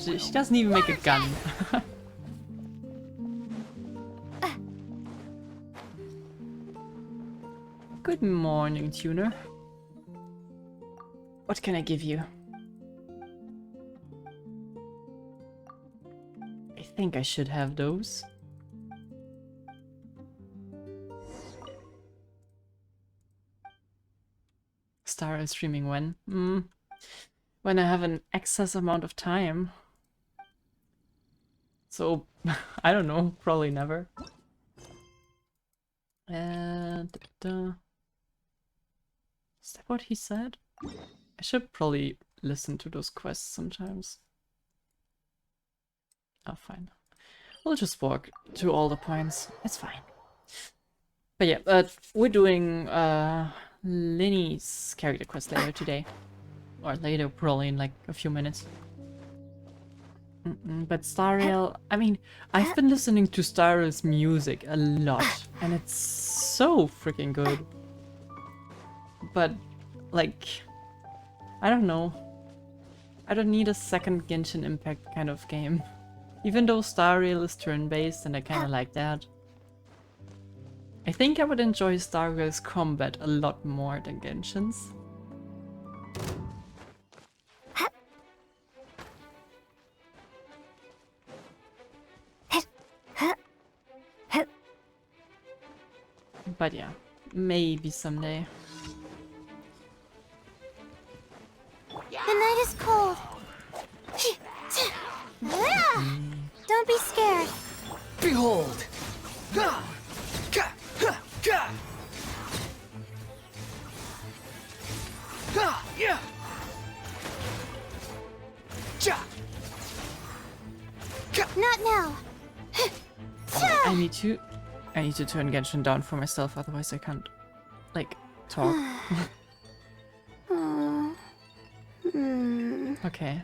She doesn't even make a gun. Good morning, tuner. What can I give you? I think I should have those. Star streaming when? When I have an excess amount of time. So, I don't know, probably never. Is that what he said? I should probably listen to those quests sometimes. Oh, fine. We'll just walk to all the points. It's fine. But yeah, we're doing Lyney's character quest later today. Or later, probably in like a few minutes. But Stariel, I mean, I've been listening to Stariel's music a lot, and it's so freaking good. But, like, I don't know. I don't need a second Genshin Impact kind of game. Even though Stariel is turn-based, and I kinda like that. I think I would enjoy Stariel's combat a lot more than Genshin's. But yeah, maybe someday. The night is cold. Don't be scared. Behold! Not now. I need to turn Genshin down for myself, otherwise I can't, like, talk. Okay.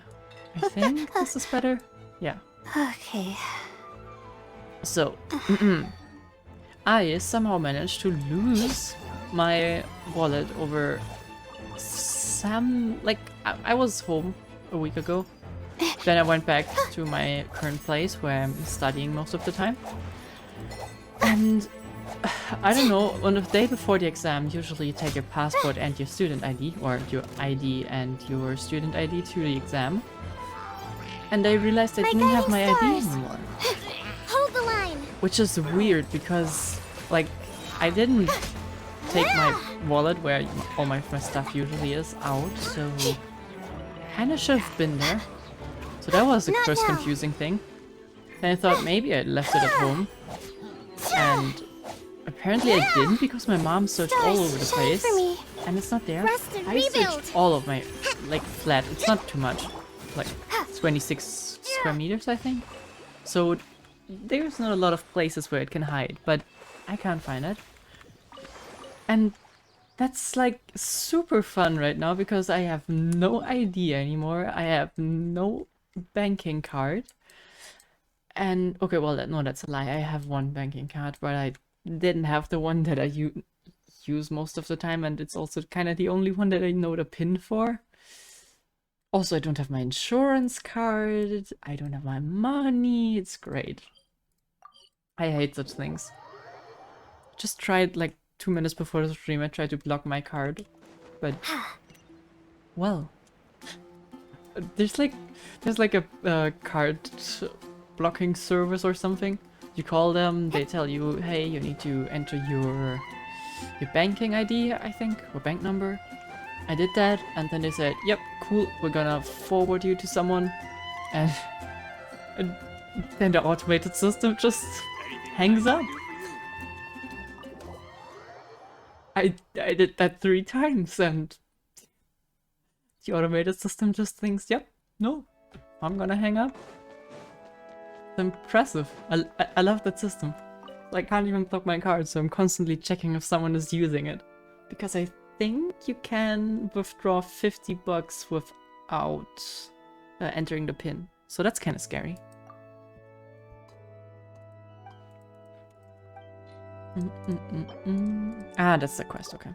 I think this is better. Yeah. Okay. So, I somehow managed to lose my wallet over some... Like, I was home a week ago. Then I went back to my current place where I'm studying most of the time. And I don't know, on the day before the exam, usually you take your passport and your student ID, or your ID and your student ID to the exam. And I realized I didn't have my ID anymore. Hold the line. Which is weird because, like, I didn't take my wallet where all my stuff usually is out, so kinda should have been there. So that was the first confusing thing. Then I thought maybe I left it at home. And apparently I didn't because my mom searched all over the place and it's not there. I searched all of my, like, flat. It's not too much. Like 26 square meters, I think. So there's not a lot of places where it can hide, but I can't find it. And that's like super fun right now because I have no idea anymore. I have no banking card. And okay, well, no, that's a lie. I have one banking card, but I didn't have the one that I use most of the time, and it's also kind of the only one that I know the PIN for. Also, I don't have my insurance card. I don't have my money. It's great. I hate such things. Just tried like 2 minutes before the stream. I tried to block my card, but well, there's like a card blocking service or something. You call them, they tell you, hey, you need to enter your banking ID, I think, or bank number. I did that, and then they said, yep, cool, we're gonna forward you to someone, and then the automated system just hangs up. I did that 3 times, and the automated system just thinks, yep, no, I'm gonna hang up. It's impressive. I love that system. I can't even block my card, so I'm constantly checking if someone is using it. Because I think you can withdraw 50 bucks without entering the PIN. So that's kind of scary. Ah, that's the quest, okay.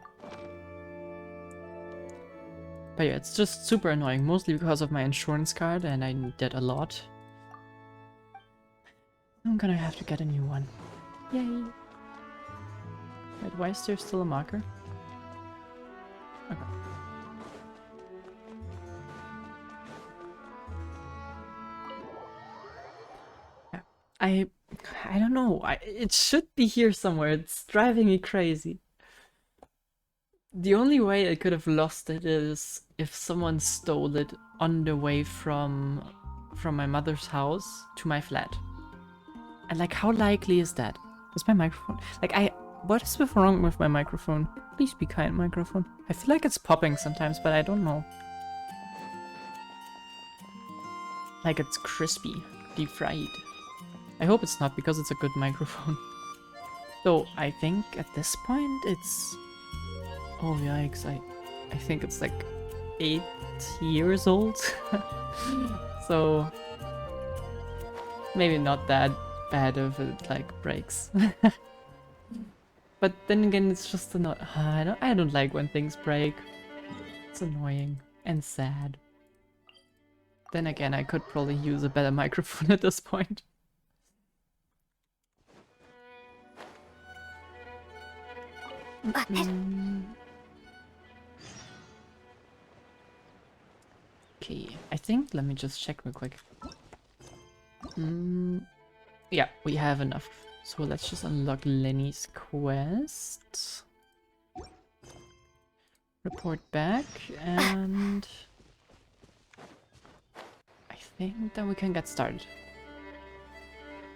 But yeah, it's just super annoying, mostly because of my insurance card, and I need that a lot. I'm gonna have to get a new one. Yay! Wait, why is there still a marker? Okay. I don't know. It should be here somewhere. It's driving me crazy. The only way I could have lost it is if someone stole it on the way from my mother's house to my flat. And like, how likely is that? Is my microphone like what is wrong with my microphone? Please be kind, microphone. I feel like it's popping sometimes, but I don't know. Like it's crispy, deep fried. I hope it's not, because it's a good microphone. Though I think at this point it's... Oh yikes, I think it's like 8 years old. So maybe not that bad if it like breaks. But then again, it's just I don't like when things break. It's annoying and sad. Then again, I could probably use a better microphone at this point. Okay, I think, let me just check real quick. Yeah, we have enough. So let's just unlock Lyney's quest. Report back, and I think then we can get started.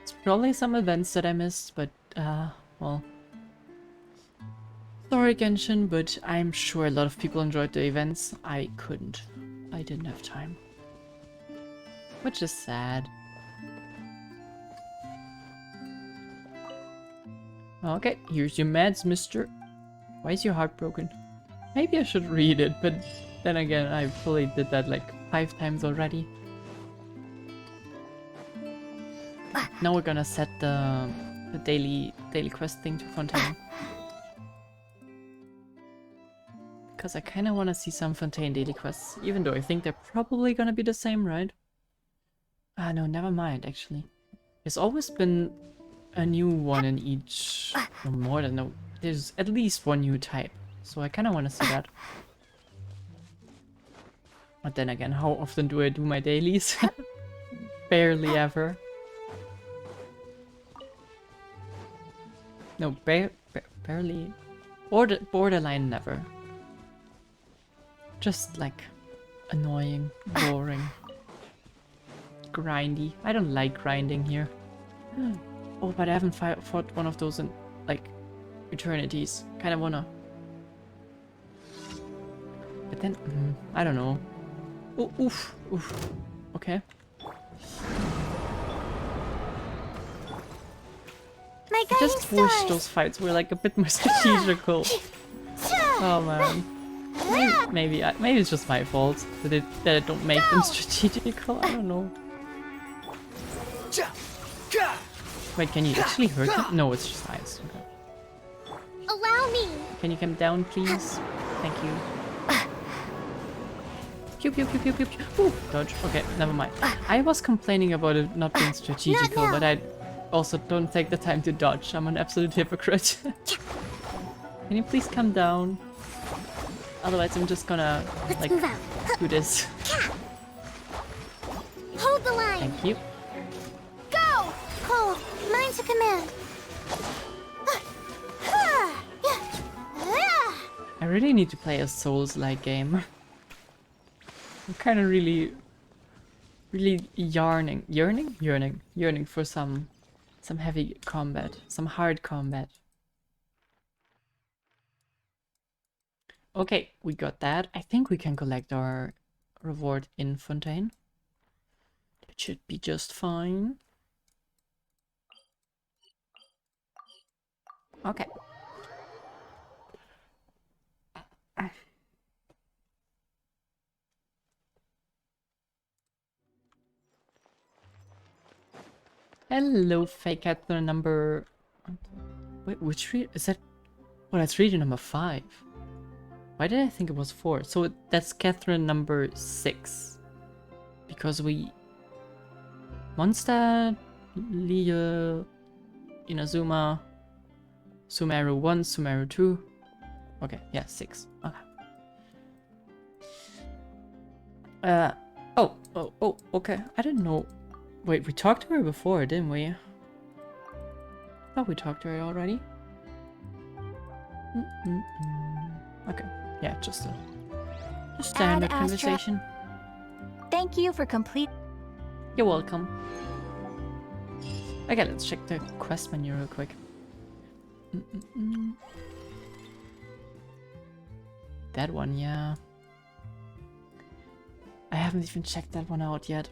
It's probably some events that I missed, but well, sorry Genshin, but I'm sure a lot of people enjoyed the events. I couldn't. I didn't have time. Which is sad. Okay, here's your meds, mister. Why is your heart broken? Maybe I should read it, but then again, I probably did that like 5 times already. Now we're gonna set the daily quest thing to Fontaine. Because I kind of want to see some Fontaine daily quests, even though I think they're probably gonna be the same, right? Ah, no, never mind, actually. There's always been a new one in each... No, more than no. There's at least one new type, so I kind of want to see that. But then again, how often do I do my dailies? Barely ever. No, barely. Borderline never. Just like annoying, boring, grindy. I don't like grinding here. Oh, but I haven't fought one of those in like eternities. Kind of wanna. But then I don't know. Oh, oof, oof. Okay. My I just wish those fights were like a bit more strategical. Oh man. Maybe it's just my fault that I don't make them strategical. I don't know. Wait, can you actually hurt them? No, it's just ice. Okay. Allow me. Can you come down, please? Thank you. Pew pew pew pew pew pew. Ooh, dodge. Okay, never mind. I was complaining about it not being strategical, but I also don't take the time to dodge. I'm an absolute hypocrite. Can you please come down? Otherwise, I'm just gonna like do this. Hold the line. Thank you. Go. Cole, mine to command. I really need to play a Souls-like game. I'm kind of really yearning for some heavy combat, some hard combat. Okay, we got that. I think we can collect our reward in Fontaine. It should be just fine. Okay. Hello, fake cat number... Wait, which region? Is that... Oh, that's region number 5. Why did I think it was 4? So that's Catherine number 6. Because we... Monster, Leo, Inazuma, Sumeru 1, Sumeru 2. Okay, yeah, 6. Okay. Oh, okay. I didn't know. Wait, we talked to her before, didn't we? I thought we talked to her already. Okay. Yeah, just a standard conversation. Thank you for complete. You're welcome. Okay, let's check the quest menu real quick. That one, yeah. I haven't even checked that one out yet.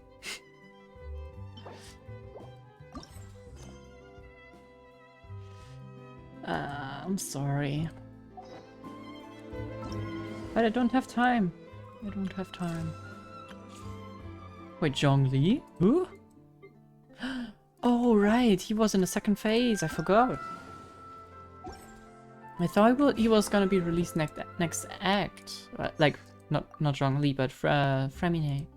I'm sorry. But I don't have time. I don't have time. Wait, Zhongli? Who? Oh, right. He was in the second phase. I forgot. I thought he was gonna be released next act. Like, not Zhongli, but Fremine.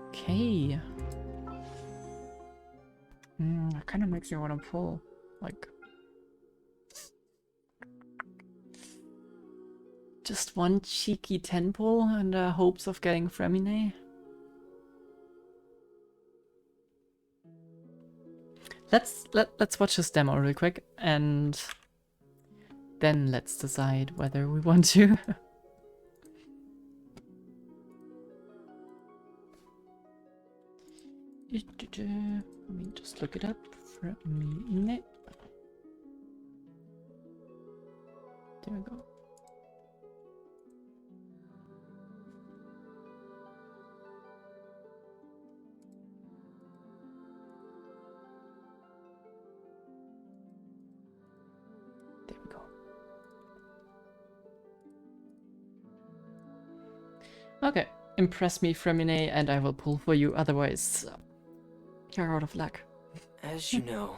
Okay. That kind of makes me want to pull. Like... just one cheeky 10 pull in the hopes of getting Fremine. Let's watch this demo real quick and then let's decide whether we want to. Let me just look it up. Fremine. There we go. Okay, impress me, Fremine, and I will pull for you, otherwise you're out of luck. As you know,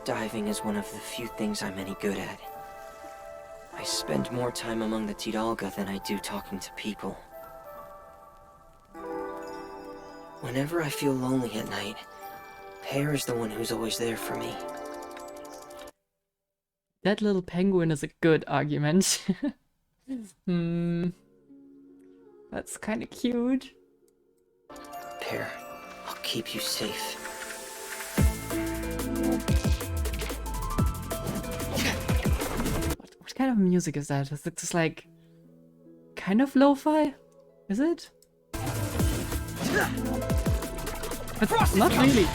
diving is one of the few things I'm any good at. I spend more time among the Tidalga than I do talking to people. Whenever I feel lonely at night, Pear is the one who's always there for me. That little penguin is a good argument. That's kind of cute. Pear, I'll keep you safe. What kind of music is that? Is it just like kind of lo-fi? Is it? But not really.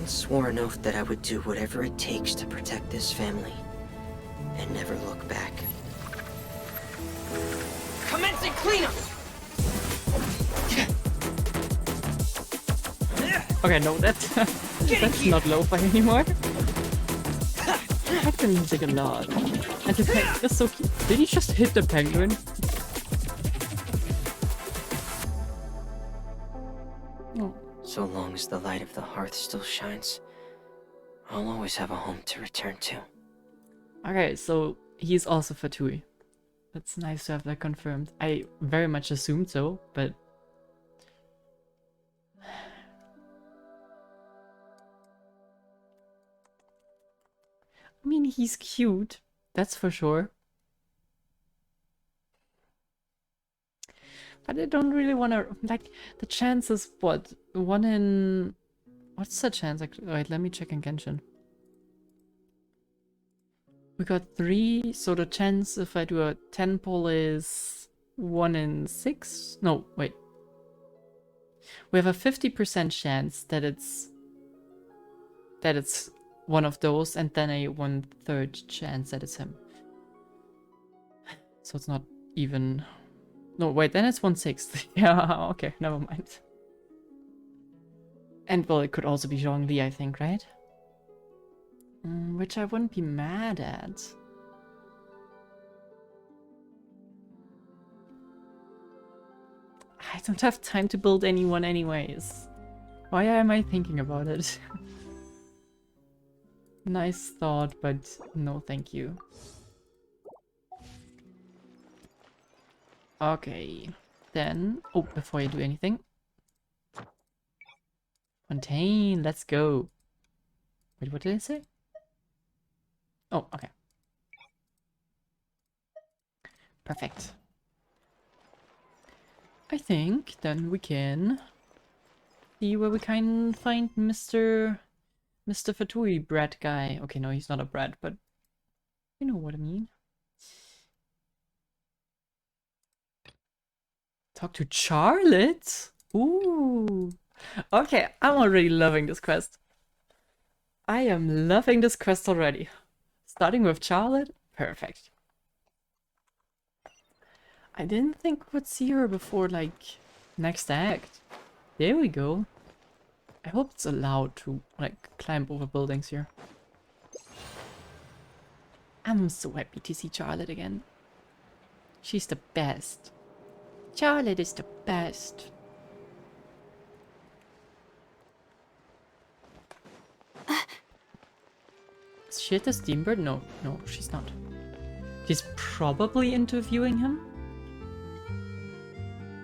Swore an oath that I would do whatever it takes to protect this family and never look back. Commencing cleanup! Okay, no, that's not lo-fi anymore. I like the music a lot. And the penguin is so cute. Did he just hit the penguin? Oh. So long as the light of the hearth still shines, I'll always have a home to return to. Okay, so he's also Fatui. That's nice to have that confirmed. I very much assumed so, but... I mean, he's cute, that's for sure. But I don't really want to... Like, the chance is what? 1 in... What's the chance? Like, wait, let me check in Genshin. We got 3, so the chance if I do a 10 pull is 1 in 6? No, wait. We have a 50% chance that it's one of those, and then a 1/3 chance that it's him. So it's not even... No, wait, then it's 1/6. Yeah, okay, never mind. And, well, it could also be Zhongli, I think, right? Which I wouldn't be mad at. I don't have time to build anyone anyways. Why am I thinking about it? Nice thought, but no thank you. Okay, then... Oh, before you do anything. Fontaine, let's go. Wait, what did I say? Oh, okay. Perfect. I think then we can see where we can find Mr. Fatui brat guy. Okay, no, he's not a brat, but you know what I mean. Talk to Charlotte? Ooh. Okay, I'm already loving this quest. I am loving this quest already. Starting with Charlotte? Perfect. I didn't think we'd see her before, like, next act. There we go. I hope it's allowed to, like, climb over buildings here. I'm so happy to see Charlotte again. She's the best. Charlotte is the best. Is she at the Steambird? No, no, she's not. She's probably interviewing him?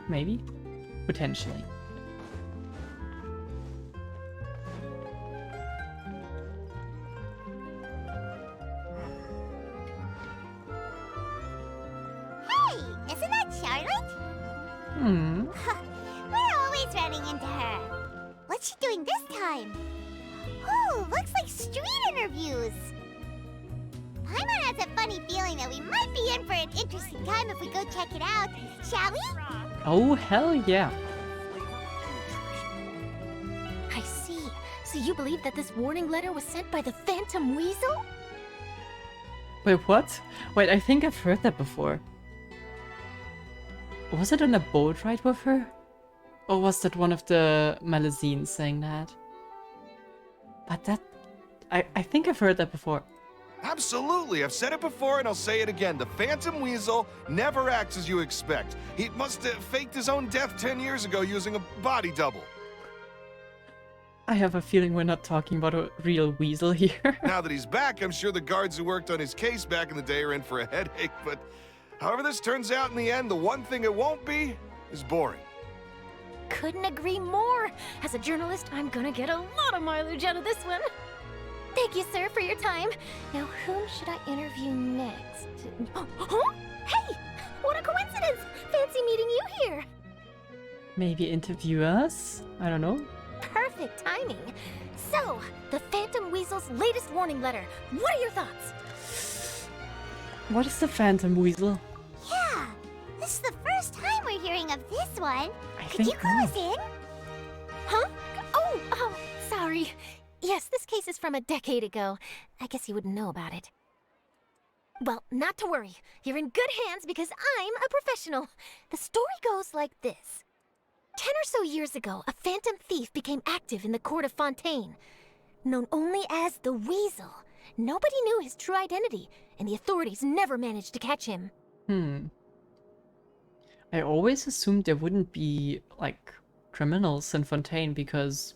Maybe? Potentially. Hey, isn't that Charlotte? Hmm. We're always running into her. What's she doing this time? Oh, looks like street interviews. Paimon has a funny feeling that we might be in for an interesting time if we go check it out. Shall we? Oh, hell yeah. I see. So you believe that this warning letter was sent by the Phantom Weasel? Wait, what? Wait, I think I've heard that before. Was it on a boat ride with her? Or was that one of the Malazines saying that? But that... I think I've heard that before. Absolutely, I've said it before and I'll say it again. The Phantom Weasel never acts as you expect. He must have faked his own death 10 years ago using a body double. I have a feeling we're not talking about a real weasel here. Now that he's back, I'm sure the guards who worked on his case back in the day are in for a headache, but however this turns out in the end, the one thing it won't be is boring. Couldn't agree more. As a journalist, I'm gonna get a lot of mileage out of this one. Thank you, sir, for your time. Now, whom should I interview next? Huh? Hey! What a coincidence! Fancy meeting you here. Maybe interview us? I don't know. Perfect timing. So, the Phantom Weasel's latest warning letter. What are your thoughts? What is the Phantom Weasel? Yeah, this is the first time we're hearing of this one. I Could you think clue not. us in? Huh? Oh, sorry. Yes, this case is from a decade ago. I guess you wouldn't know about it. Well, not to worry. You're in good hands because I'm a professional. The story goes like this. 10 or so years ago, a phantom thief became active in the court of Fontaine. Known only as the Weasel, nobody knew his true identity, and the authorities never managed to catch him. I always assumed there wouldn't be, like, criminals in Fontaine because,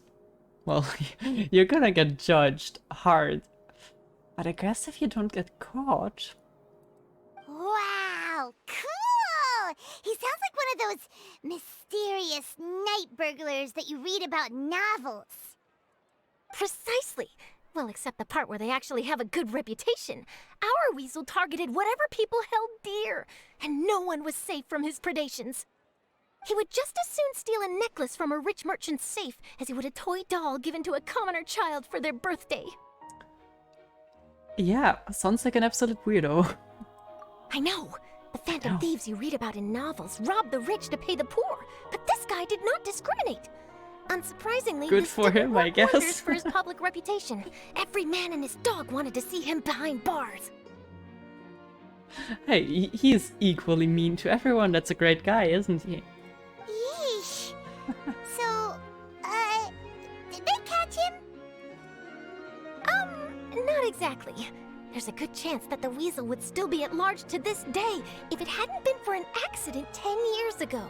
well, you're gonna get judged hard. But I guess if you don't get caught... Wow, cool! He sounds like one of those mysterious night burglars that you read about in novels. Precisely. Well, except the part where they actually have a good reputation. Our weasel targeted whatever people held dear, and no one was safe from his predations. He would just as soon steal a necklace from a rich merchant's safe as he would a toy doll given to a commoner child for their birthday. Yeah, sounds like an absolute weirdo. I know. The phantom thieves you read about in novels rob the rich to pay the poor, but this guy did not discriminate. Unsurprisingly, Good this for didn't him, I work guess. wonders for his public reputation. Every man and his dog wanted to see him behind bars. Hey, he is equally mean to everyone. That's a great guy, isn't he? Yeesh. So, did they catch him? Not exactly. There's a good chance that the weasel would still be at large to this day if it hadn't been for an accident 10 years ago.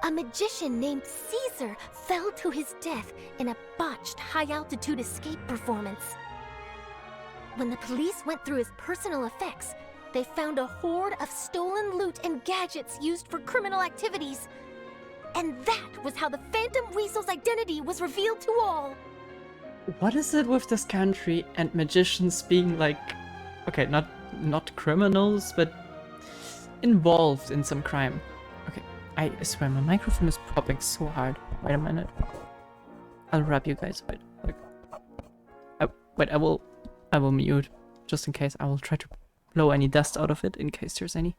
A magician named Caesar fell to his death in a botched high-altitude escape performance. When the police went through his personal effects, they found a horde of stolen loot and gadgets used for criminal activities. And that was how the Phantom Weasel's identity was revealed to all. What is it with this country and magicians being like, okay, not criminals, but involved in some crime? Okay, I swear my microphone is popping so hard. Wait a minute. I'll wrap you guys. Wait, I will mute just in case. I will try to blow any dust out of it in case there's any.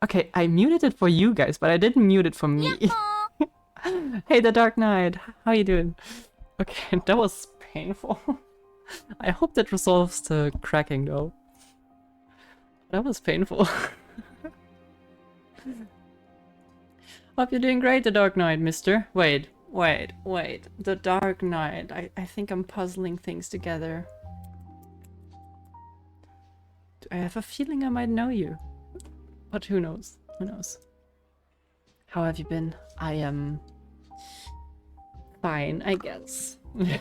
Okay, I muted it for you guys, but I didn't mute it for me. Hey, the Dark Knight, how you doing? Okay, that was painful. I hope that resolves the cracking though. That was painful. Hope you're doing great, the Dark Knight, mister. Wait. The Dark Knight. I think I'm puzzling things together. I have a feeling I might know you. But who knows? Who knows? How have you been? I am fine, I guess. Okay.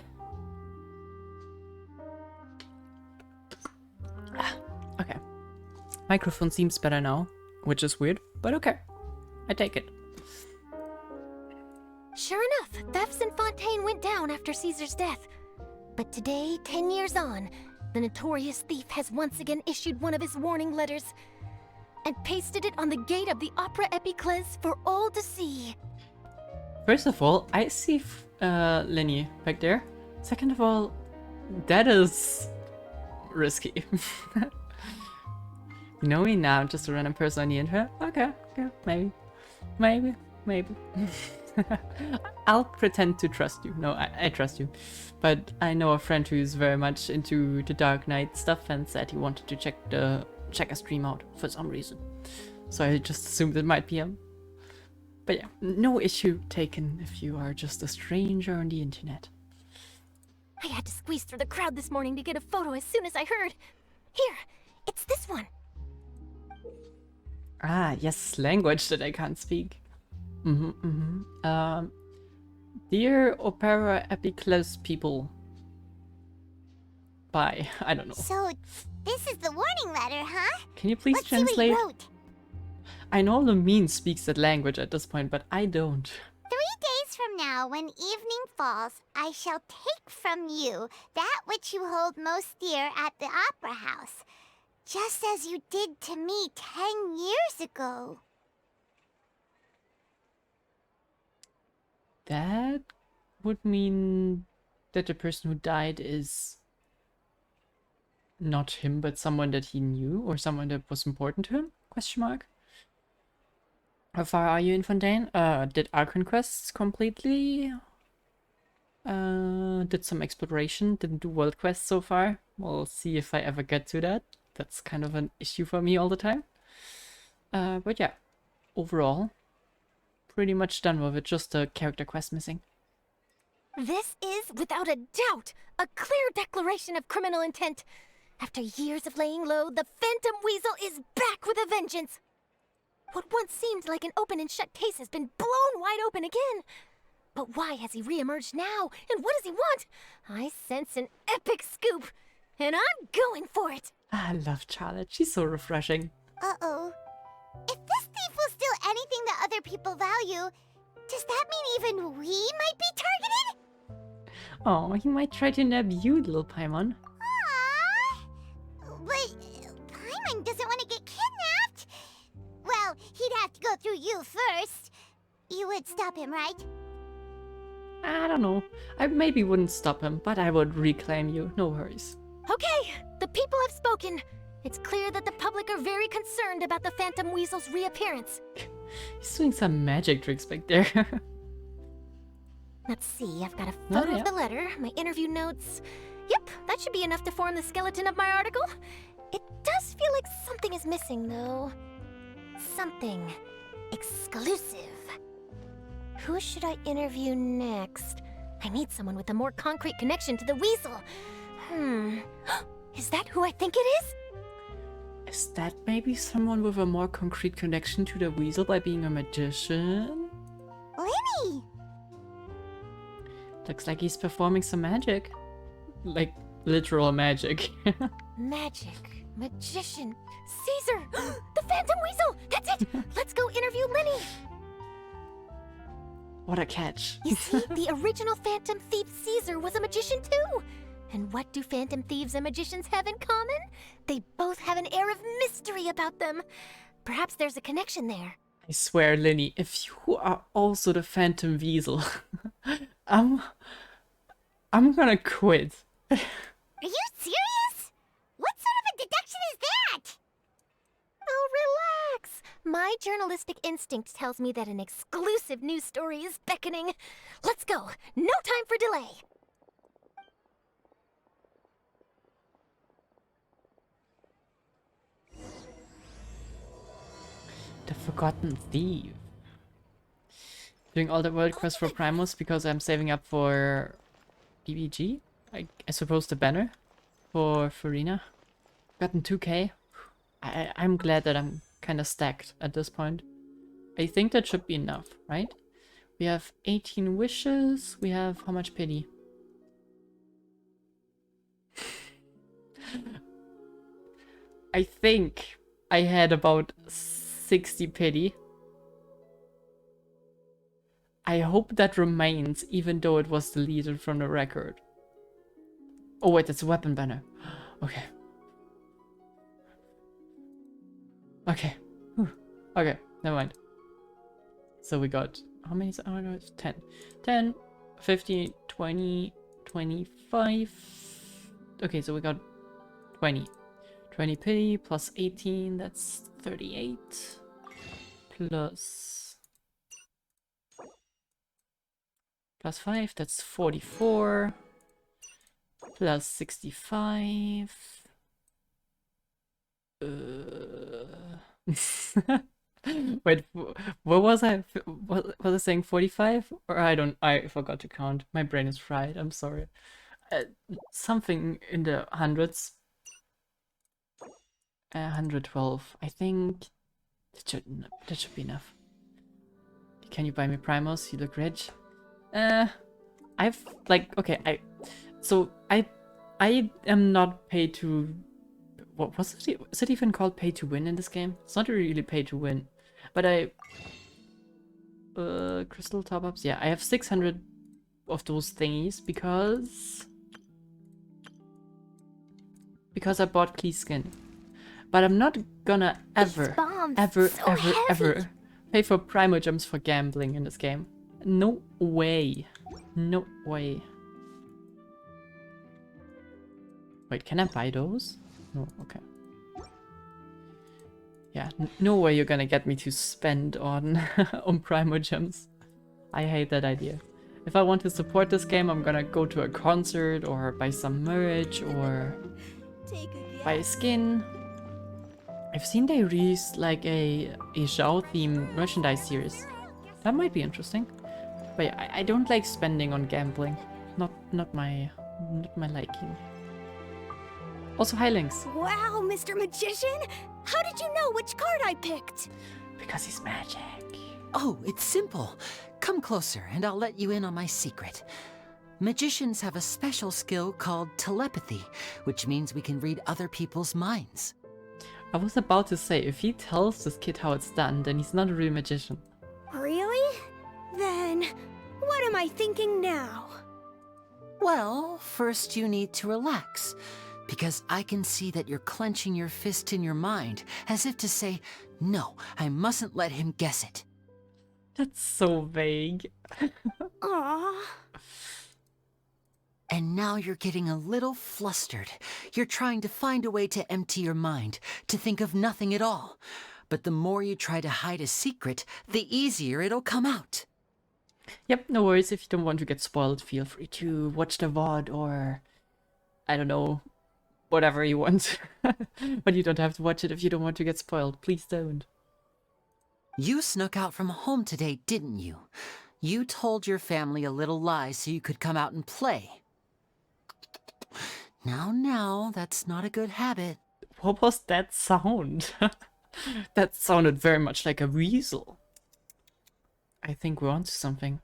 Microphone seems better now, which is weird, but okay. I take it. Sure enough, thefts in Fontaine went down after Caesar's death. But today, 10 years on, the notorious thief has once again issued one of his warning letters and pasted it on the gate of the Opera Epiclese for all to see. First of all, I see Lyney back there. Second of all, that is risky. You know me now, just a random person on the internet? Okay, maybe. I'll pretend to trust you. No, I trust you. But I know a friend who's very much into the Dark Knight stuff and said he wanted to check a stream out for some reason. So I just assumed it might be him. But yeah, no issue taken if you are just a stranger on the internet. I had to squeeze through the crowd this morning to get a photo as soon as I heard. Here, it's this one. Ah, yes, language that I can't speak. Dear Opera Epiclese people. Bye. I don't know. So, this is the warning letter, huh? Can you please Let's translate? see what he wrote. I know Lumine speaks that language at this point, but I don't. 3 days from now, when evening falls, I shall take from you that which you hold most dear at the Opera House, just as you did to me 10 years ago. That would mean that the person who died is not him, but someone that he knew, or someone that was important to him? Question mark. How far are you in Fontaine? Did our conquests completely? Did some exploration, didn't do world quests so far. We'll see if I ever get to that. That's kind of an issue for me all the time. But yeah, overall, pretty much done with it, just a character quest missing. This is, without a doubt, a clear declaration of criminal intent. After years of laying low, the Phantom Weasel is back with a vengeance. What once seemed like an open and shut case has been blown wide open again. But why has he reemerged now, and what does he want? I sense an epic scoop, and I'm going for it. I love Charlotte, she's so refreshing. Uh-oh. If this thief will steal anything that other people value, does that mean even we might be targeted? Oh, he might try to nab you, little Paimon. Aww. But Paimon doesn't want to get kidnapped. Well, he'd have to go through you first. You would stop him, right? I don't know. I maybe wouldn't stop him, but I would reclaim you, no worries. Okay, the people have spoken. It's clear that the public are very concerned about the Phantom Weasel's reappearance. He's doing some magic tricks back there. Let's see, I've got a photo yeah. of the letter, my interview notes. Yep, that should be enough to form the skeleton of my article. It does feel like something is missing, though. Something exclusive. Who should I interview next? I need someone with a more concrete connection to the Weasel. Is that who I think it is? Is that maybe someone with a more concrete connection to the weasel by being a magician? Lyney! Looks like he's performing some magic. Like, literal magic. Magic. Magician. Caesar! The Phantom Weasel! That's it! Let's go interview Lyney! What a catch. You see, the original Phantom Thief Caesar was a magician too! And what do Phantom Thieves and magicians have in common? They both have an air of mystery about them. Perhaps there's a connection there. I swear, Lyney, if you are also the Phantom Weasel, I'm gonna quit. Are you serious? What sort of a deduction is that? Oh, relax. My journalistic instinct tells me that an exclusive news story is beckoning. Let's go. No time for delay. The Forgotten Thief. Doing all the world quests for Primus because I'm saving up for DBG? I suppose the banner for Farina. Gotten 2k. I'm glad that I'm kind of stacked at this point. I think that should be enough, right? We have 18 wishes. We have how much pity? I think I had about 60 pity. I hope that remains, even though it was deleted from the record. Oh wait, it's a weapon banner. Okay. Okay. Whew. Okay, never mind. So we got, how many? Oh no, it's 10. 10, 15, 20, 25. Okay, so we got 20. 20 pity plus 18, that's 38. Plus 5, that's 44. Plus 65. Wait, what was I? Was I saying 45? Or I forgot to count. My brain is fried, I'm sorry. Something in the hundreds. 112. I think that should be enough. Can you buy me Primos? You look rich. I've like okay. I am not paid to. What was it? Is it even called pay to win in this game? It's not really pay to win, but crystal top ups. Yeah, I have 600 of those thingies because I bought Klee skin. But I'm not gonna ever pay for Primo Gems for gambling in this game. No way. No way. Wait, can I buy those? No, okay. Yeah, no way you're gonna get me to spend on on Primo Gems. I hate that idea. If I want to support this game, I'm gonna go to a concert or buy some merch or buy a skin. I've seen they released like a Zhao themed merchandise series. That might be interesting. But yeah, I don't like spending on gambling. Not my liking. Also, hi Lynx. Wow, Mr. Magician! How did you know which card I picked? Because he's magic. Oh, it's simple. Come closer and I'll let you in on my secret. Magicians have a special skill called telepathy, which means we can read other people's minds. I was about to say, if he tells this kid how it's done, then he's not a real magician. Really? Then, what am I thinking now? Well, first you need to relax, because I can see that you're clenching your fist in your mind, as if to say, no, I mustn't let him guess it. That's so vague. Aww. And now you're getting a little flustered. You're trying to find a way to empty your mind, to think of nothing at all. But the more you try to hide a secret, the easier it'll come out. Yep, no worries. If you don't want to get spoiled, feel free to watch the VOD or, I don't know, whatever you want. But you don't have to watch it if you don't want to get spoiled. Please don't. You snuck out from home today, didn't you? You told your family a little lie so you could come out and play. Now, that's not a good habit. What was that sound? That sounded very much like a weasel. I think we're onto something.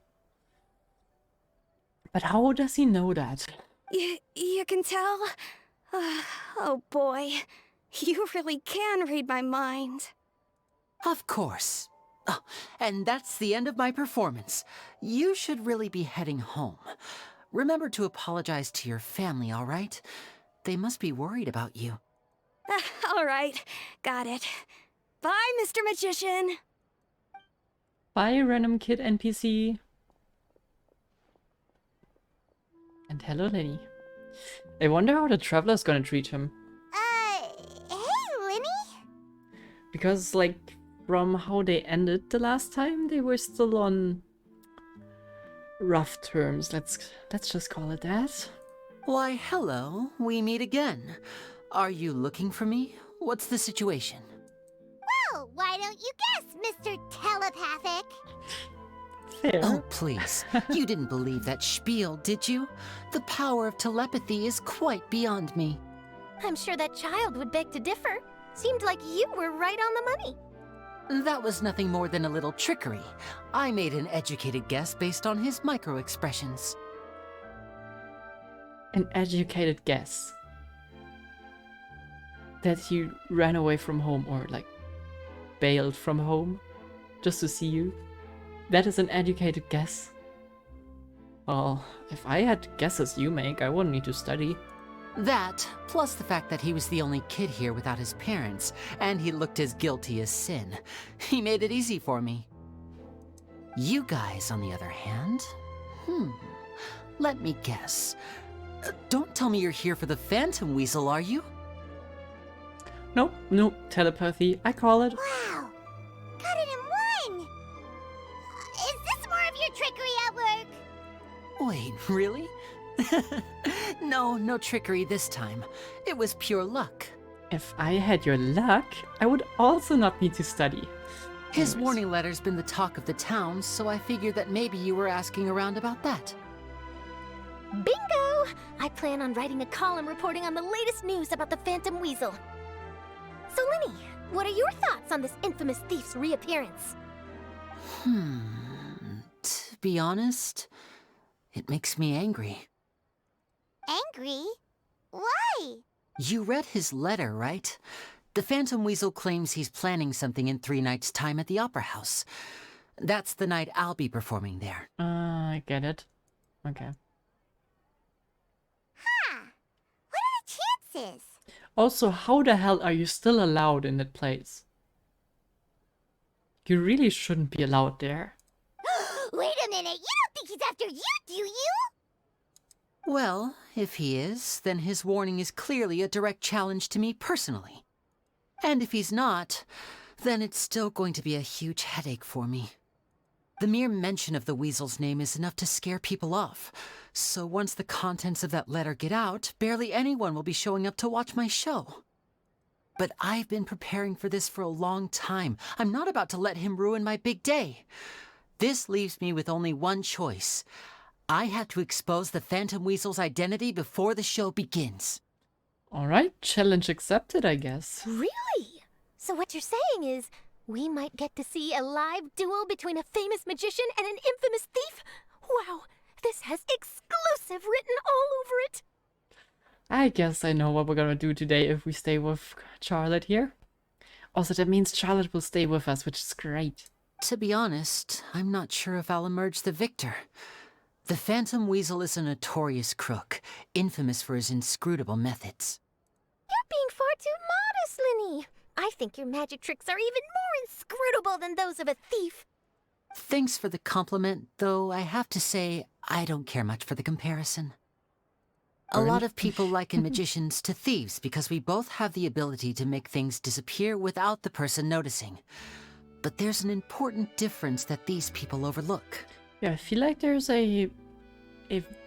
But how does he know that? You can tell? Oh boy, you really can read my mind. Of course. Oh, and that's the end of my performance. You should really be heading home. Remember to apologize to your family, all right? They must be worried about you. All right, got it. Bye, Mr. Magician. Bye, random kid NPC. And hello, Lyney. I wonder how the traveler's gonna treat him. Hey, Lyney? Because, like, from how they ended the last time, they were still on rough terms. Let's just call it that. Why, hello. We meet again. Are you looking for me? What's the situation? Well, why don't you guess, Mr. Telepathic? Fair. Oh, please. You didn't believe that spiel, did you? The power of telepathy is quite beyond me. I'm sure that child would beg to differ. Seemed like you were right on the money. That was nothing more than a little trickery. I made an educated guess based on his micro-expressions. An educated guess. That he ran away from home or, like, bailed from home just to see you. That is an educated guess. Well, if I had guesses you make, I wouldn't need to study. That, plus the fact that he was the only kid here without his parents, and he looked as guilty as sin. He made it easy for me. You guys, on the other hand? Let me guess. Don't tell me you're here for the Phantom Weasel, are you? Nope, telepathy, I call it. Wow, got it in one! Is this more of your trickery at work? Wait, really? No trickery this time. It was pure luck. If I had your luck, I would also not need to study. His Anyways. warning letter's been the talk of the town, so I figured that maybe you were asking around about that. Bingo! I plan on writing a column reporting on the latest news about the Phantom Weasel. So, Lyney, what are your thoughts on this infamous thief's reappearance? To be honest, it makes me angry. Angry? Why? You read his letter, right? The Phantom Weasel claims he's planning something in 3 nights' time at the Opera House. That's the night I'll be performing there. I get it. Okay. Huh. What are the chances? Also, how the hell are you still allowed in that place? You really shouldn't be allowed there. Wait a minute, you don't think he's after you, do you? Well, if he is, then his warning is clearly a direct challenge to me personally. And if he's not, then it's still going to be a huge headache for me. The mere mention of the Weasel's name is enough to scare people off. So once the contents of that letter get out, barely anyone will be showing up to watch my show. But I've been preparing for this for a long time. I'm not about to let him ruin my big day. This leaves me with only one choice. I have to expose the Phantom Weasel's identity before the show begins. Alright, challenge accepted, I guess. Really? So what you're saying is, we might get to see a live duel between a famous magician and an infamous thief? Wow, this has exclusive written all over it. I guess I know what we're gonna do today if we stay with Charlotte here. Also, that means Charlotte will stay with us, which is great. To be honest, I'm not sure if I'll emerge the victor. The Phantom Weasel is a notorious crook, infamous for his inscrutable methods. You're being far too modest, Lyney. I think your magic tricks are even more inscrutable than those of a thief. Thanks for the compliment, though I have to say, I don't care much for the comparison. A lot of people liken magicians to thieves because we both have the ability to make things disappear without the person noticing. But there's an important difference that these people overlook. Yeah, I feel like there's a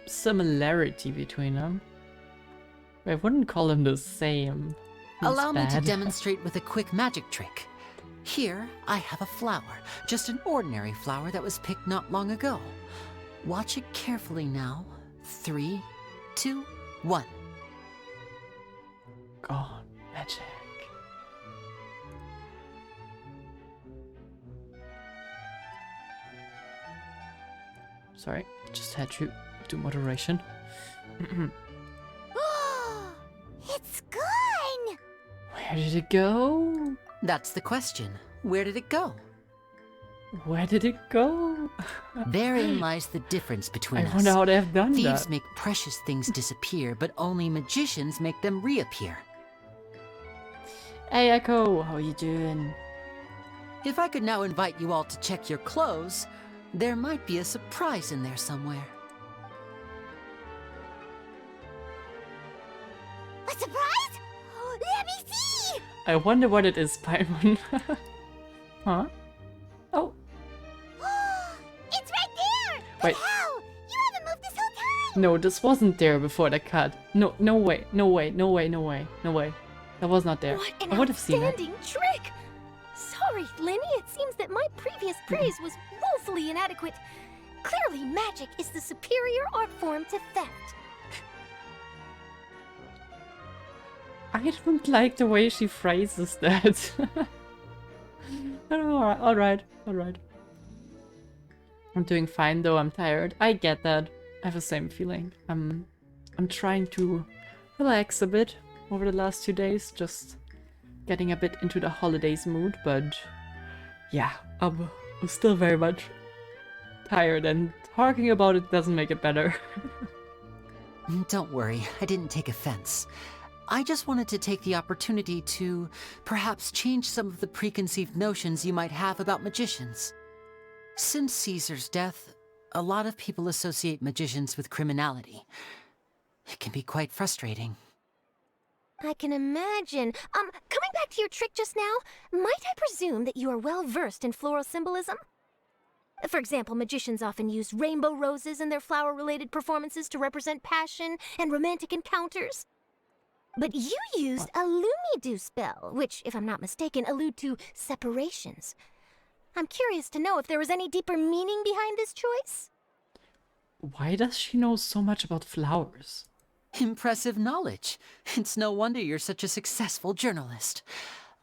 similarity between them. I wouldn't call them the same. Allow me to Bad. demonstrate with a quick magic trick. Here, I have a flower, just an ordinary flower that was picked not long ago. Watch it carefully now. 3, 2, 1. God, magic. sorry. Just had to do moderation. It's gone! Where did it go? That's the question. Where did it go? Where did it go? Therein lies the difference between I us. wonder how they have done Thieves that. make precious things disappear, but only magicians make them reappear. Hey Echo, how you doing? If I could now invite you all to check your clothes, there might be a surprise in there somewhere. A surprise? Let me see! I wonder what it is, Paimon. Huh? Oh, It's right there! Wait. But how? You haven't moved this whole time! no, this wasn't there before the cut. No, no way, no way, no way, no way, no way. That was not there. What an I would have seen it. outstanding trick! Sorry, Lyney, it seems that my previous praise was woefully inadequate. Clearly, magic is the superior art form to theft. I don't like the way she phrases that. Alright. I'm doing fine though, I'm tired. I get that. I have the same feeling. I'm trying to relax a bit over the last 2 days, just getting a bit into the holidays mood, but yeah, I'm still very much tired, and talking about it doesn't make it better. Don't worry, I didn't take offense. I just wanted to take the opportunity to perhaps change some of the preconceived notions you might have about magicians. Since Caesar's death, a lot of people associate magicians with criminality. It can be quite frustrating. I can imagine. Coming back to your trick just now, might I presume that you are well versed in floral symbolism? For example, magicians often use rainbow roses in their flower-related performances to represent passion and romantic encounters. But you used a Lumidu spell, which, if I'm not mistaken, allude to separations. I'm curious to know if there was any deeper meaning behind this choice? Why does she know so much about flowers? Impressive knowledge. It's no wonder you're such a successful journalist.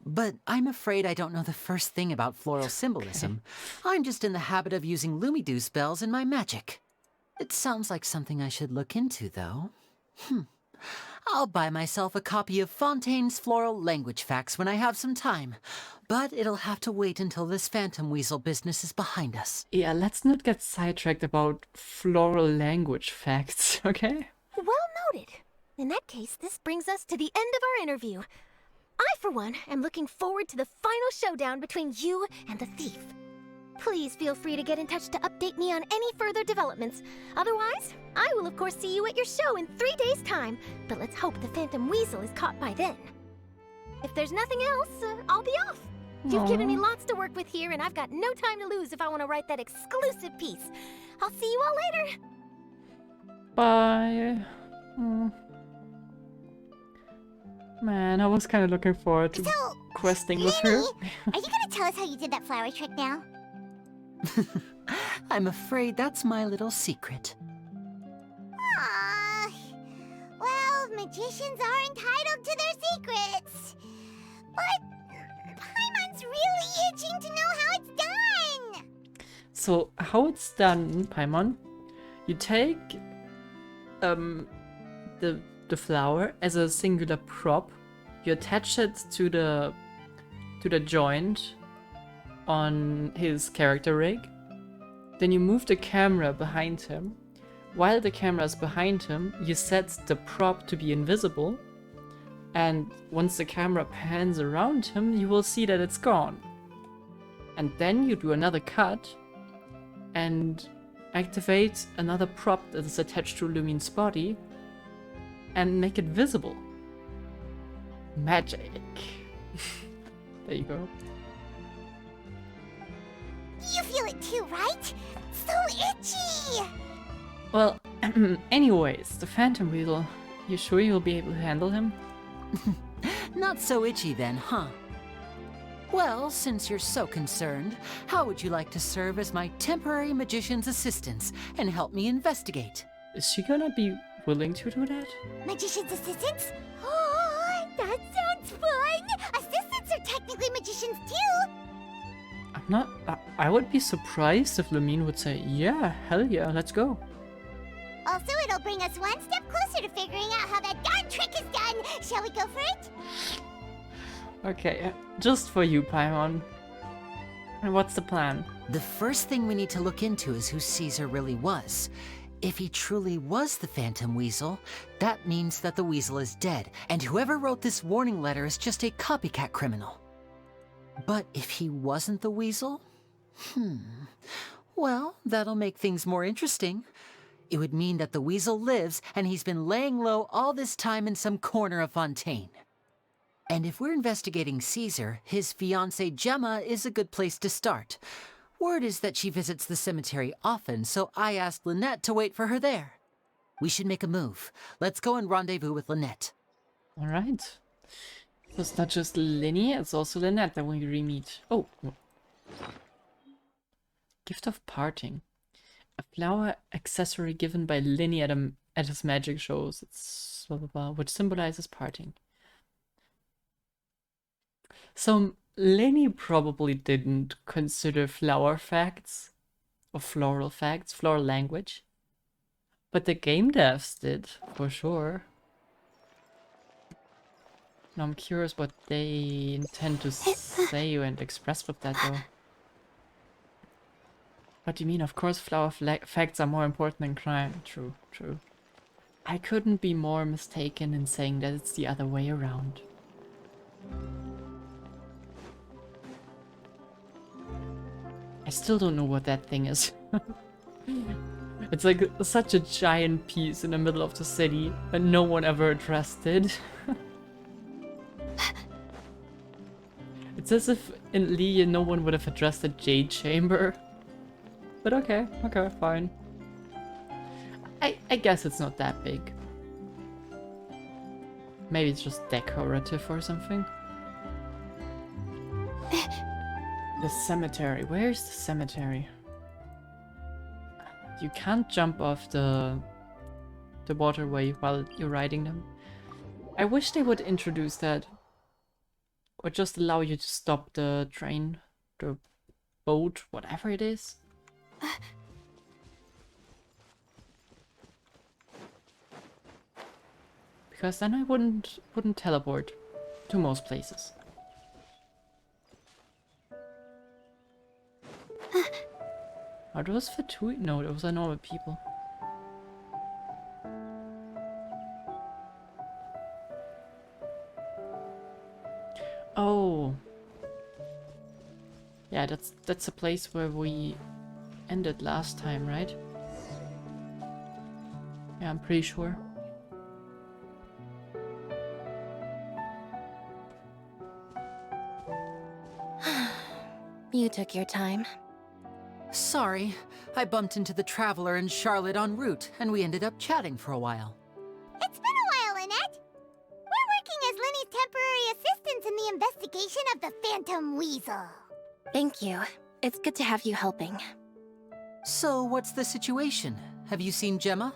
But I'm afraid I don't know the first thing about floral symbolism. I'm just in the habit of using Lumidu spells in my magic. It sounds like something I should look into, though. I'll buy myself a copy of Fontaine's Floral Language Facts when I have some time. But it'll have to wait until this phantom weasel business is behind us. Yeah, let's not get sidetracked about floral language facts, okay? Well noted. In that case, this brings us to the end of our interview. I, for one, am looking forward to the final showdown between you and the thief. Please feel free to get in touch to update me on any further developments. Otherwise, I will of course see you at your show in 3 days' time, but let's hope the Phantom Weasel is caught by then. If there's nothing else, I'll be off. You've given me lots to work with here, and I've got no time to lose if I want to write that exclusive piece. I'll see you all later. Bye. Man, I was kind of looking forward to So, questing with her. Lyney, are you gonna tell us how you did that flower trick now? I'm afraid that's my little secret. Aww. Well, magicians are entitled to their secrets. But Paimon's really itching to know how it's done. So, how it's done, Paimon, you take the flower as a singular prop, you attach it to the joint on his character rig, then you move the camera behind him. While the camera is behind him, you set the prop to be invisible, and once the camera pans around him, you will see that it's gone. And then you do another cut and activate another prop that is attached to Lumine's body and make it visible. Magic. There you go. You feel it too, right? So itchy! Well, anyways, the Phantom Weasel. You sure you'll be able to handle him? Not so itchy then, huh? Well, since you're so concerned, how would you like to serve as my temporary magician's assistant and help me investigate? Is she gonna be willing to do that? Magician's assistants? Oh, that sounds fun! Assistants are technically magicians too! I'm not... I would be surprised if Lamine would say, yeah, hell yeah, let's go. Also, it'll bring us one step closer to figuring out how that darn trick is done. Shall we go for it? Okay, just for you, Paimon. And what's the plan? The first thing we need to look into is who Caesar really was. If he truly was the Phantom Weasel, that means that the Weasel is dead, and whoever wrote this warning letter is just a copycat criminal. But if he wasn't the Weasel? Well, that'll make things more interesting. It would mean that the Weasel lives, and he's been laying low all this time in some corner of Fontaine. And if we're investigating Caesar, his fiancée Gemma is a good place to start. Word is that she visits the cemetery often, so I asked Lynette to wait for her there. We should make a move. Let's go and rendezvous with Lynette. Alright. So it's not just Lyney, it's also Lynette that we re-meet. Oh. Gift of Parting. A flower accessory given by Lyney at his magic shows. It's blah blah blah, which symbolizes parting. So Lyney probably didn't consider flower facts or floral facts, floral language. But the game devs did, for sure. Now I'm curious what they intend to say and express with that though. What do you mean? Of course flower facts are more important than crime. True, true. I couldn't be more mistaken in saying that it's the other way around. I still don't know what that thing is. It's like such a giant piece in the middle of the city, but no one ever addressed it. It's as if in Lee no one would have addressed the Jade Chamber. But okay, fine. I guess it's not that big. Maybe it's just decorative or something. The cemetery. Where's the cemetery? You can't jump off the waterway while you're riding them. I wish they would introduce that. Or just allow you to stop the train, the boat, whatever it is. Because then I wouldn't teleport to most places. Are those Fatui? No, those are normal people. Oh. Yeah, that's a place where we ended last time, right? Yeah, I'm pretty sure. You took your time. Sorry, I bumped into the Traveler and Charlotte en route, and we ended up chatting for a while. It's been a while, Lynette. We're working as Lyney's temporary assistants in the investigation of the Phantom Weasel. Thank you. It's good to have you helping. So, what's the situation? Have you seen Gemma?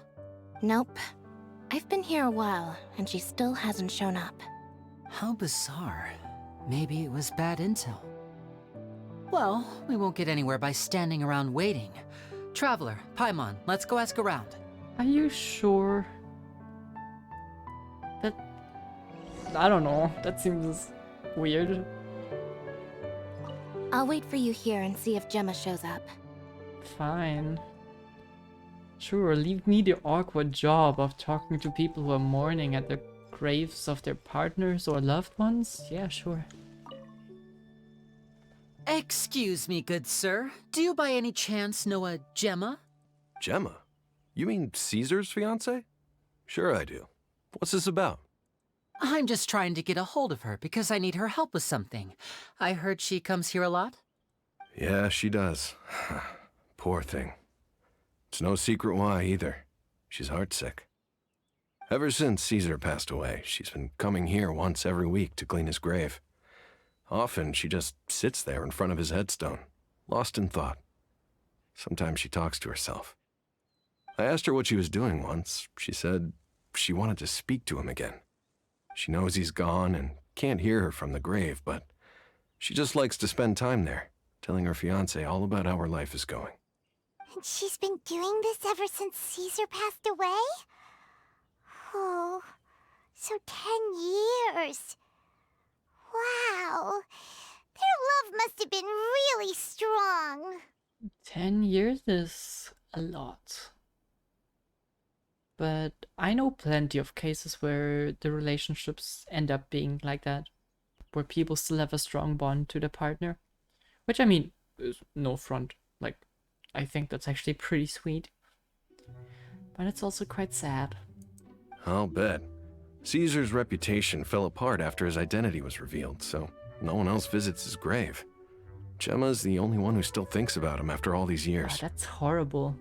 Nope. I've been here a while, and she still hasn't shown up. How bizarre. Maybe it was bad intel. Well, we won't get anywhere by standing around waiting. Traveler, Paimon, let's go ask around. Are you sure? That... I don't know. That seems weird. I'll wait for you here and see if Gemma shows up. Fine. Sure, leave me the awkward job of talking to people who are mourning at the graves of their partners or loved ones. Yeah, sure. Excuse me, good sir. Do you by any chance know a Gemma? Gemma? You mean Caesar's fiancée? Sure I do. What's this about? I'm just trying to get a hold of her because I need her help with something. I heard she comes here a lot. Yeah, she does. Poor thing. It's no secret why either. She's heartsick. Ever since Caesar passed away, she's been coming here once every week to clean his grave. Often she just sits there in front of his headstone, lost in thought. Sometimes she talks to herself. I asked her what she was doing once. She said she wanted to speak to him again. She knows he's gone and can't hear her from the grave, but she just likes to spend time there, telling her fiancé all about how her life is going. And she's been doing this ever since Caesar passed away? Oh, so 10 years. Wow. Their love must have been really strong. 10 years is a lot. But I know plenty of cases where the relationships end up being like that, where people still have a strong bond to their partner. Which, I mean, is no front. Like, I think that's actually pretty sweet. But it's also quite sad. I'll bet. Caesar's reputation fell apart after his identity was revealed, so no one else visits his grave. Gemma's the only one who still thinks about him after all these Oh, years. that's horrible.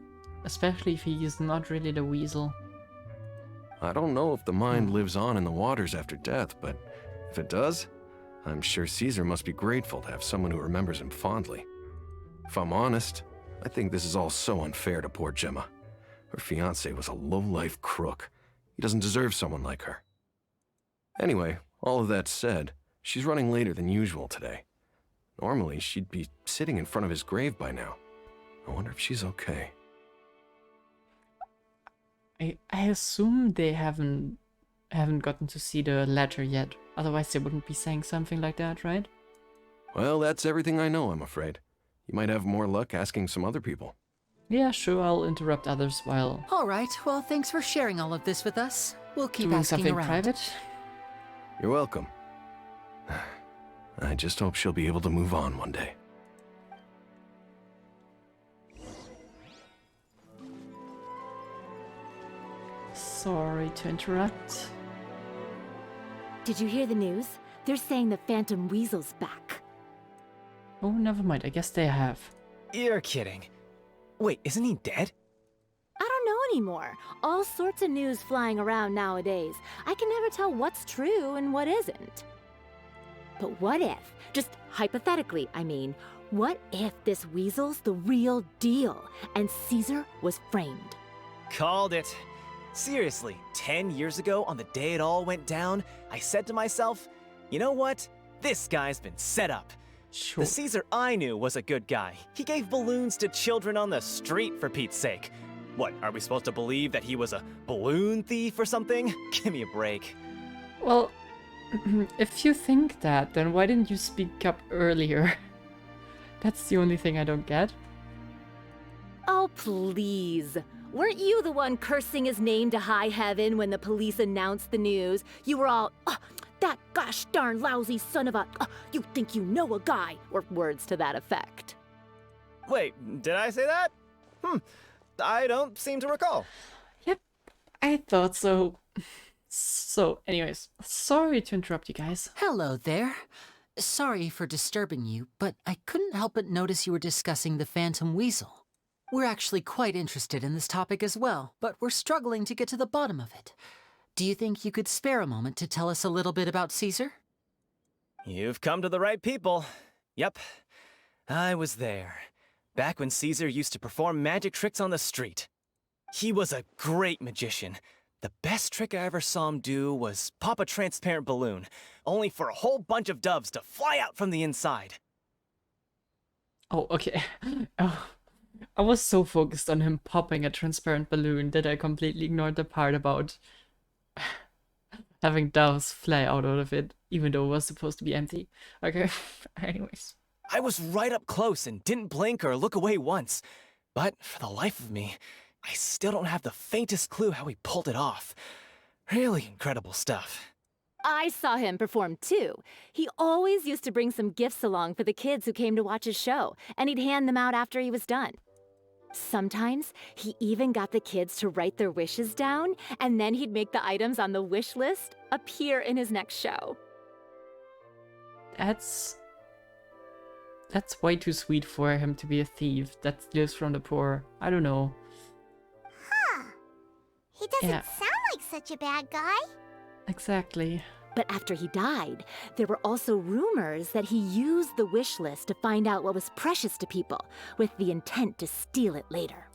Especially if he is not really the weasel. I don't know if the mind lives on in the waters after death, but if it does, I'm sure Caesar must be grateful to have someone who remembers him fondly. If I'm honest, I think this is all so unfair to poor Gemma. Her fiancé was a low-life crook. He doesn't deserve someone like her. Anyway, all of that said, she's running later than usual today. Normally, she'd be sitting in front of his grave by now. I wonder if she's okay. I assume they haven't gotten to see the letter yet. Otherwise they wouldn't be saying something like that, right? Well, that's everything I know, I'm afraid. You might have more luck asking some other people. Yeah, sure, I'll interrupt others while All right, well, thanks for sharing all of this with us. We'll keep doing asking something around. private. You're welcome. I just hope she'll be able to move on one day. Sorry to interrupt. Did you hear the news? They're saying the Phantom Weasel's back. Oh, never mind, I guess they have. You're kidding. Wait, isn't he dead? I don't know anymore. All sorts of news flying around nowadays. I can never tell what's true and what isn't. But what if, just hypothetically, I mean, what if this weasel's the real deal and Caesar was framed? Called it. Seriously, 10 years ago, on the day it all went down, I said to myself, you know what? This guy's been set up. Sure. The Caesar I knew was a good guy. He gave balloons to children on the street, for Pete's sake. What, are we supposed to believe that he was a balloon thief or something? Give me a break. Well, if you think that, then why didn't you speak up earlier? That's the only thing I don't get. Oh, please. Weren't you the one cursing his name to high heaven when the police announced the news? You were all, "Oh, that gosh darn lousy son of a, you think you know a guy," or words to that effect. Wait, did I say that? I don't seem to recall. Yep, I thought so. So, anyways, sorry to interrupt you guys. Hello there. Sorry for disturbing you, but I couldn't help but notice you were discussing the Phantom Weasel. We're actually quite interested in this topic as well, but we're struggling to get to the bottom of it. Do you think you could spare a moment to tell us a little bit about Caesar? You've come to the right people. Yep, I was there. Back when Caesar used to perform magic tricks on the street. He was a great magician. The best trick I ever saw him do was pop a transparent balloon, only for a whole bunch of doves to fly out from the inside. Oh, okay. Oh, I was so focused on him popping a transparent balloon that I completely ignored the part about having doves fly out of it, even though it was supposed to be empty. Okay, anyways. I was right up close and didn't blink or look away once. But for the life of me, I still don't have the faintest clue how he pulled it off. Really incredible stuff. I saw him perform too. He always used to bring some gifts along for the kids who came to watch his show, and he'd hand them out after he was done. Sometimes he even got the kids to write their wishes down, and then he'd make the items on the wish list appear in his next show. That's way too sweet for him to be a thief that steals from the poor. I don't know. Huh. He doesn't Yeah. sound like such a bad guy. Exactly. But after he died, there were also rumors that he used the wish list to find out what was precious to people, with the intent to steal it later.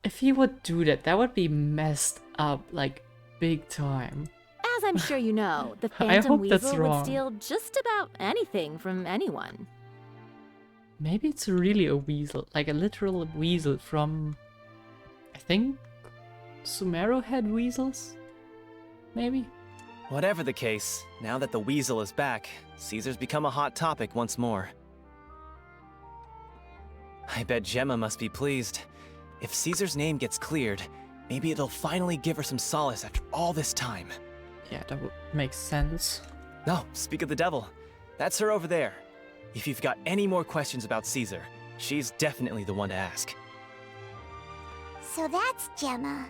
If he would do that, that would be messed up, like, big time. As I'm sure you know, the I Phantom hope that's Weasel would wrong. steal just about anything from anyone. Maybe it's really a weasel, like a literal weasel from, I think, Sumeru had weasels? Maybe? Whatever the case, now that the weasel is back, Caesar's become a hot topic once more. I bet Gemma must be pleased. If Caesar's name gets cleared, maybe it'll finally give her some solace after all this time. Yeah, that would make sense. Oh, speak of the devil. That's her over there. If you've got any more questions about Caesar, she's definitely the one to ask. So that's Gemma.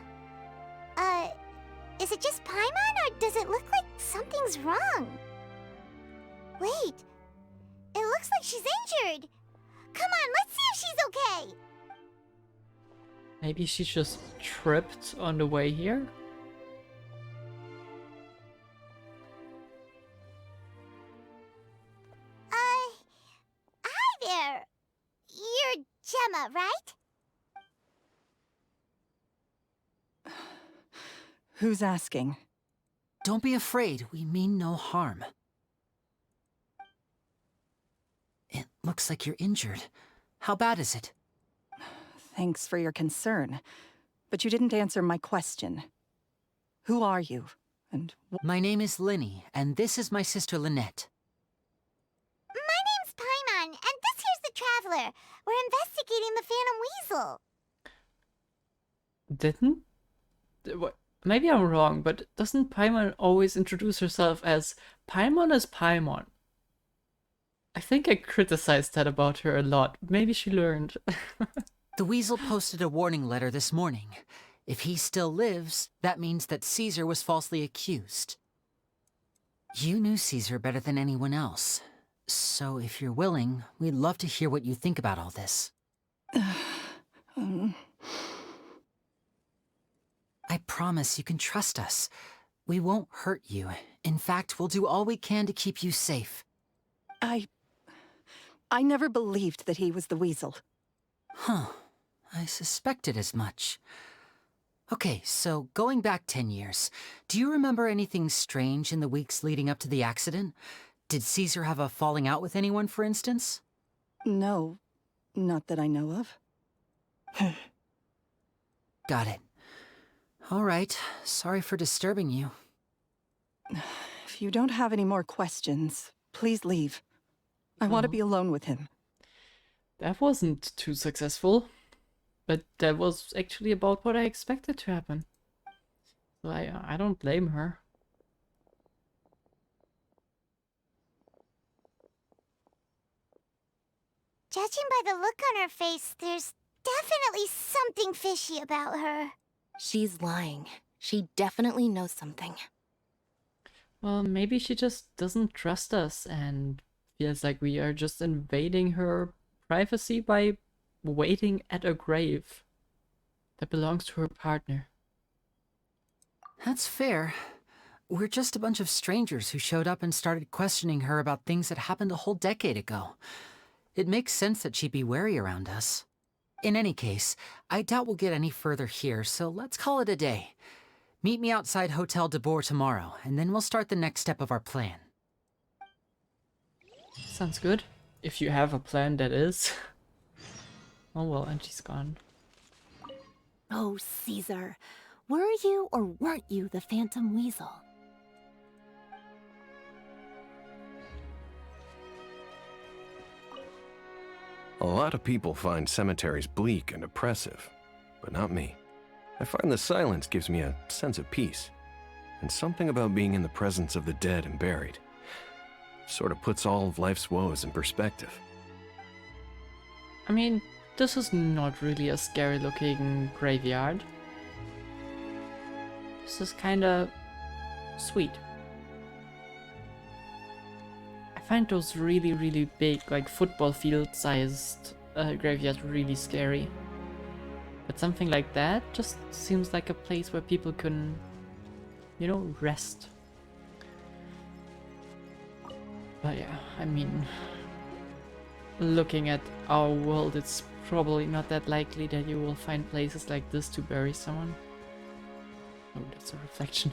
Is it just Paimon, or does it look like something's wrong? Wait, it looks like she's injured. Come on, let's see if she's okay. Maybe she just tripped on the way here? Hi there. You're Gemma, right? Who's asking? Don't be afraid, we mean no harm. It looks like you're injured. How bad is it? Thanks for your concern, but you didn't answer my question. Who are you, and My name is Lyney, and this is my sister Lynette. My name's Paimon, and this here's the Traveler. We're investigating the Phantom Weasel. What? Maybe I'm wrong, but doesn't Paimon always introduce herself as Paimon is Paimon? I think I criticized that about her a lot. Maybe she learned. The Weasel posted a warning letter this morning. If he still lives, that means that Caesar was falsely accused. You knew Caesar better than anyone else. So if you're willing, we'd love to hear what you think about all this. I promise you can trust us. We won't hurt you. In fact, we'll do all we can to keep you safe. I never believed that he was the Weasel. Huh. I suspected as much. Okay, so going back 10 years, do you remember anything strange in the weeks leading up to the accident? Did Caesar have a falling out with anyone, for instance? No, not that I know of. Got it. All right, sorry for disturbing you. If you don't have any more questions, please leave. I want to be alone with him. That wasn't too successful, but that was actually about what I expected to happen. So I don't blame her. Judging by the look on her face, there's definitely something fishy about her. She's lying. She definitely knows something. Well, maybe she just doesn't trust us and feels like we are just invading her privacy by waiting at a grave that belongs to her partner. That's fair. We're just a bunch of strangers who showed up and started questioning her about things that happened a whole decade ago. It makes sense that she'd be wary around us. In any case, I doubt we'll get any further here, so let's call it a day. Meet me outside Hotel de Boer tomorrow, and then we'll start the next step of our plan. Sounds good. If you have a plan, that is. Oh well, and she's gone. Oh, Caesar. Were you or weren't you the Phantom Weasel? A lot of people find cemeteries bleak and oppressive, but not me. I find the silence gives me a sense of peace, and something about being in the presence of the dead and buried sort of puts all of life's woes in perspective. I mean, this is not really a scary looking graveyard. This is kinda sweet. I find those really big, like football field sized graveyards really scary. But something like that just seems like a place where people can, you know, rest. But yeah, I mean, looking at our world, it's probably not that likely that you will find places like this to bury someone. Oh, that's a reflection.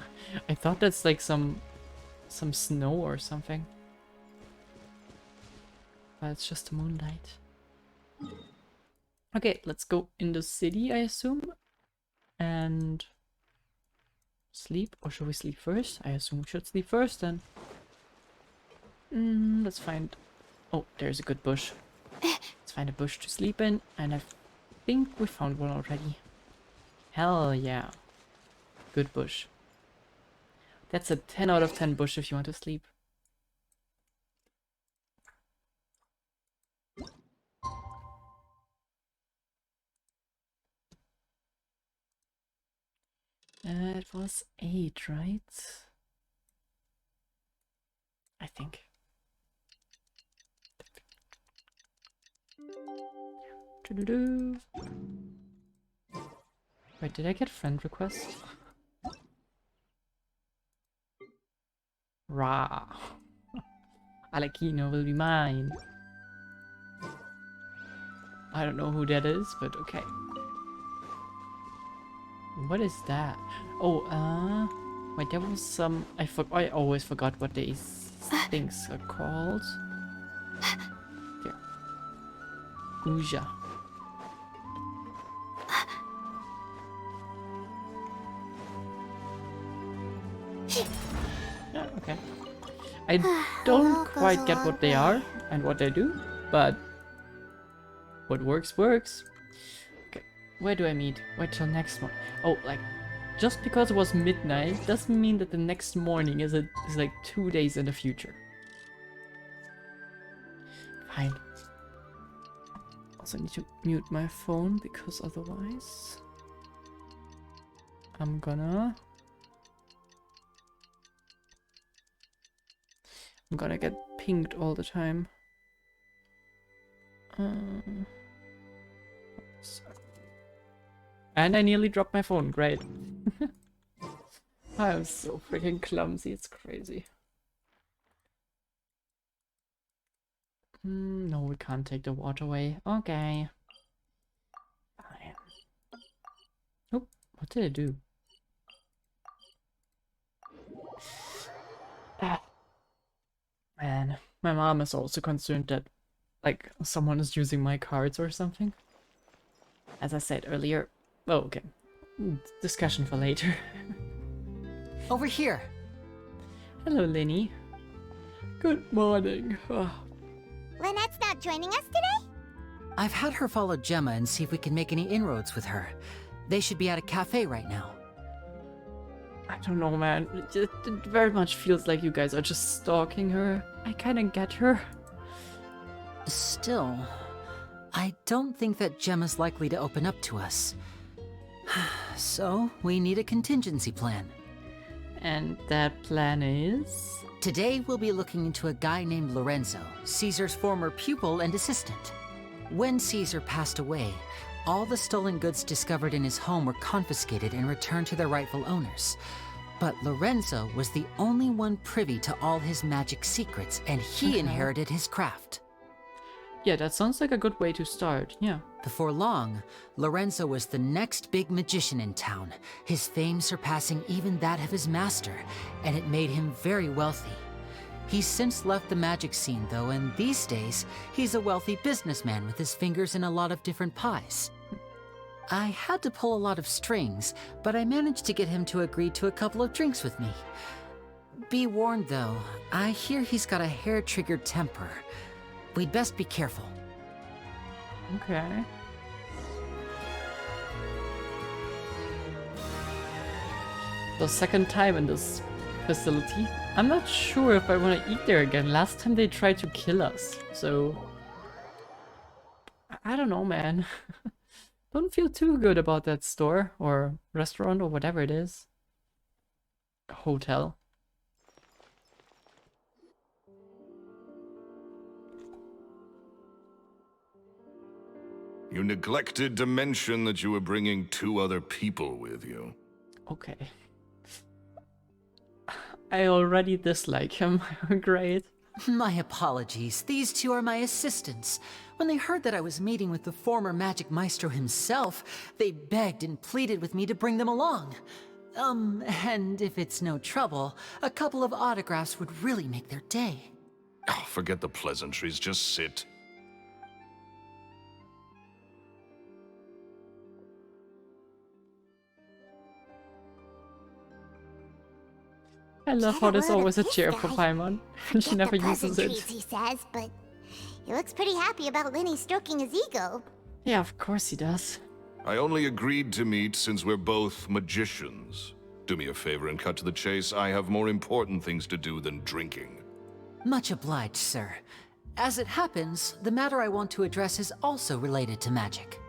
I thought that's like some snow or something. But it's just the moonlight. Okay, let's go in the city, I assume. And sleep. Or should we sleep first? I assume we should sleep first then. Let's find... Oh, there's a good bush. Let's find a bush to sleep in. And I think we found one already. Hell yeah. Good bush. That's a 10 out of 10 bush if you want to sleep. It was 8, right? I think. Doo-doo-doo. Wait, did I get friend request? Rah. Alekino will be mine. I don't know who that is, but okay. What is that? Oh, wait, there was some... I always forgot what these things are called. Here. Uja. Yeah, okay. I don't quite get what they are and what they do, but what works, works. Okay, where do I meet? Wait till next morning. Oh, like, just because it was midnight doesn't mean that the next morning is like 2 days in the future. Fine. Also need to mute my phone because otherwise I'm gonna get pinged all the time. And I nearly dropped my phone, great. I'm so freaking clumsy, it's crazy. No, we can't take the waterway. Okay. Fine. Oh, what did I do? Man, my mom is also concerned that, like, someone is using my cards or something. As I said earlier. Oh, okay. Discussion for later. Over here. Hello, Lyney. Good morning. Oh. Lynette's not joining us today? I've had her follow Gemma and see if we can make any inroads with her. They should be at a cafe right now. I don't know, man. It very much feels like you guys are just stalking her. I kinda get her. Still, I don't think that Gemma's likely to open up to us. So, we need a contingency plan. And that plan is? Today, we'll be looking into a guy named Lorenzo, Caesar's former pupil and assistant. When Caesar passed away, all the stolen goods discovered in his home were confiscated and returned to their rightful owners. But Lorenzo was the only one privy to all his magic secrets, and he inherited his craft. Yeah, that sounds like a good way to start, yeah. Before long, Lorenzo was the next big magician in town, his fame surpassing even that of his master, and it made him very wealthy. He's since left the magic scene though, and these days, he's a wealthy businessman with his fingers in a lot of different pies. I had to pull a lot of strings, but I managed to get him to agree to a couple of drinks with me. Be warned though, I hear he's got a hair-triggered temper. We'd best be careful. Okay. The second time in this facility. I'm not sure if I want to eat there again. Last time they tried to kill us, so... I don't know, man. Don't feel too good about that store, or restaurant, or whatever it is. Hotel. You neglected to mention that you were bringing 2 other people with you. Okay. I already dislike him. Great. My apologies. These 2 are my assistants. When they heard that I was meeting with the former magic maestro himself, they begged and pleaded with me to bring them along. And if it's no trouble, a couple of autographs would really make their day. Oh, forget the pleasantries, just sit. I love how there's always a chair for Paimon, and she Get never the uses it. pleasantries, he says, but he looks pretty happy about Lyney stroking his ego. Yeah, of course he does. I only agreed to meet since we're both magicians. Do me a favor and cut to the chase. I have more important things to do than drinking. Much obliged, sir. As it happens, the matter I want to address is also related to magic.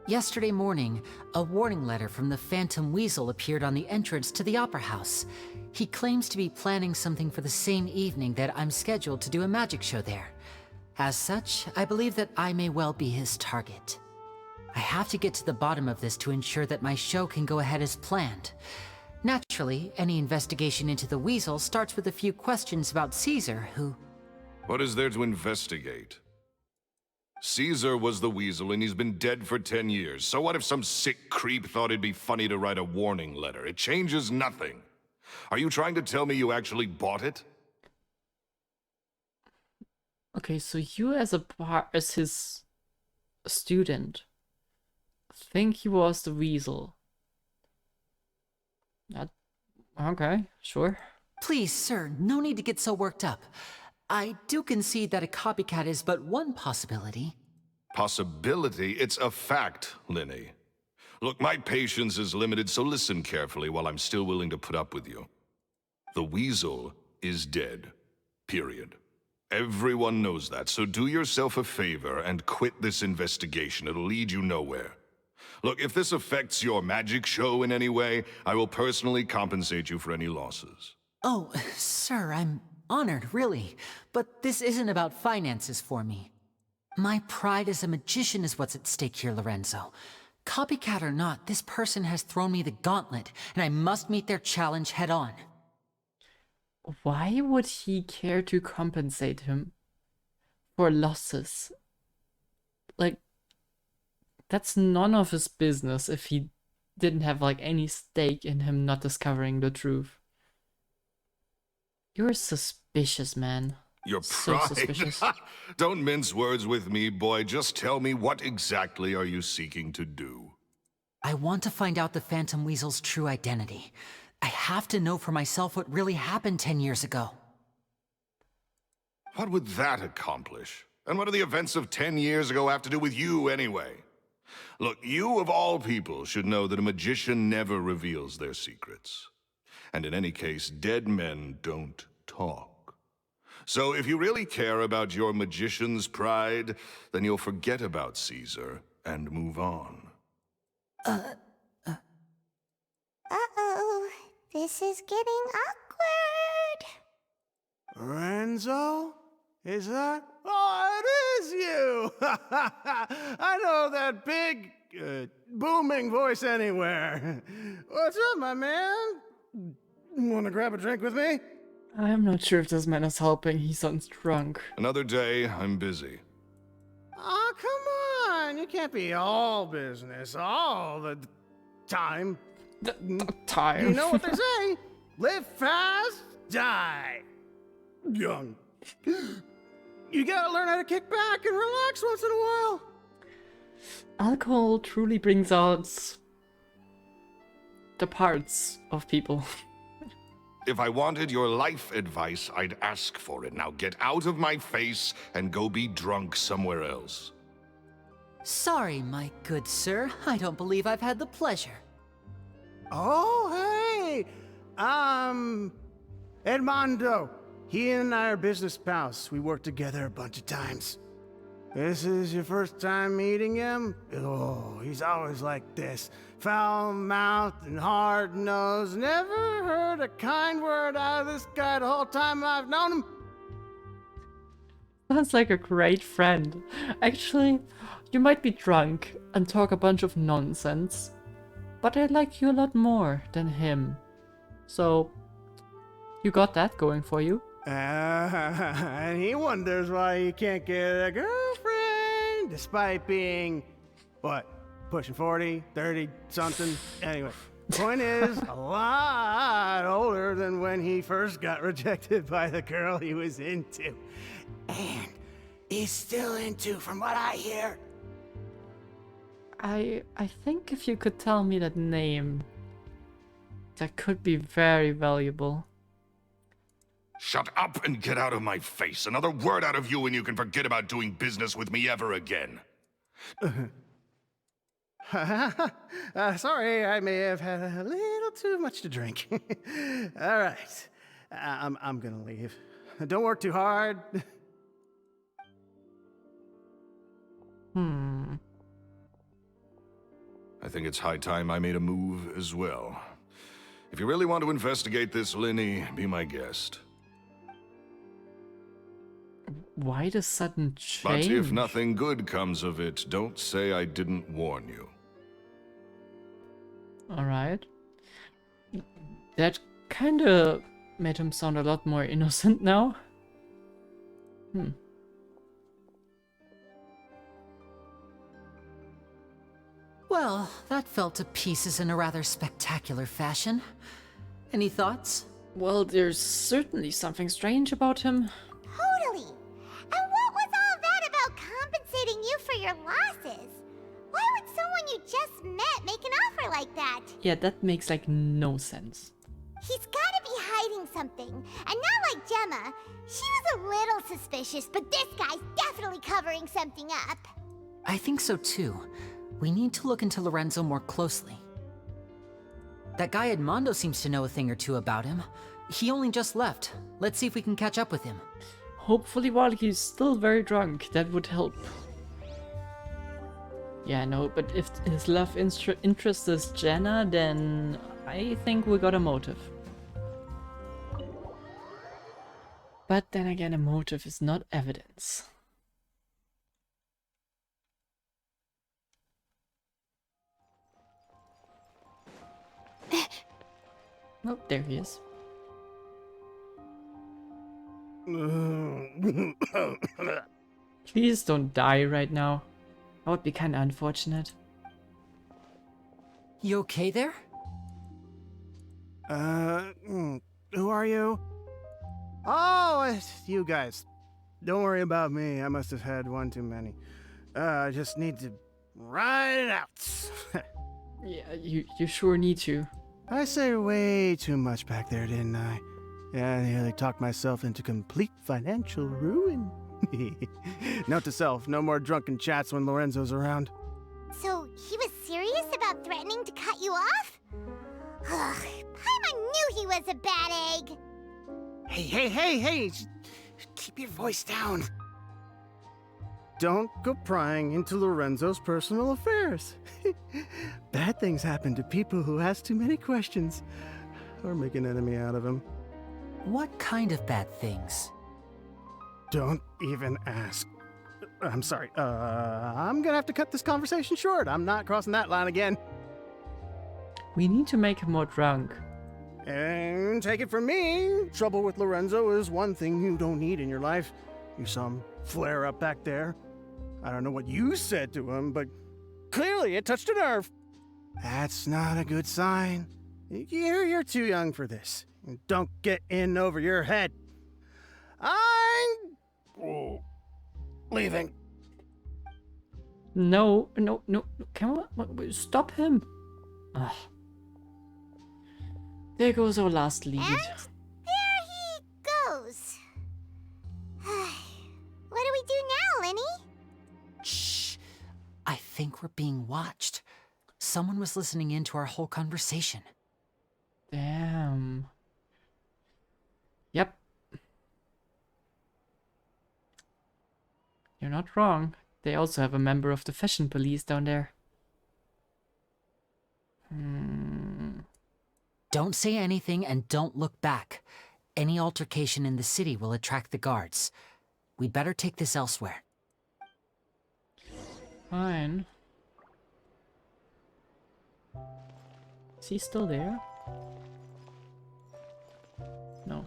Yesterday morning, a warning letter from the Phantom Weasel appeared on the entrance to the Opera House. He claims to be planning something for the same evening that I'm scheduled to do a magic show there. As such, I believe that I may well be his target. I have to get to the bottom of this to ensure that my show can go ahead as planned. Naturally, any investigation into the Weasel starts with a few questions about Caesar, who... What is there to investigate? Caesar was the Weasel, and he's been dead for 10 years. So what if some sick creep thought it'd be funny to write a warning letter? It changes nothing. Are you trying to tell me you actually bought it? Okay, so you as his student think he was the Weasel. Okay, sure. Please, sir, no need to get so worked up. I do concede that a copycat is but one possibility. Possibility? It's a fact, Lyney. Look, my patience is limited, so listen carefully while I'm still willing to put up with you. The Weasel is dead. Period. Everyone knows that, so do yourself a favor and quit this investigation. It'll lead you nowhere. Look, if this affects your magic show in any way, I will personally compensate you for any losses. Oh, sir, I'm honored, really. But this isn't about finances for me. My pride as a magician is what's at stake here, Lorenzo. Copycat or not, this person has thrown me the gauntlet, and I must meet their challenge head on. Why would he care to compensate him for losses? Like, that's none of his business if he didn't have like any stake in him not discovering the truth. You're a suspicious man. Your So pride? suspicious. Don't mince words with me, boy. Just tell me, what exactly are you seeking to do? I want to find out the Phantom Weasel's true identity. I have to know for myself what really happened 10 years ago. What would that accomplish? And what do the events of 10 years ago have to do with you, anyway? Look, you of all people should know that a magician never reveals their secrets. And in any case, dead men don't talk. So if you really care about your magician's pride, then you'll forget about Caesar and move on. Uh-oh. This is getting awkward. Lorenzo? Is that? Oh, it is you! I know that big, booming voice anywhere. What's up, my man? Wanna grab a drink with me? I'm not sure if this man is helping. He sounds drunk. Another day, I'm busy. Oh, come on! You can't be all business all the time. Time. You know what they say? Live fast, die young. You gotta learn how to kick back and relax once in a while. Alcohol truly brings out the parts of people. If I wanted your life advice, I'd ask for it. Now get out of my face and go be drunk somewhere else. Sorry, my good sir. I don't believe I've had the pleasure. Oh, hey! Edmondo. He and I are business pals. We worked together a bunch of times. This is your first time meeting him? Oh, he's always like this. Foul-mouthed and hard-nosed. Never heard a kind word out of this guy the whole time I've known him. Sounds like a great friend. Actually, you might be drunk and talk a bunch of nonsense, but I like you a lot more than him. So, you got that going for you. And he wonders why he can't get a girlfriend, despite being, what, pushing 40, 30, something? Anyway, point is, a lot older than when he first got rejected by the girl he was into. And is still into, from what I hear. I think if you could tell me that name, that could be very valuable. Shut up and get out of my face. Another word out of you and you can forget about doing business with me ever again. Sorry, I may have had a little too much to drink. All right, I'm gonna leave. Don't work too hard. I think it's high time I made a move as well. If you really want to investigate this, Lyney, be my guest. Why the sudden change? But if nothing good comes of it, don't say I didn't warn you. Alright. That kinda made him sound a lot more innocent now. Well, that fell to pieces in a rather spectacular fashion. Any thoughts? Well, there's certainly something strange about him. Totally. And what was all that about compensating you for your losses? Why would someone you just met make an offer like that? Yeah, that makes like no sense. He's gotta be hiding something. And not like Gemma. She was a little suspicious, but this guy's definitely covering something up. I think so too. We need to look into Lorenzo more closely. That guy Edmondo seems to know a thing or two about him. He only just left. Let's see if we can catch up with him. Hopefully while he's still very drunk, that would help. Yeah, no, but if his love interest is Jenna, then I think we got a motive. But then again, a motive is not evidence. Oh, there he is. Please don't die right now. That would be kind of unfortunate. You okay there? Who are you? Oh, it's you guys. Don't worry about me. I must have had one too many. I just need to ride it out. Yeah, you sure need to. I say way too much back there, didn't I? Yeah, I nearly talked myself into complete financial ruin. Note to self, no more drunken chats when Lorenzo's around. So, he was serious about threatening to cut you off? Ugh, Paimon knew he was a bad egg. Hey, keep your voice down. Don't go prying into Lorenzo's personal affairs. Bad things happen to people who ask too many questions, or make an enemy out of him. What kind of bad things? Don't even ask. I'm sorry, I'm gonna have to cut this conversation short. I'm not crossing that line again. We need to make him more drunk. And take it from me, trouble with Lorenzo is one thing you don't need in your life. You saw him flare up back there. I don't know what you said to him, but clearly it touched a nerve. That's not a good sign. You're too young for this. Don't get in over your head. I'm leaving. No. Come on, stop him. Ugh. There goes our last lead. And there he goes. What do we do now, Lyney? Shh. I think we're being watched. Someone was listening in to our whole conversation. Damn. Yep. You're not wrong. They also have a member of the fashion police down there. Don't say anything and don't look back. Any altercation in the city will attract the guards. We'd better take this elsewhere. Fine. Is he still there? No.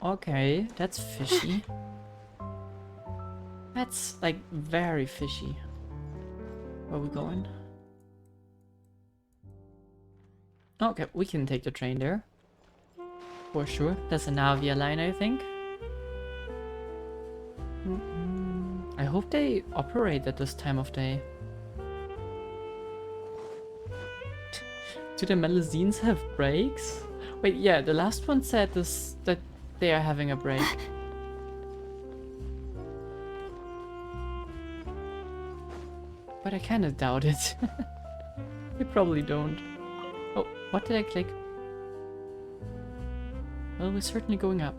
Okay, that's fishy. That's like very fishy. Where are we going? Okay, we can take the train there. For sure. That's a Navia line, I think. I hope they operate at this time of day. Do the Melusines have brakes? Wait, yeah, the last one said this that they are having a break. But I kinda doubt it. They probably don't. Oh, what did I click? Well, we're certainly going up.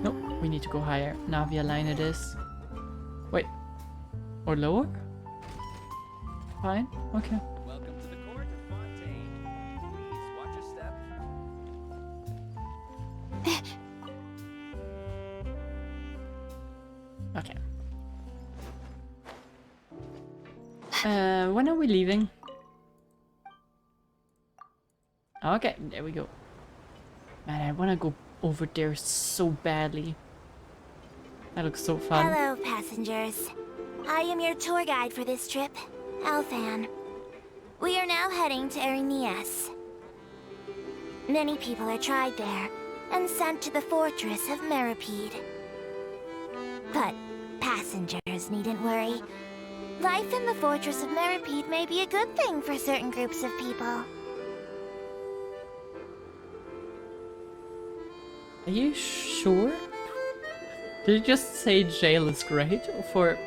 Nope, we need to go higher. Navia line it is. Wait. Or lower? Fine, okay. Welcome to the court of Fontaine. Please watch your step. Okay. When are we leaving? Okay, there we go. Man, I wanna go over there so badly. That looks so fun. Hello, passengers. I am your tour guide for this trip, Alfan. We are now heading to Erinias. Many people are tried there and sent to the fortress of Meripede. But passengers needn't worry. Life in the fortress of Meripede may be a good thing for certain groups of people. Are you sure? Did you just say jail is great for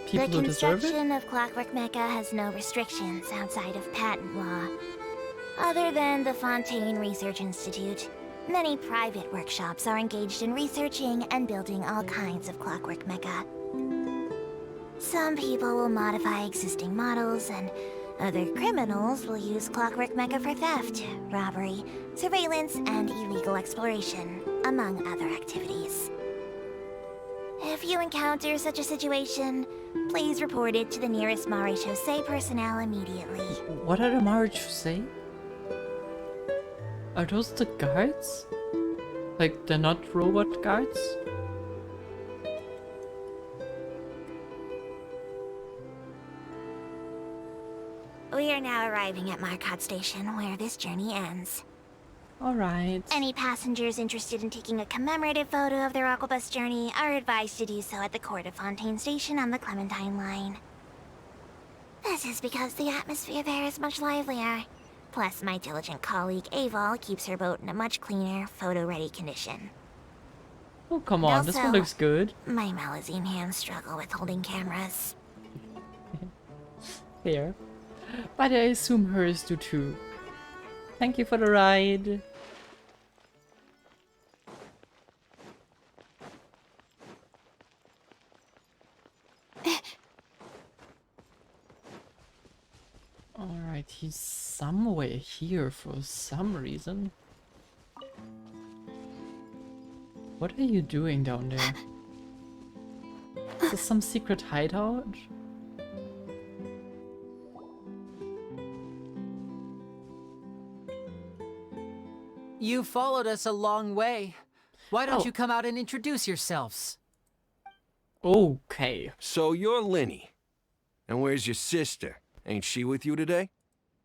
people The who deserve it? construction of Clockwork Mecca has no restrictions outside of patent law. Other than the Fontaine Research Institute, many private workshops are engaged in researching and building all kinds of Clockwork Mecca. Some people will modify existing models, and other criminals will use Clockwork Mecca for theft, robbery, surveillance, and illegal exploration, among other activities. If you encounter such a situation, please report it to the nearest Maréchaussée personnel immediately. What are the Maréchaussée? Are those the guards? Like, they're not robot guards? We are now arriving at Marcotte Station, where this journey ends. Alright. Any passengers interested in taking a commemorative photo of their Aquabus journey are advised to do so at the Court of Fontaine Station on the Clementine line. This is because the atmosphere there is much livelier. Plus, my diligent colleague Aval keeps her boat in a much cleaner, photo-ready condition. Oh, come on, this one Also, looks good. My Melusine hands struggle with holding cameras. Here. But I assume hers do too. Thank you for the ride. Alright, he's somewhere here for some reason. What are you doing down there? Is this some secret hideout? You followed us a long way. Why don't Oh. you come out and introduce yourselves? Okay. So you're Lyney. And where's your sister? Ain't she with you today?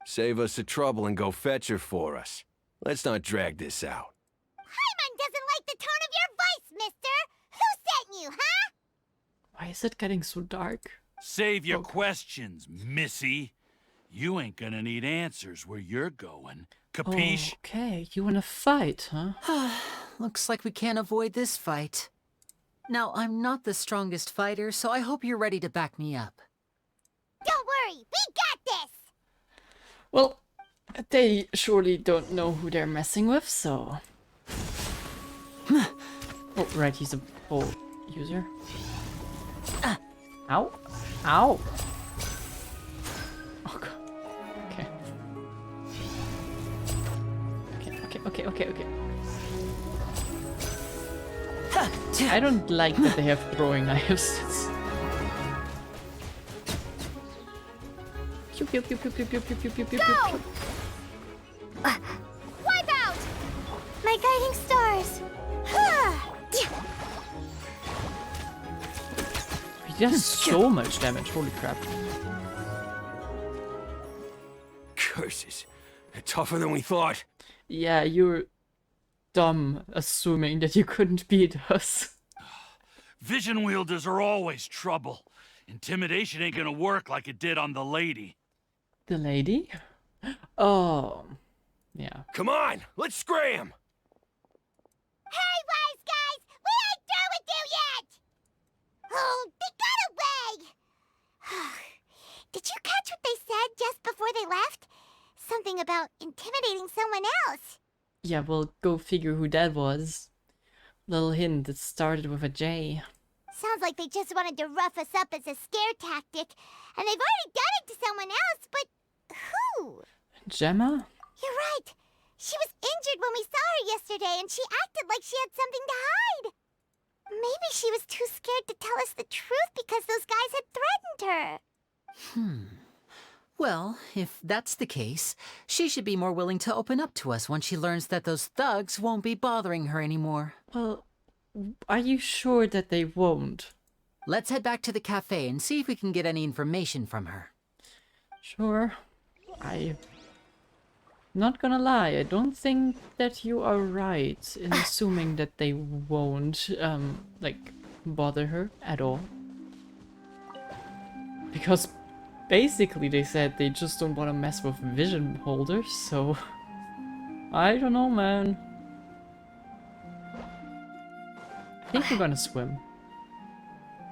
Save us the trouble and go fetch her for us. Let's not drag this out. Paimon doesn't like the tone of your voice, mister! Who sent you, huh? Why is it getting so dark? Save your questions, missy. You ain't gonna need answers where you're going. Capiche? Okay, you wanna fight, huh? Looks like we can't avoid this fight. Now, I'm not the strongest fighter, so I hope you're ready to back me up. Don't worry, we got this! Well, they surely don't know who they're messing with, so... Oh, right, he's a bow user. Ow. Ow! Oh, God. Okay. Okay. I don't like that they have throwing knives. Pew pew pew pew pew pew pew pew pew pew pew. Wipe out! My guiding stars! He does so much damage, holy crap. Curses. Tougher than we thought. Yeah, you're dumb, assuming that you couldn't beat us. Vision wielders are always trouble. Intimidation ain't gonna work like it did on the lady. The lady? Oh, yeah. Come on, let's scram! Hey, wise guys! We ain't through with you yet! Oh, they got away! Did you catch what they said just before they left? Something about intimidating someone else. Yeah, well, go figure who that was. Little hint, it started with a J. Sounds like they just wanted to rough us up as a scare tactic, and they've already done it to someone else, but who? Gemma? You're right. She was injured when we saw her yesterday, and she acted like she had something to hide. Maybe she was too scared to tell us the truth because those guys had threatened her. Well, if that's the case, she should be more willing to open up to us once she learns that those thugs won't be bothering her anymore. Well, are you sure that they won't? Let's head back to the cafe and see if we can get any information from her. Sure. Not gonna lie, I don't think that you are right in assuming that they won't, like, bother her at all. Because basically they said they just don't want to mess with vision holders, so... I don't know, man. I think we're gonna swim.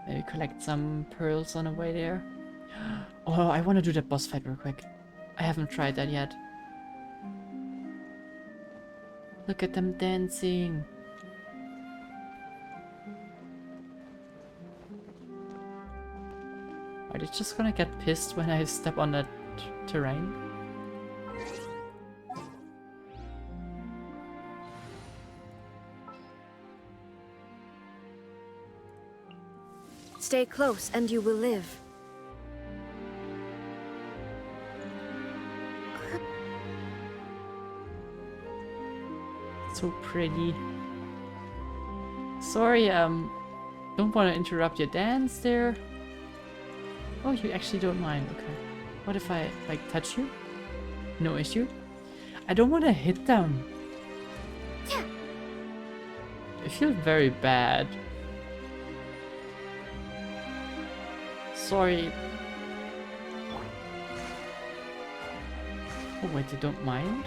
Maybe collect some pearls on the way there. Oh, I want to do that boss fight real quick. I haven't tried that yet. Look at them dancing. Are they just gonna get pissed when I step on that terrain? Stay close and you will live. So pretty. Sorry, don't want to interrupt your dance there. Oh, you actually don't mind, okay. What if I, like, touch you? No issue? I don't want to hit them. I feel very bad. Sorry. Oh wait, they don't mind?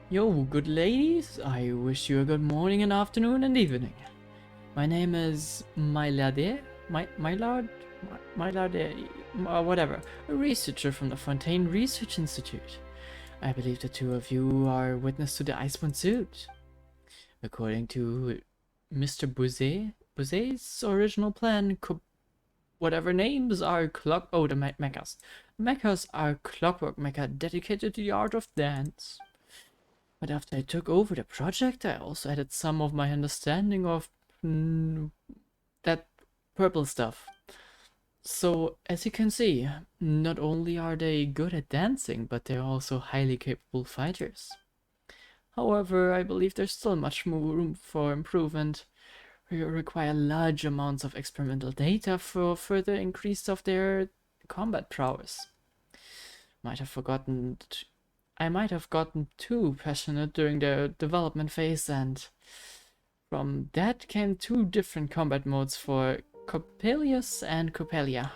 Yo, good ladies, I wish you a good morning and afternoon and evening. My name is Mylade, whatever, a researcher from the Fontaine Research Institute. I believe the two of you are witness to the Iceborne suit. According to Mr. Bouzet's original plan, whatever names are the mechas. Mechas are clockwork mecha dedicated to the art of dance. But after I took over the project, I also added some of my understanding of that purple stuff. So, as you can see, not only are they good at dancing, but they're also highly capable fighters. However, I believe there's still much more room for improvement. We require large amounts of experimental data for further increase of their combat prowess. I might have gotten too passionate during the development phase, and from that came two different combat modes for Coppelius and Coppelia,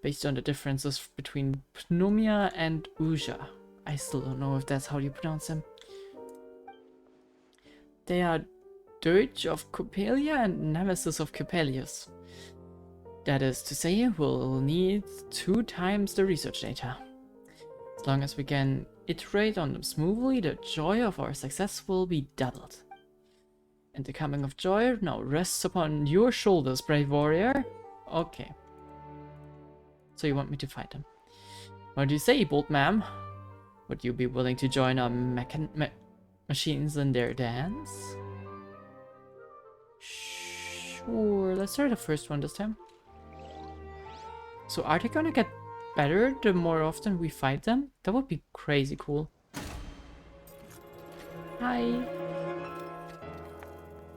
based on the differences between Pnomia and Uja. I still don't know if that's how you pronounce them. They are Dirge of Coppelia and Nemesis of Coppelius. That is to say, we'll need 2 times the research data. As long as we can iterate on them smoothly, the joy of our success will be doubled. And the coming of joy now rests upon your shoulders, brave warrior. Okay. So you want me to fight them? What do you say, bold ma'am? Would you be willing to join our machines in their dance? Sure, let's try the first one this time. So are they gonna get better the more often we fight them? That would be crazy cool. Hi.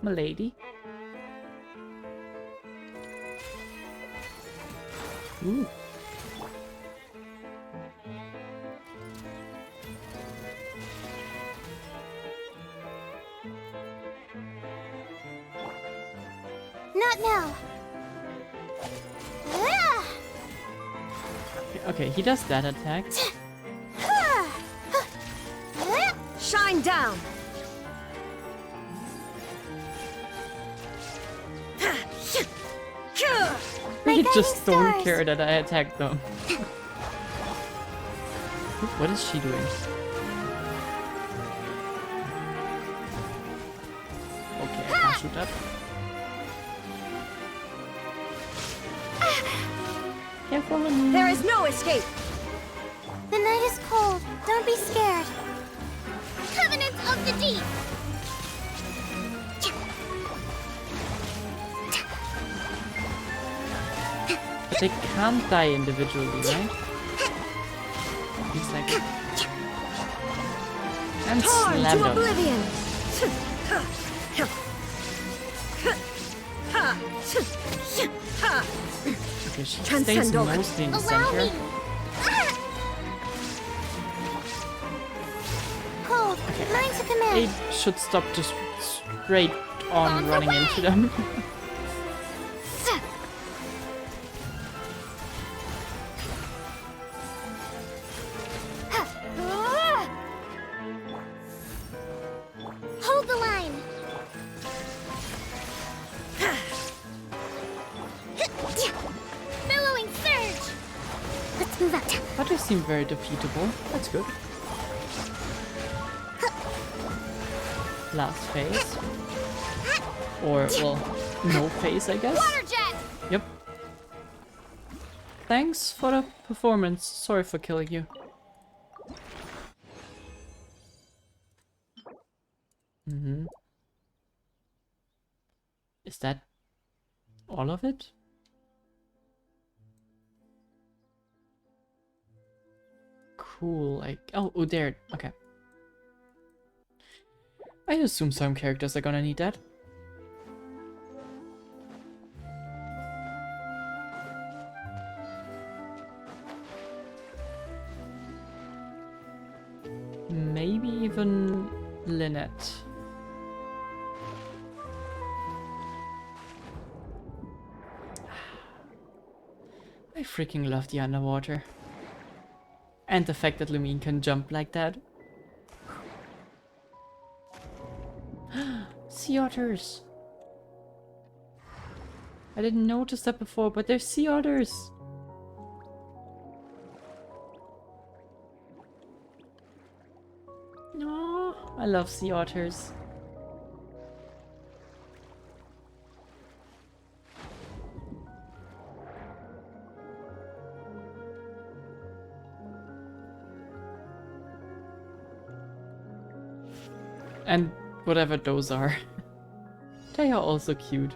Milady. Ooh. Not now. Ah! Okay, he does that attack. Shine down. They just don't care that I attacked them. What is she doing? Okay, I can't shoot that. Careful. There is no escape. The night is cold. Don't be scared. Covenants of the Deep. But they can't die individually, right? He's like... And Torn slammed to up. oblivion. Okay, she stays Transcendal. mostly in the Allow me. center. Cold. Mine to command. They should stop just straight on running into them. Hold the line. Billowing surge. Let's move out. But they seem very defeatable. That's good. Last phase. Or, well, no phase, I guess. Water jet. Yep. Thanks for the performance. Sorry for killing you. Mm-hmm. Is that all of it? Cool. Oh, there. Okay. I assume some characters are gonna need that. Maybe even Lynette. I freaking love the underwater. And the fact that Lumine can jump like that. Sea otters! I didn't notice that before, but they're sea otters! No, I love sea otters. And whatever those are. They are also cute.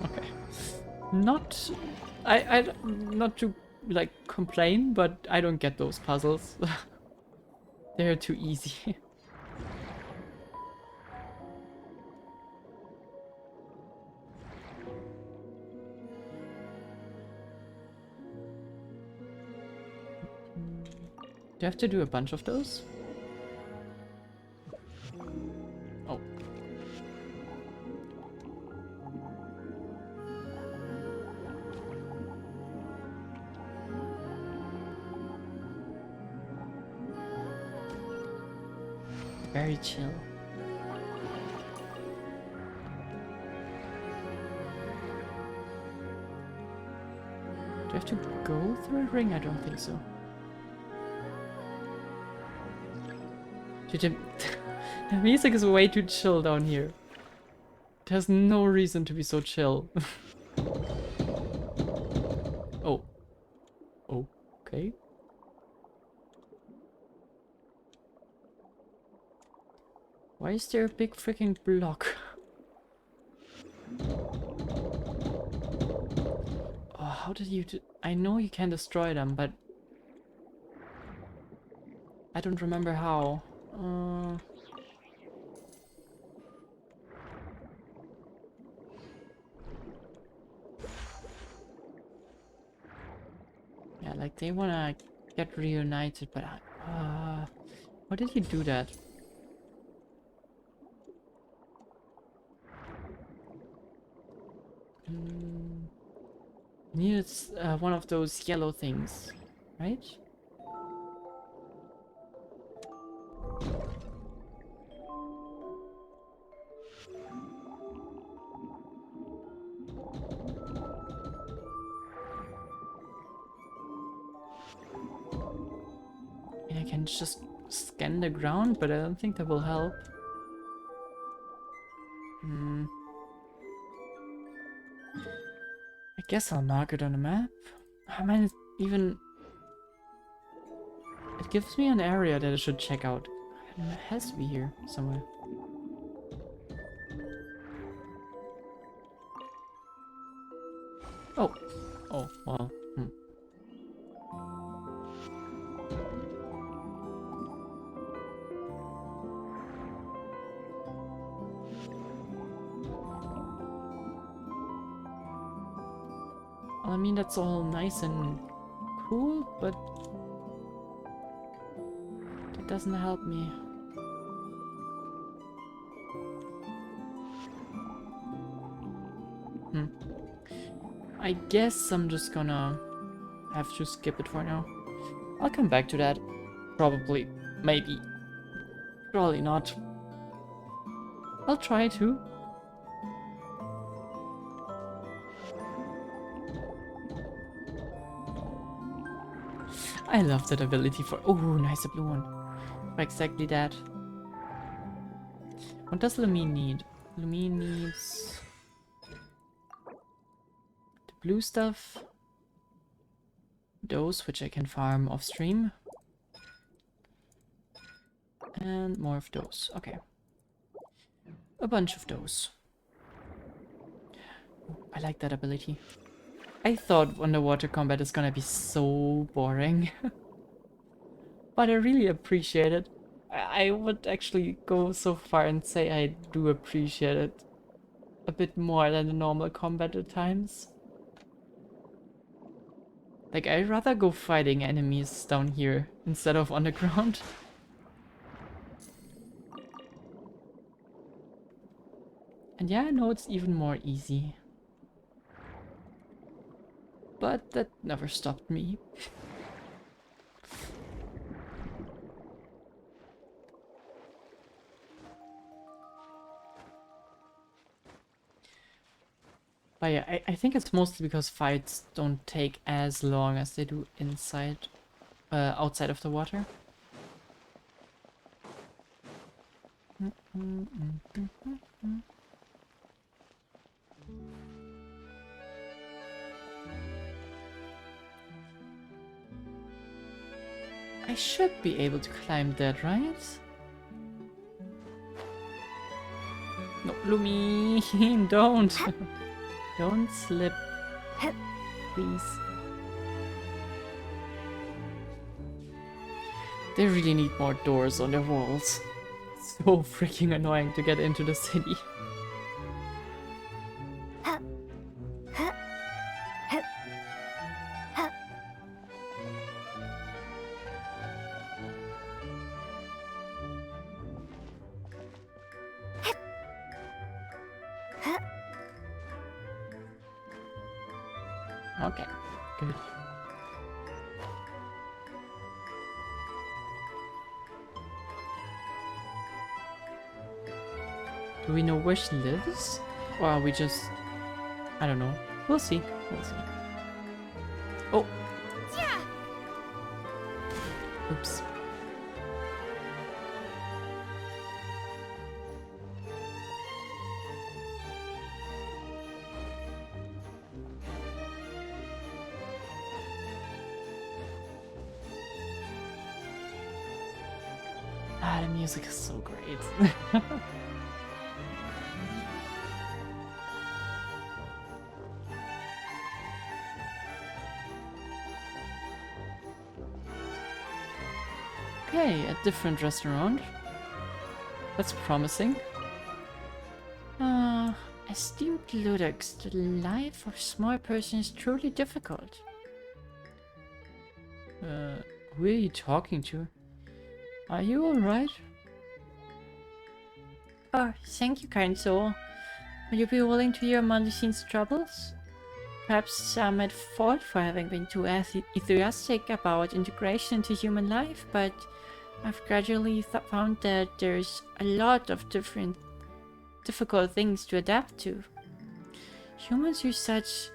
Okay. Not... not to, like, complain, but I don't get those puzzles. They're too easy. Do I have to do a bunch of those? Oh. Very chill. Do I have to go through a ring? I don't think so. The music is way too chill down here. There's no reason to be so chill. Oh. Okay. Why is there a big freaking block? Oh, how did you I know you can destroy them, but I don't remember how. Yeah, like they wanna get reunited, but how did he do that? Needs one of those yellow things, right? I can just scan the ground, but I don't think that will help. I guess I'll mark it on the map. I mean, it even... It gives me an area that I should check out. It has to be here somewhere. Oh. Oh, well. I mean, that's all nice and cool, but that doesn't help me. I guess I'm just gonna have to skip it for now. I'll come back to that. Probably. Maybe. Probably not. I'll try to. I love that ability for... Oh, nice, a blue one. For exactly that. What does Lyney need? Lyney needs... the blue stuff. Those, which I can farm off stream. And more of those. Okay. A bunch of those. I like that ability. I thought underwater combat is gonna be so boring. But I really appreciate it. I would actually go so far and say I do appreciate it a bit more than the normal combat at times. Like, I'd rather go fighting enemies down here instead of on the ground. And yeah, I know it's even more easy. But that never stopped me. But yeah, I think it's mostly because fights don't take as long as they do inside, outside of the water. I should be able to climb that, right? No, Lumi, don't! Don't slip. Please. They really need more doors on their walls. So freaking annoying to get into the city. Okay, good. Do we know where she lives? Or are we just... I don't know. We'll see. We'll see. Oh! Yeah. Oops. Ah, the music is so great. Okay, a different restaurant. That's promising. Esteemed Ludux, the life of a small person is truly difficult. Who are you talking to? Are you alright? Oh, thank you, kind soul. Will you be willing to hear Maldicine's troubles? Perhaps I'm at fault for having been too enthusiastic about integration into human life, but I've gradually found that there's a lot of difficult things to adapt to. Humans use such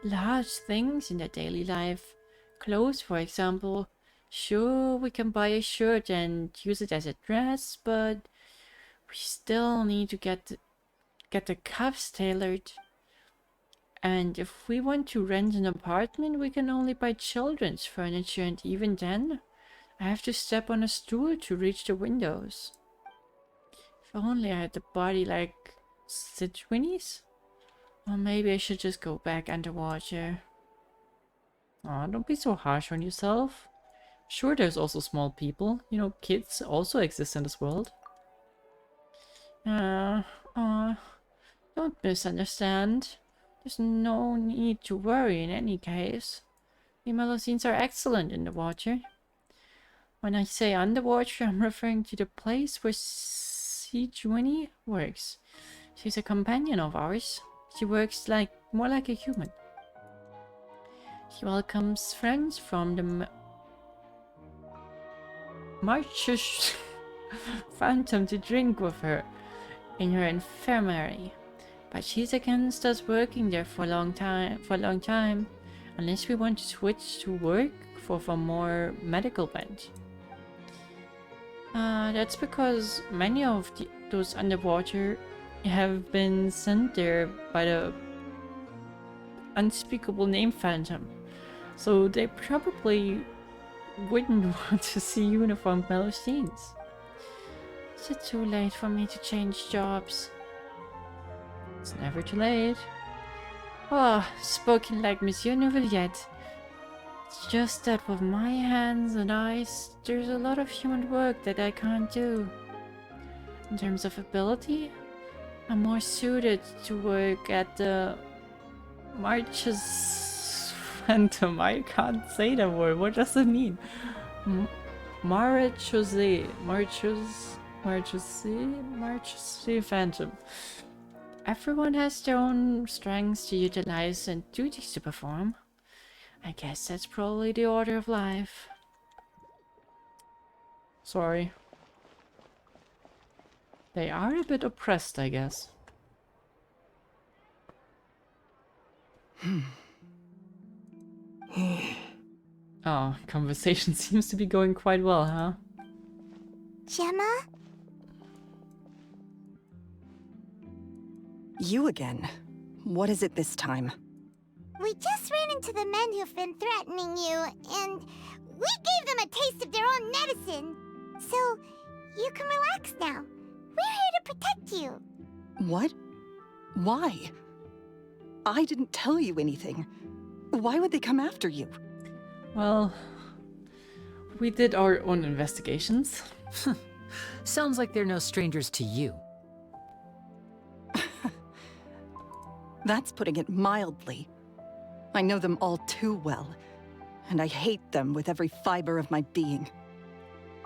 large things in their daily life. Clothes, for example. Sure, we can buy a shirt and use it as a dress, but we still need to get the cuffs tailored. And if we want to rent an apartment, we can only buy children's furniture, and even then, I have to step on a stool to reach the windows. If only I had a body like Sidwinnie's? Or maybe I should just go back underwater. Aw, don't be so harsh on yourself. Sure, there's also small people. You know, kids also exist in this world. Don't misunderstand. There's no need to worry in any case. The Melusines are excellent in the water. When I say underwater, I'm referring to the place where Sidwinnie works. She's a companion of ours. She works more like a human. She welcomes friends from the March's Phantom to drink with her in her infirmary. But she's against us working there for a long time, unless we want to switch to work for more medical bent. That's because many of those underwater have been sent there by the unspeakable name Phantom, so they probably wouldn't want to see uniformed Melusines. Is it too late for me to change jobs? It's never too late. Oh, spoken like Monsieur Neuvillette. It's just that with my hands and eyes, there's a lot of human work that I can't do. In terms of ability, I'm more suited to work at the March's Phantom. I can't say that word. What does it mean? March's Phantom. Everyone has their own strengths to utilize and duties to perform. I guess that's probably the order of life. Sorry. They are a bit oppressed, I guess. Oh, conversation seems to be going quite well, huh? Gemma? You again. What is it this time? We just ran into the men who've been threatening you, and we gave them a taste of their own medicine. So, you can relax now. We're here to protect you. What? Why? I didn't tell you anything. Why would they come after you? Well, we did our own investigations. Sounds like they're no strangers to you. That's putting it mildly. I know them all too well, and I hate them with every fiber of my being.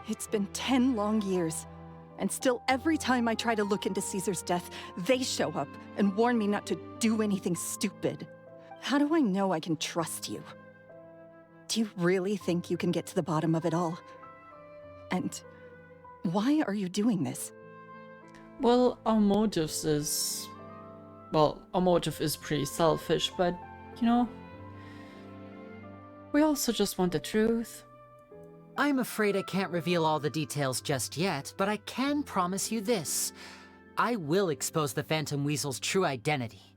It's been 10 long years, and still every time I try to look into Caesar's death, they show up and warn me not to do anything stupid. How do I know I can trust you? Do you really think you can get to the bottom of it all? And why are you doing this? Well, our motive is pretty selfish, but, you know, we also just want the truth. I'm afraid I can't reveal all the details just yet, but I can promise you this. I will expose the Phantom Weasel's true identity.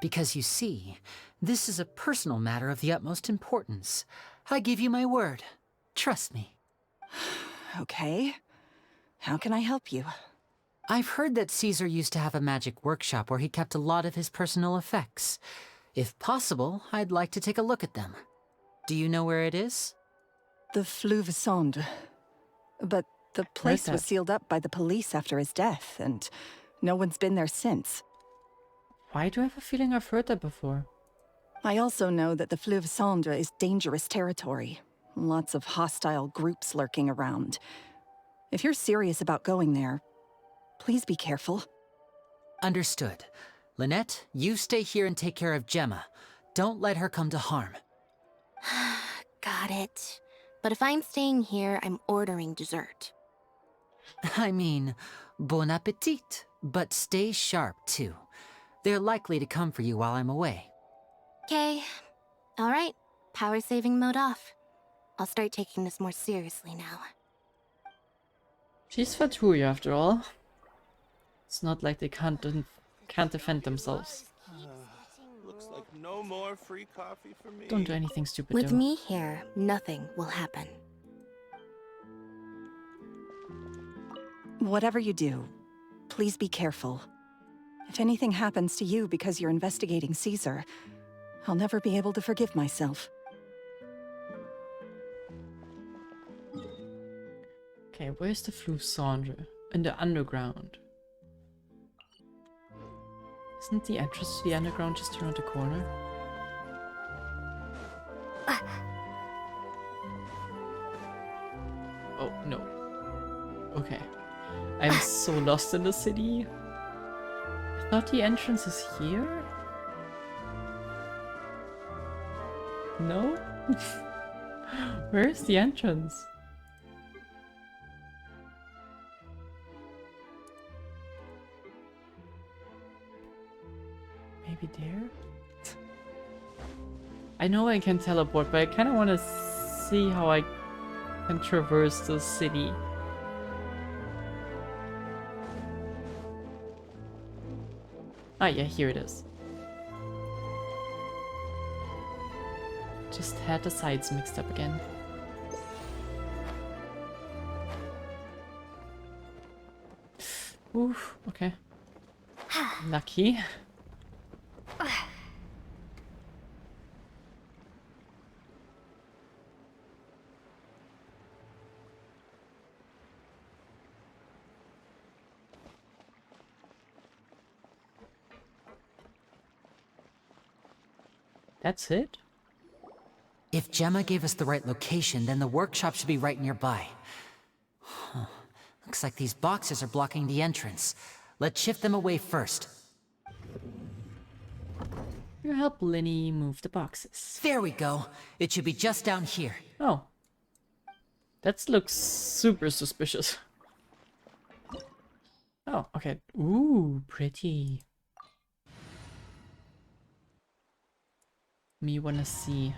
Because you see, this is a personal matter of the utmost importance. I give you my word. Trust me. Okay. How can I help you? I've heard that Caesar used to have a magic workshop where he kept a lot of his personal effects. If possible, I'd like to take a look at them. Do you know where it is? The Fleuve Sonde. But the place was that? sealed up by the police after his death, and no one's been there since. Why do I have a feeling I've heard that before? I also know that the Fleuve Sonde is dangerous territory. Lots of hostile groups lurking around. If you're serious about going there, please be careful. Understood. Lynette, you stay here and take care of Gemma. Don't let her come to harm. Got it. But if I'm staying here, I'm ordering dessert. I mean, bon appetit. But stay sharp, too. They're likely to come for you while I'm away. Okay. Alright. Power saving mode off. I'll start taking this more seriously now. She's Fatruya after all. It's not like they can't defend themselves. Looks like no more free coffee for me. Don't do anything stupid. With though. me here, nothing will happen. Whatever you do, please be careful. If anything happens to you because you're investigating Caesar, I'll never be able to forgive myself. Okay, where's the Fleuve Sonde? In the underground. Isn't the entrance to the underground just around the corner? Oh, no. Okay. I'm so lost in the city. I thought the entrance is here? No? Where is the entrance? Maybe there? I know I can teleport, but I kind of want to see how I can traverse the city. Ah, yeah, here it is. Just had the sides mixed up again. Oof, okay. Lucky. That's it? If Gemma gave us the right location, then the workshop should be right nearby. Huh. Looks like these boxes are blocking the entrance. Let's shift them away first. You help Lyney move the boxes. There we go. It should be just down here. Oh. That looks super suspicious. Oh, okay. Ooh, pretty. Me wanna see.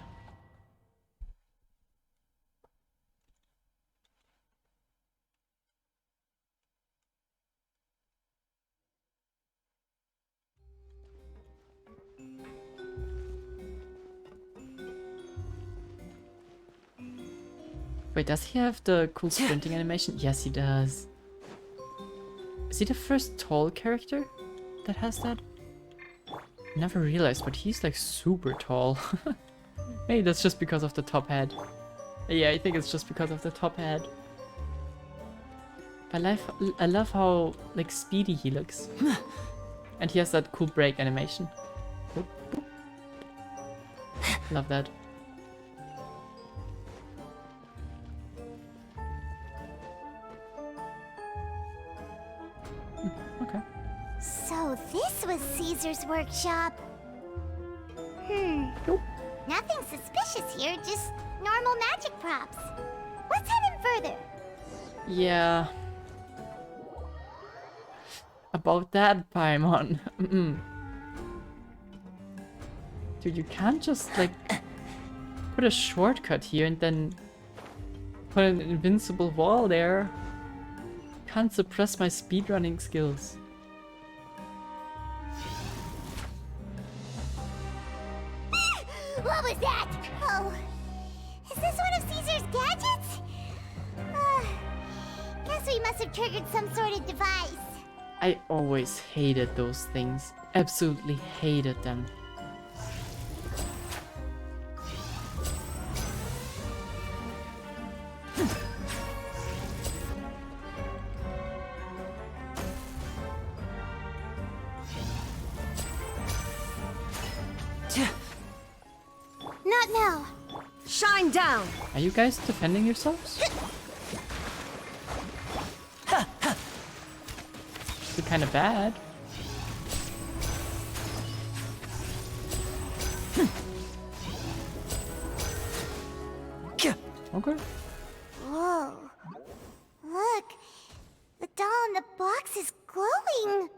Wait, does he have the cool sprinting animation? Yes, he does. Is he the first tall character that has that? Never realized, but he's like super tall. Maybe that's just because of the top hat. Yeah, I think it's just because of the top hat. I love how like speedy he looks. And he has that cool break animation. Boop, boop. Love that. Okay. So this was Caesar's workshop. Nope. Nothing suspicious here, just normal magic props. Let's head in further. Yeah. About that, Paimon. Dude, you can't just like put a shortcut here and then put an invincible wall there. Can't suppress my speedrunning skills. What was that? Oh, is this one of Caesar's gadgets? Guess we must have triggered some sort of device. I always hated those things. Absolutely hated them. What now? Shine down! Are you guys defending yourselves? It's kind of bad. Okay. Whoa. Look. The doll in the box is glowing.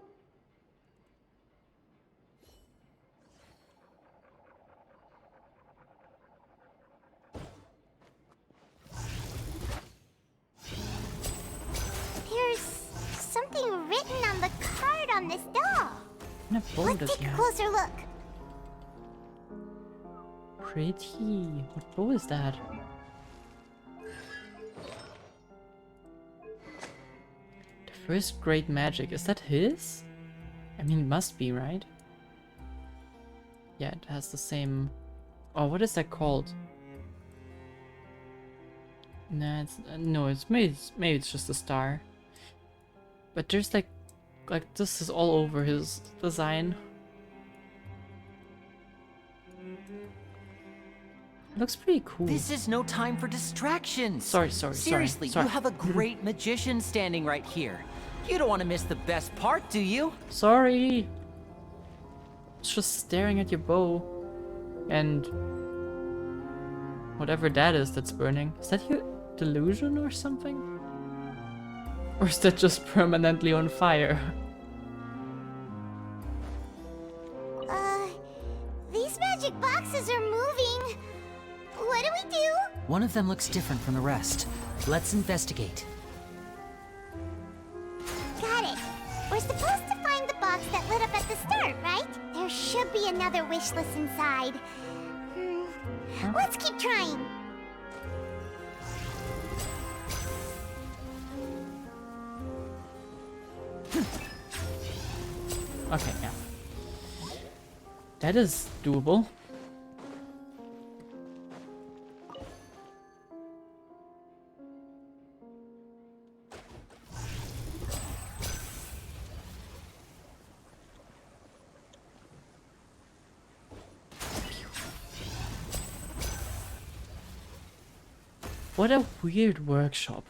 There's something written on the card on this doll. Let's take a closer look. Pretty. What bow is that? The first great magic. Is that his? I mean, it must be, right? Yeah, it has the same... Oh, what is that called? Nah, it's maybe it's just a star. But there's like this is all over his design. Looks pretty cool. This is no time for distractions. Sorry. Seriously, you have a great magician standing right here. You don't want to miss the best part, do you? Sorry. It's just staring at your bow. And whatever that is that's burning. Is that your delusion or something? Or is that just permanently on fire? These magic boxes are moving. What do we do? One of them looks different from the rest. Let's investigate. Got it. We're supposed to find the box that lit up at the start, right? There should be another wish list inside. Let's keep trying. Okay, yeah. That is doable. What a weird workshop.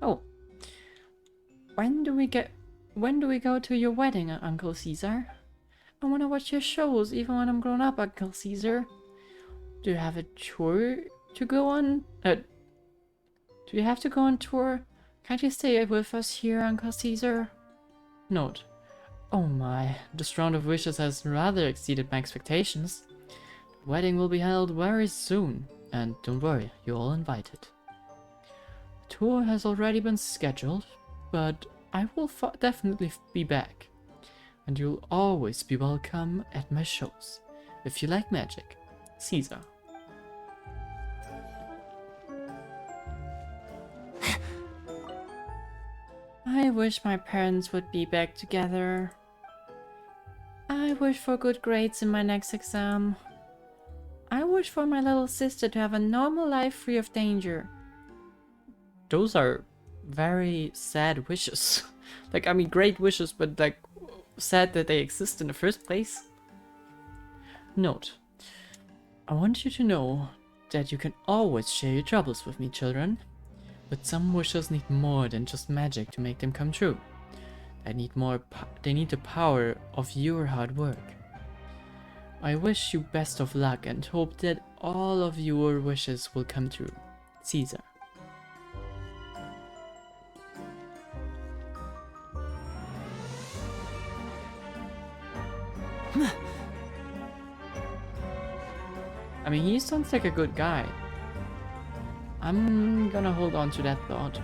Oh. When do we go to your wedding, Uncle Caesar? I want to watch your shows even when I'm grown up, Uncle Caesar. Do you have a tour to go on? Do you have to go on tour? Can't you stay with us here, Uncle Caesar? Note. Oh my, this round of wishes has rather exceeded my expectations. The wedding will be held very soon, and don't worry, you're all invited. The tour has already been scheduled, but I will definitely be back. And you'll always be welcome at my shows. If you like magic, Caesar. I wish my parents would be back together. I wish for good grades in my next exam. I wish for my little sister to have a normal life free of danger. Those are very sad wishes. Like, I mean, great wishes, but like, sad that they exist in the first place. Note. I want you to know that you can always share your troubles with me, children. But some wishes need more than just magic to make them come true. They need the power of your hard work. I wish you best of luck and hope that all of your wishes will come true. Caesar. I mean, he sounds like a good guy. I'm gonna hold on to that thought.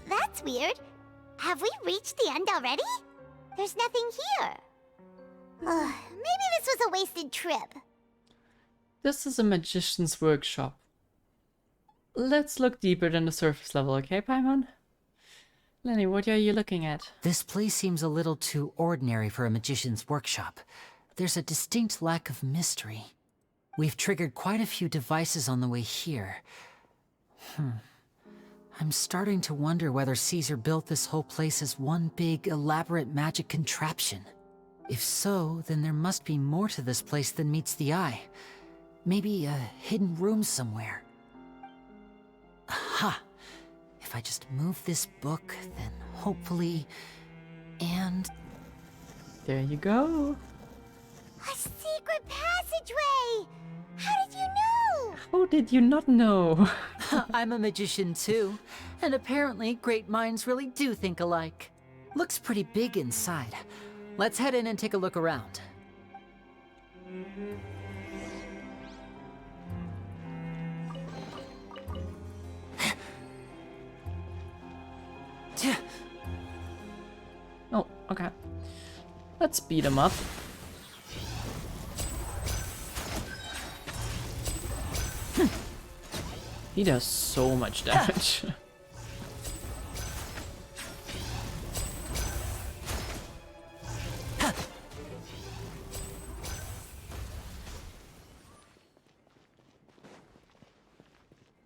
That's weird. Have we reached the end already? There's nothing here. Maybe this was a wasted trip. This is a magician's workshop. Let's look deeper than the surface level, okay, Paimon? Lyney, what are you looking at? This place seems a little too ordinary for a magician's workshop. There's a distinct lack of mystery. We've triggered quite a few devices on the way here. I'm starting to wonder whether Caesar built this whole place as one big, elaborate magic contraption. If so, then there must be more to this place than meets the eye. Maybe a hidden room somewhere. Aha! If I just move this book, then hopefully... And... There you go. A secret passageway! How did you know? How did you not know? I'm a magician too, and apparently great minds really do think alike. Looks pretty big inside. Let's head in and take a look around. Oh, okay. Let's beat him up. He does so much damage.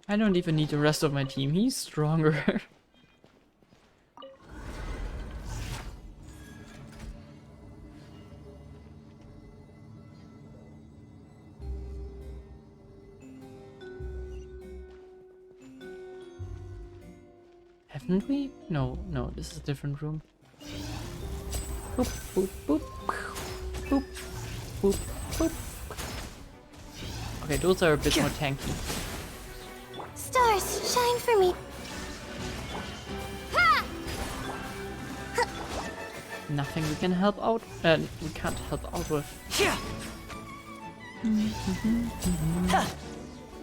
I don't even need the rest of my team. He's stronger. Haven't we? No, this is a different room. Boop, boop, boop. Boop, boop, boop. Okay, those are a bit more tanky. Stars, shine for me. Ha! Nothing we can help out. We can't help out with.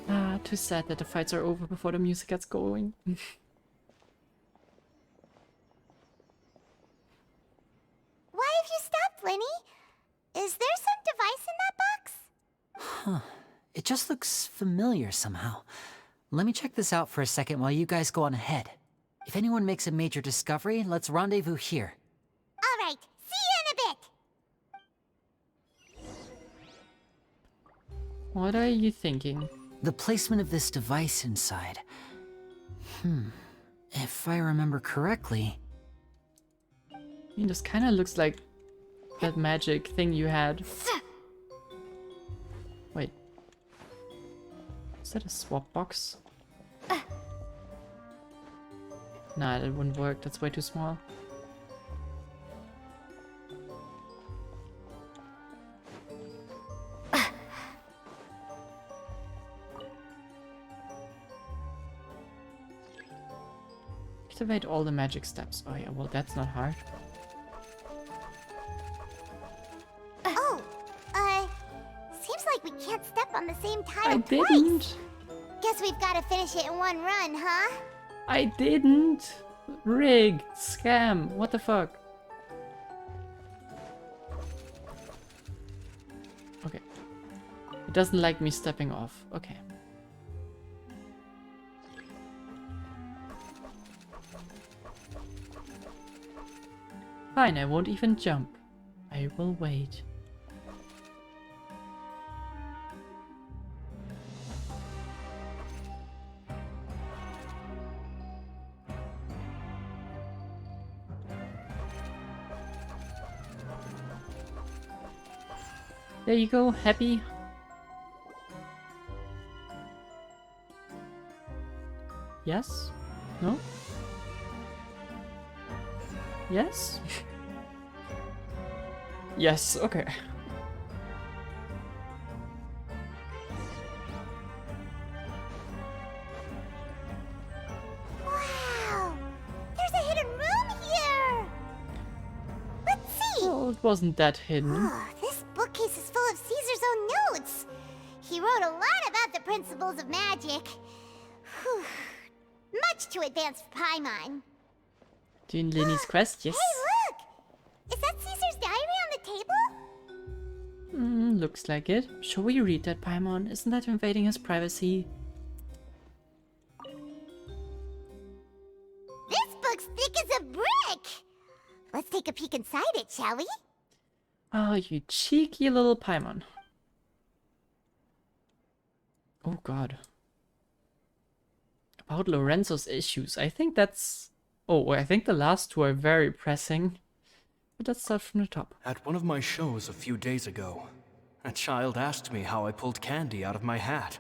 Ah, too sad that the fights are over before the music gets going. Why have you stopped, Lyney? Is there some device in that box? Huh. It just looks familiar somehow. Let me check this out for a second while you guys go on ahead. If anyone makes a major discovery, let's rendezvous here. All right, see you in a bit. What are you thinking? The placement of this device inside. If I remember correctly... I mean, this kind of looks like that magic thing you had. Wait. Is that a swap box? Nah, that wouldn't work. That's way too small. Activate all the magic steps. Oh yeah, well that's not hard. Oh, seems like we can't step on the same tile I twice. didn't. Guess we've got to finish it in one run, huh? I didn't. Rigged. Scam. What the fuck? Okay. It doesn't like me stepping off. Okay. Fine, I won't even jump. I will wait. There you go, happy. Yes? No? Yes? Yes, okay. Wow! There's a hidden room here! Let's see! Well, it wasn't that hidden. Oh, this bookcase is full of Caesar's own notes! He wrote a lot about the principles of magic. Whew. Much too advanced for Paimon. Doing Lyney's quest, yes. Hey, look! Is that Caesar's diary on the table? Looks like it. Shall we read that, Paimon? Isn't that invading his privacy? This book's thick as a brick! Let's take a peek inside it, shall we? Oh, you cheeky little Paimon. Oh god. About Lorenzo's issues. I think that's... Oh, I think the last two are very pressing. But let's start from the top. At one of my shows a few days ago, a child asked me how I pulled candy out of my hat.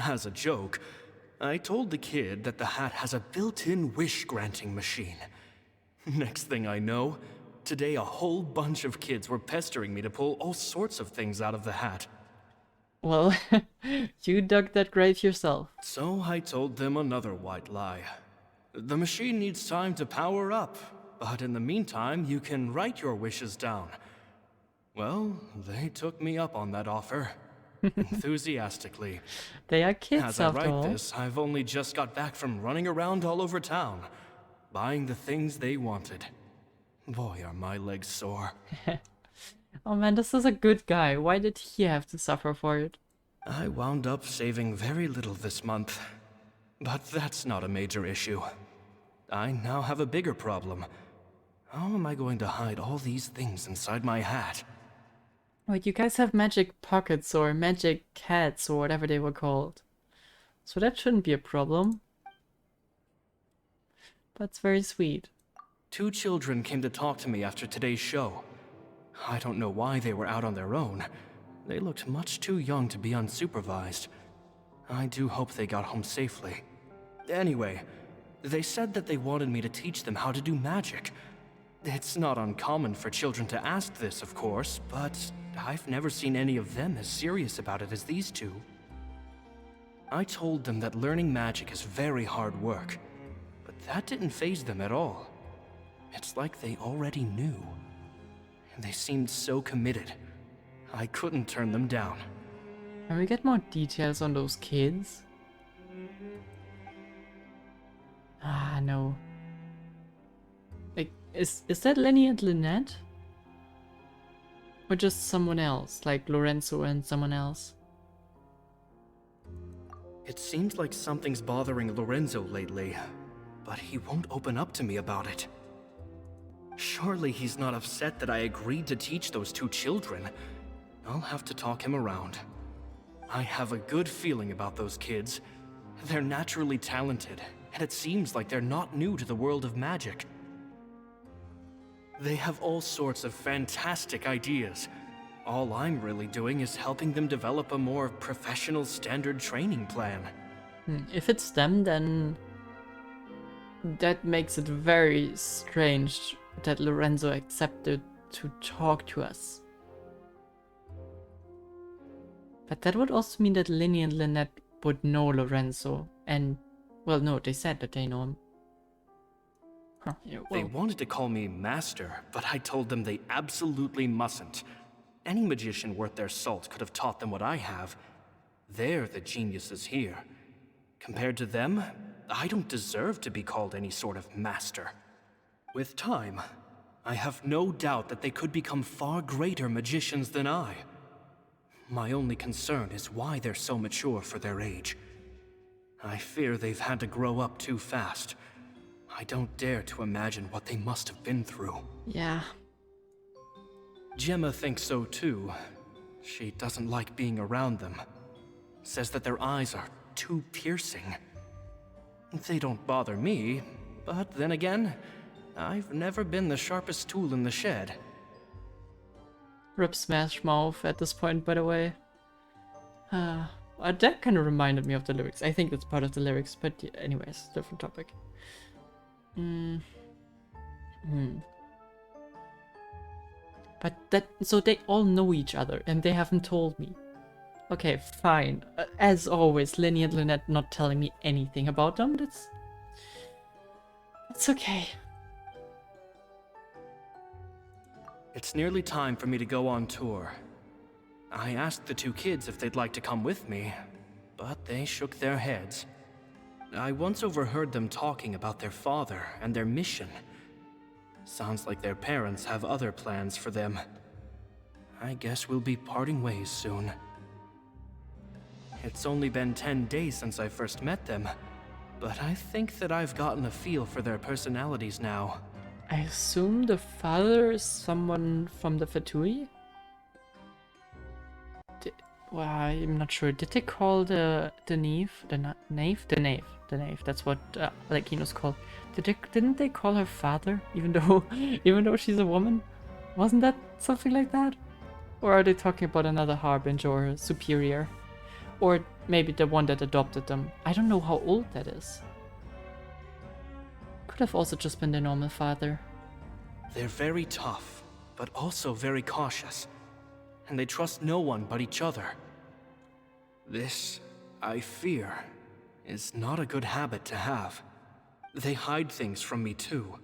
As a joke, I told the kid that the hat has a built-in wish-granting machine. Next thing I know, today a whole bunch of kids were pestering me to pull all sorts of things out of the hat. Well, you dug that grave yourself. So I told them another white lie. The machine needs time to power up, but in the meantime, you can write your wishes down. Well, they took me up on that offer. Enthusiastically. They are kids, As I after write all. this, I've only just got back from running around all over town, buying the things they wanted. Boy, are my legs sore. Oh man, this is a good guy. Why did he have to suffer for it? I wound up saving very little this month, but that's not a major issue. I now have a bigger problem. How am I going to hide all these things inside my hat? Wait, you guys have magic pockets or magic cats or whatever they were called. So that shouldn't be a problem. But it's very sweet. 2 children came to talk to me after today's show. I don't know why they were out on their own. They looked much too young to be unsupervised. I do hope they got home safely. Anyway, they said that they wanted me to teach them how to do magic. It's not uncommon for children to ask this, of course, but I've never seen any of them as serious about it as these 2. I told them that learning magic is very hard work, but that didn't faze them at all. It's like they already knew. They seemed so committed. I couldn't turn them down. Can we get more details on those kids? Ah, no. Like, is that Lyney and Lynette? Or just someone else, like Lorenzo and someone else? It seems like something's bothering Lorenzo lately, but he won't open up to me about it. Surely he's not upset that I agreed to teach those 2 children. I'll have to talk him around. I have a good feeling about those kids. They're naturally talented, and it seems like they're not new to the world of magic. They have all sorts of fantastic ideas. All I'm really doing is helping them develop a more professional standard training plan. If it's them, then that makes it very strange that Lorenzo accepted to talk to us. But that would also mean that Lyney and Lynette would know Lorenzo, and, well, no, they said that they know him. Huh, yeah, well. They wanted to call me Master, but I told them they absolutely mustn't. Any magician worth their salt could have taught them what I have. They're the geniuses here. Compared to them, I don't deserve to be called any sort of master. With time, I have no doubt that they could become far greater magicians than I. My only concern is why they're so mature for their age. I fear they've had to grow up too fast. I don't dare to imagine what they must have been through. Yeah. Gemma thinks so too. She doesn't like being around them. Says that their eyes are too piercing. They don't bother me, but then again, I've never been the sharpest tool in the shed. Rip Smash Mouth at this point, by the way. That kind of reminded me of the lyrics. I think that's part of the lyrics, but yeah, anyways, different topic. But so they all know each other, and they haven't told me. Okay, fine. As always, Lyney and Lynette not telling me anything about them, that's okay. It's nearly time for me to go on tour. I asked the 2 kids if they'd like to come with me, but they shook their heads. I once overheard them talking about their father and their mission. Sounds like their parents have other plans for them. I guess we'll be parting ways soon. It's only been 10 days since I first met them, but I think that I've gotten a feel for their personalities now. I assume the father is someone from the Fatui? Well, I'm not sure. Did they call the knave the knave? The knave. That's what like Kino's called. Didn't they call her father? Even though she's a woman, wasn't that something like that? Or are they talking about another harbinger or a superior, or maybe the one that adopted them? I don't know how old that is. Could have also just been their normal father. They're very tough, but also very cautious. And they trust no one but each other. This, I fear, is not a good habit to have. They hide things from me too.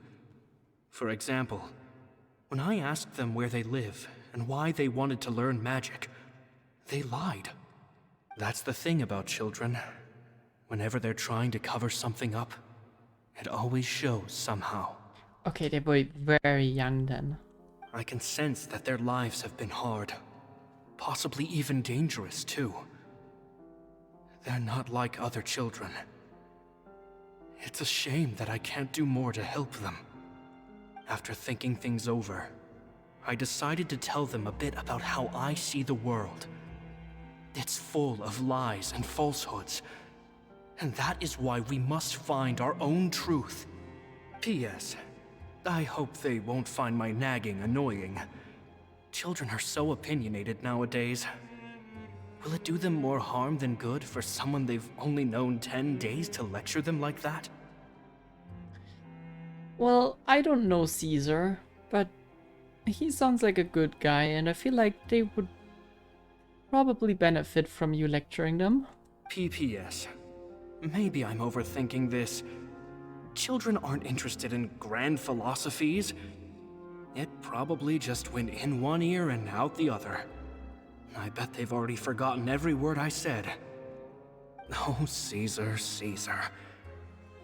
For example, when I asked them where they live and why they wanted to learn magic, they lied. That's the thing about children. Whenever they're trying to cover something up, it always shows somehow. Okay, they were very young then. I can sense that their lives have been hard. Possibly even dangerous, too. They're not like other children. It's a shame that I can't do more to help them. After thinking things over, I decided to tell them a bit about how I see the world. It's full of lies and falsehoods, and that is why we must find our own truth. P.S. I hope they won't find my nagging annoying. Children are so opinionated nowadays. Will it do them more harm than good for someone they've only known 10 days to lecture them like that? Well, I don't know Caesar, but he sounds like a good guy, and I feel like they would probably benefit from you lecturing them. PPS. Maybe I'm overthinking this. Children aren't interested in grand philosophies. It probably just went in one ear and out the other. I bet they've already forgotten every word I said. Oh, Caesar, Caesar.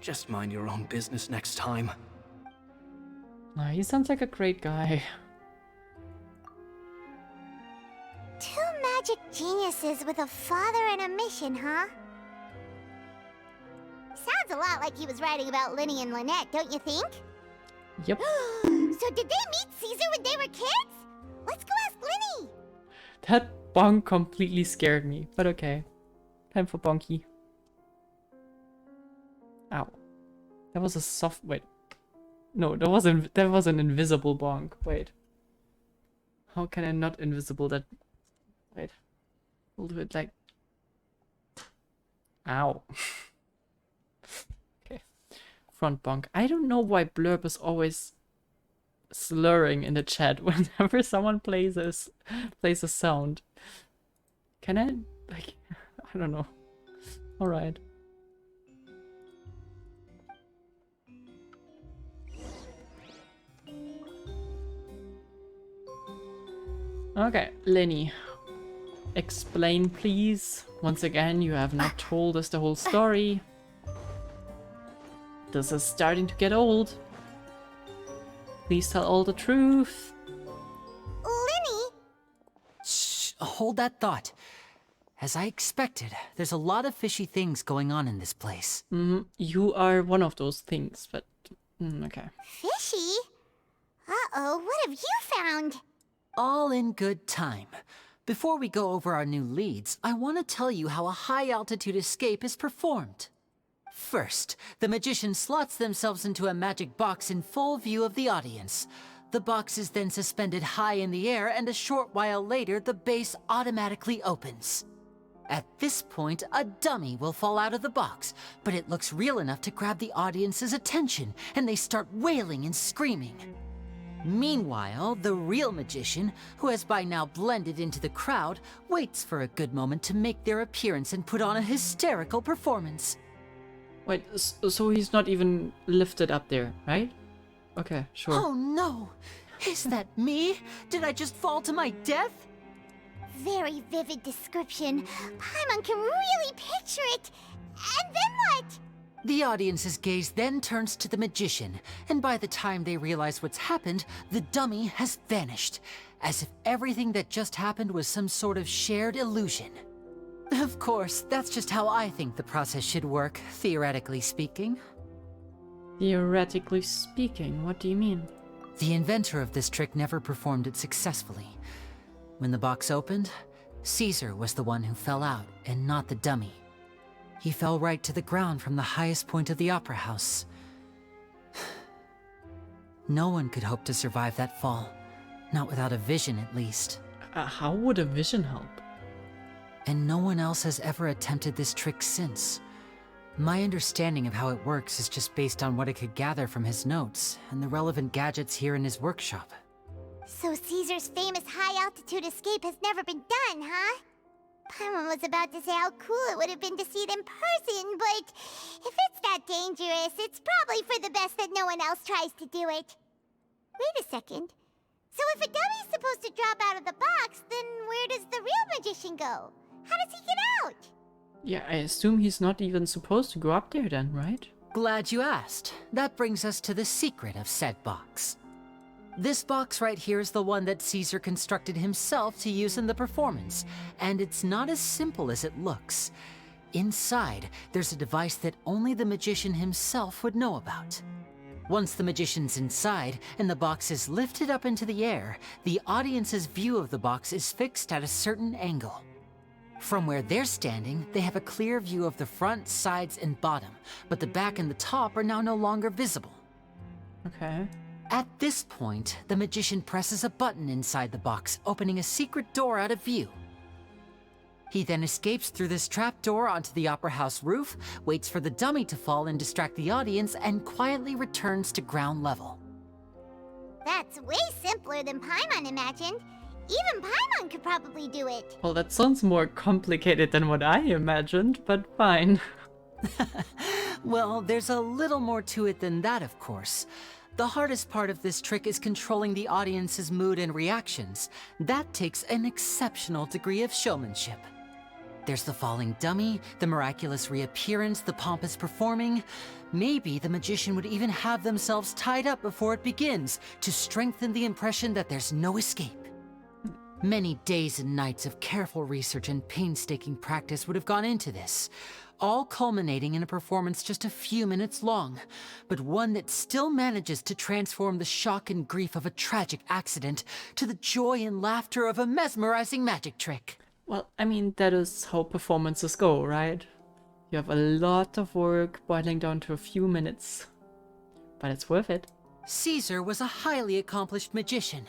Just mind your own business next time. He sounds like a great guy. Two magic geniuses with a father and a mission, huh? Sounds a lot like he was writing about Lyney and Lynette, don't you think? Yep. So did they meet Caesar when they were kids? Let's go ask Lyney! That bonk completely scared me, but okay. Time for bonky. Ow. That was a soft... Wait. No, that was an invisible bonk. Wait. How can I not invisible that... Wait. We'll do it like... Ow. Okay. Front bonk. I don't know why Blurb is always slurring in the chat whenever someone plays a sound. Can I? Like, I don't know. Alright. Okay, Lyney. Explain, please. Once again, you have not told us the whole story. This is starting to get old. Please tell all the truth. Lyney? Shh, hold that thought. As I expected, there's a lot of fishy things going on in this place. You are one of those things, but... okay. Fishy? Uh-oh, what have you found? All in good time. Before we go over our new leads, I want to tell you how a high-altitude escape is performed. First, the magician slots themselves into a magic box in full view of the audience. The box is then suspended high in the air, and a short while later, the base automatically opens. At this point, a dummy will fall out of the box, but it looks real enough to grab the audience's attention, and they start wailing and screaming. Meanwhile, the real magician, who has by now blended into the crowd, waits for a good moment to make their appearance and put on a hysterical performance. Wait, so he's not even lifted up there, right? Okay, sure. Oh no! Is that me? Did I just fall to my death? Very vivid description. Paimon can really picture it. And then what? The audience's gaze then turns to the magician, and by the time they realize what's happened, the dummy has vanished, as if everything that just happened was some sort of shared illusion. Of course, that's just how I think the process should work, theoretically speaking. Theoretically speaking, what do you mean? The inventor of this trick never performed it successfully. When the box opened, Caesar was the one who fell out, and not the dummy. He fell right to the ground from the highest point of the opera house. No one could hope to survive that fall. Not without a vision, at least. How would a vision help? And no one else has ever attempted this trick since. My understanding of how it works is just based on what I could gather from his notes and the relevant gadgets here in his workshop. So Caesar's famous high-altitude escape has never been done, huh? Paimon was about to say how cool it would have been to see it in person, but if it's that dangerous, it's probably for the best that no one else tries to do it. Wait a second. So if a dummy's supposed to drop out of the box, then where does the real magician go? How does he get out? Yeah, I assume he's not even supposed to go up there then, right? Glad you asked. That brings us to the secret of said box. This box right here is the one that Caesar constructed himself to use in the performance, and it's not as simple as it looks. Inside, there's a device that only the magician himself would know about. Once the magician's inside and the box is lifted up into the air, the audience's view of the box is fixed at a certain angle. From where they're standing, they have a clear view of the front, sides, and bottom, but the back and the top are now no longer visible. Okay. At this point, the magician presses a button inside the box, opening a secret door out of view. He then escapes through this trapdoor onto the opera house roof, waits for the dummy to fall and distract the audience, and quietly returns to ground level. That's way simpler than Paimon imagined. Even Paimon could probably do it. Well, that sounds more complicated than what I imagined, but fine. Well, there's a little more to it than that, of course. The hardest part of this trick is controlling the audience's mood and reactions. That takes an exceptional degree of showmanship. There's the falling dummy, the miraculous reappearance, the pompous performing. Maybe the magician would even have themselves tied up before it begins to strengthen the impression that there's no escape. Many days and nights of careful research and painstaking practice would have gone into this, all culminating in a performance just a few minutes long, but one that still manages to transform the shock and grief of a tragic accident to the joy and laughter of a mesmerizing magic trick. Well, I mean, that is how performances go, right? You have a lot of work boiling down to a few minutes, but it's worth it. Caesar was a highly accomplished magician.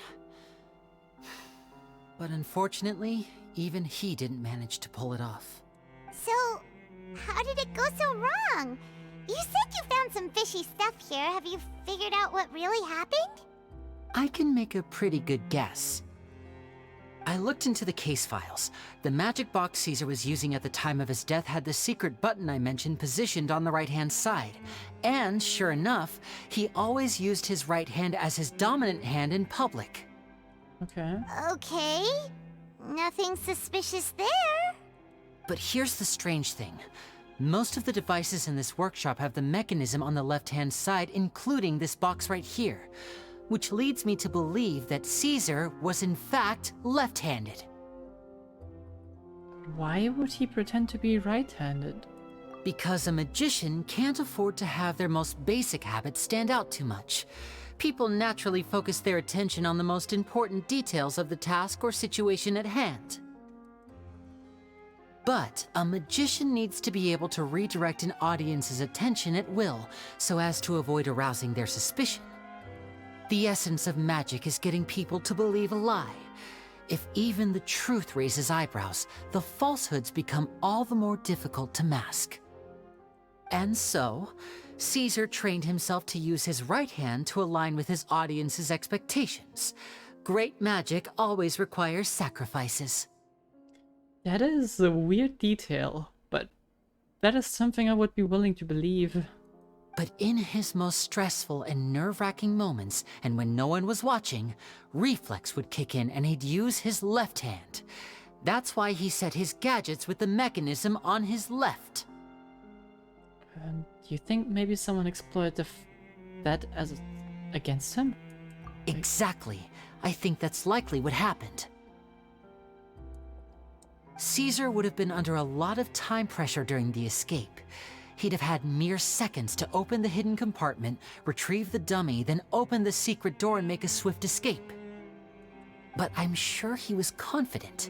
But unfortunately, even he didn't manage to pull it off. So, how did it go so wrong? You said you found some fishy stuff here. Have you figured out what really happened? I can make a pretty good guess. I looked into the case files. The magic box Caesar was using at the time of his death had the secret button I mentioned positioned on the right-hand side. And sure enough, he always used his right hand as his dominant hand in public. Okay. Okay. Nothing suspicious there. But here's the strange thing. Most of the devices in this workshop have the mechanism on the left-hand side, including this box right here, which leads me to believe that Caesar was in fact left-handed. Why would he pretend to be right-handed? Because a magician can't afford to have their most basic habits stand out too much. People naturally focus their attention on the most important details of the task or situation at hand. But a magician needs to be able to redirect an audience's attention at will, so as to avoid arousing their suspicion. The essence of magic is getting people to believe a lie. If even the truth raises eyebrows, the falsehoods become all the more difficult to mask. And so, Caesar trained himself to use his right hand to align with his audience's expectations. Great magic always requires sacrifices. That is a weird detail, but that is something I would be willing to believe. But in his most stressful and nerve-wracking moments, and when no one was watching, reflex would kick in and he'd use his left hand. That's why he set his gadgets with the mechanism on his left. And you think maybe someone exploited that as against him? Exactly. I think that's likely what happened. Caesar would have been under a lot of time pressure during the escape. He'd have had mere seconds to open the hidden compartment, retrieve the dummy, then open the secret door and make a swift escape. But I'm sure he was confident.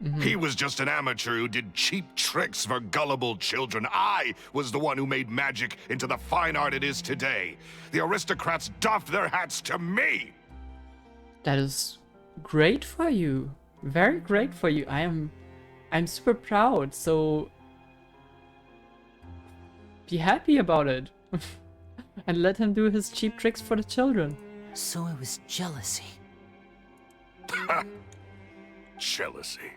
He was just an amateur who did cheap tricks for gullible children. I was the one who made magic into the fine art it is today. The aristocrats doffed their hats to me! That is great for you. Very great for you. I'm super proud, so be happy about it. And let him do his cheap tricks for the children. So it was jealousy. Jealousy.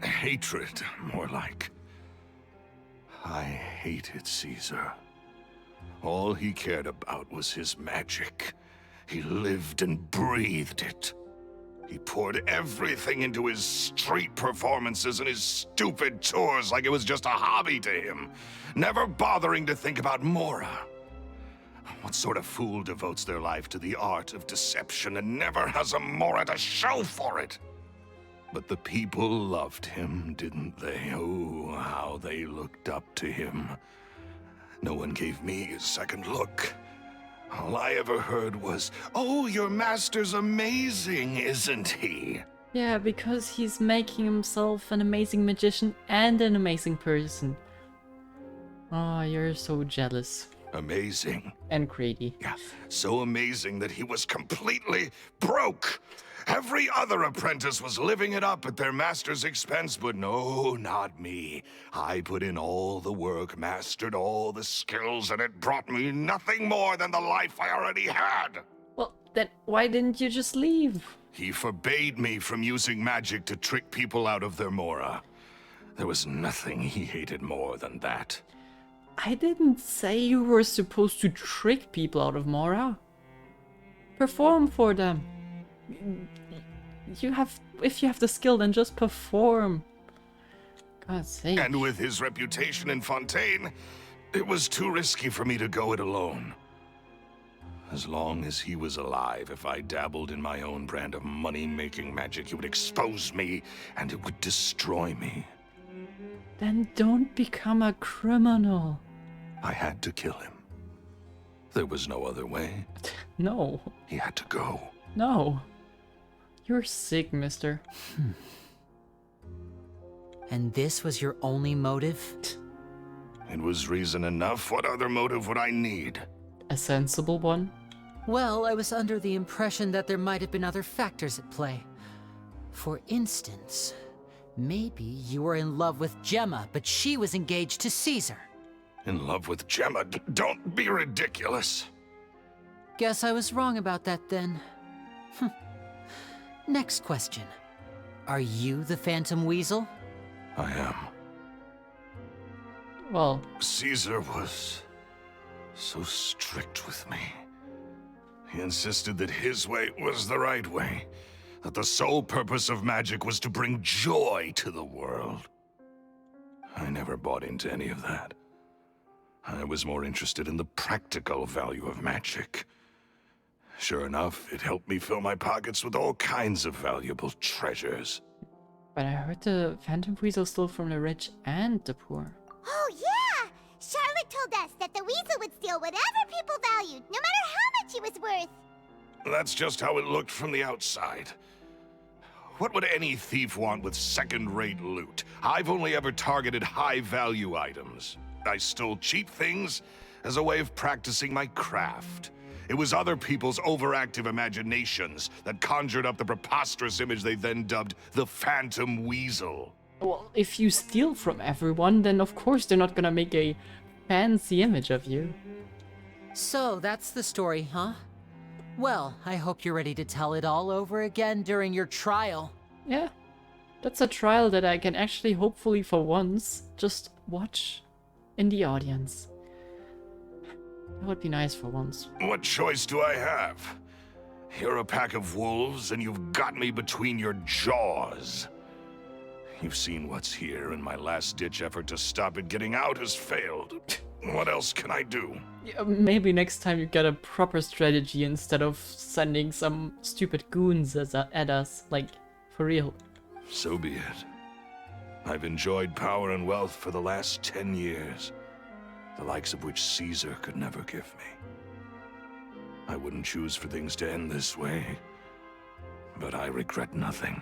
Hatred, more like. I hated Caesar. All he cared about was his magic. He lived and breathed it. He poured everything into his street performances and his stupid tours like it was just a hobby to him, never bothering to think about Mora. What sort of fool devotes their life to the art of deception and never has a Mora to show for it? But the people loved him, didn't they? Oh, how they looked up to him. No one gave me a second look. All I ever heard was, "Oh, your master's amazing, isn't he?" Yeah, because he's making himself an amazing magician and an amazing person. Oh, you're so jealous. Amazing. And greedy. Yeah, so amazing that he was completely broke. Every other apprentice was living it up at their master's expense, but no, not me. I put in all the work, mastered all the skills, and it brought me nothing more than the life I already had. Well, then why didn't you just leave? He forbade me from using magic to trick people out of their Mora. There was nothing he hated more than that. I didn't say you were supposed to trick people out of Mora. Perform for them. If you have the skill, then just perform. God's sake. And with his reputation in Fontaine, it was too risky for me to go it alone. As long as he was alive, if I dabbled in my own brand of money-making magic, he would expose me and it would destroy me. Then don't become a criminal. I had to kill him. There was no other way. No. He had to go. No. You're sick, mister. And this was your only motive? It was reason enough. What other motive would I need? A sensible one? Well, I was under the impression that there might have been other factors at play. For instance, maybe you were in love with Gemma, but she was engaged to Caesar. In love with Gemma? Don't be ridiculous. Guess I was wrong about that then. Next question. Are you the Phantom Weasel? I am. Well, Caesar was so strict with me. He insisted that his way was the right way, that the sole purpose of magic was to bring joy to the world. I never bought into any of that. I was more interested in the practical value of magic. Sure enough, it helped me fill my pockets with all kinds of valuable treasures. But I heard the Phantom Weasel stole from the rich and the poor. Oh, yeah! Charlotte told us that the weasel would steal whatever people valued, no matter how much it was worth. That's just how it looked from the outside. What would any thief want with second-rate loot? I've only ever targeted high-value items. I stole cheap things as a way of practicing my craft. It was other people's overactive imaginations that conjured up the preposterous image they then dubbed the Phantom Weasel. Well, if you steal from everyone, then of course they're not gonna make a fancy image of you. So that's the story, huh? Well, I hope you're ready to tell it all over again during your trial. Yeah, that's a trial that I can actually, hopefully for once, just watch in the audience. That would be nice for once. What choice do I have? You're a pack of wolves, and you've got me between your jaws. You've seen what's here, and my last-ditch effort to stop it getting out has failed. What else can I do? Yeah, maybe next time you get a proper strategy instead of sending some stupid goons at us, like, for real. So be it. I've enjoyed power and wealth for the last 10 years. The likes of which Caesar could never give me. I wouldn't choose for things to end this way, but I regret nothing.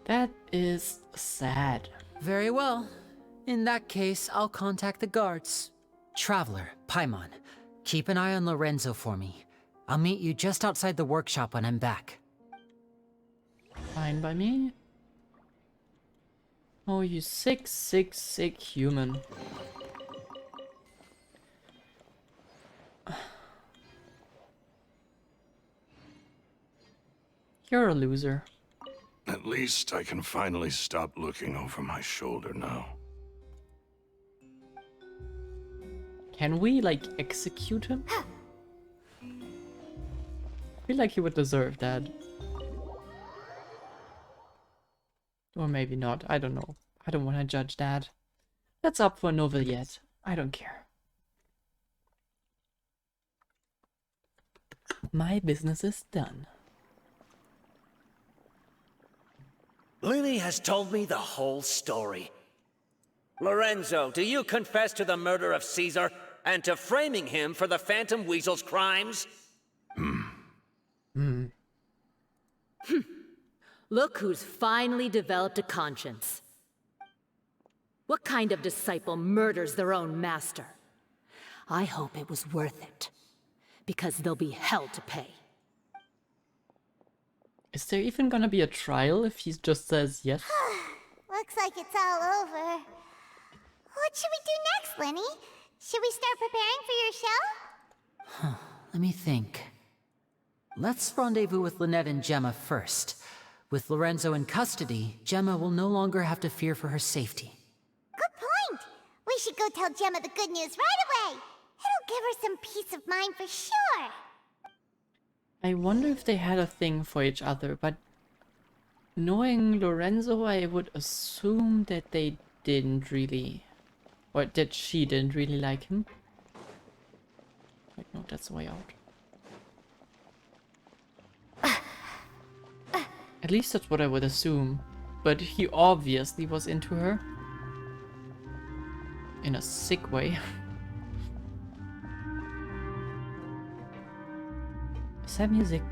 That is sad. Very well. In that case, I'll contact the guards. Traveler, Paimon, keep an eye on Lorenzo for me. I'll meet you just outside the workshop when I'm back. Fine by me. Oh, you sick, sick, sick human. You're a loser. At least I can finally stop looking over my shoulder now. Can we, like, execute him? I feel like he would deserve that. Or maybe not, I don't know. I don't want to judge that. That's up for novel yet. I don't care. My business is done. Lyney has told me the whole story. Lorenzo, do you confess to the murder of Caesar and to framing him for the Phantom Weasel's crimes? Look who's finally developed a conscience. What kind of disciple murders their own master? I hope it was worth it, because they'll be hell to pay. Is there even gonna be a trial if he just says yes? Looks like it's all over. What should we do next, Lyney? Should we start preparing for your show? Let me think. Let's rendezvous with Lynette and Gemma first. With Lorenzo in custody, Gemma will no longer have to fear for her safety. Good point. We should go tell Gemma the good news right away. It'll give her some peace of mind for sure. I wonder if they had a thing for each other, but knowing Lorenzo, I would assume that they didn't really, or that she didn't really like him. Wait, no, that's the way out. At least that's what I would assume, but he obviously was into her. In a sick way. Is that music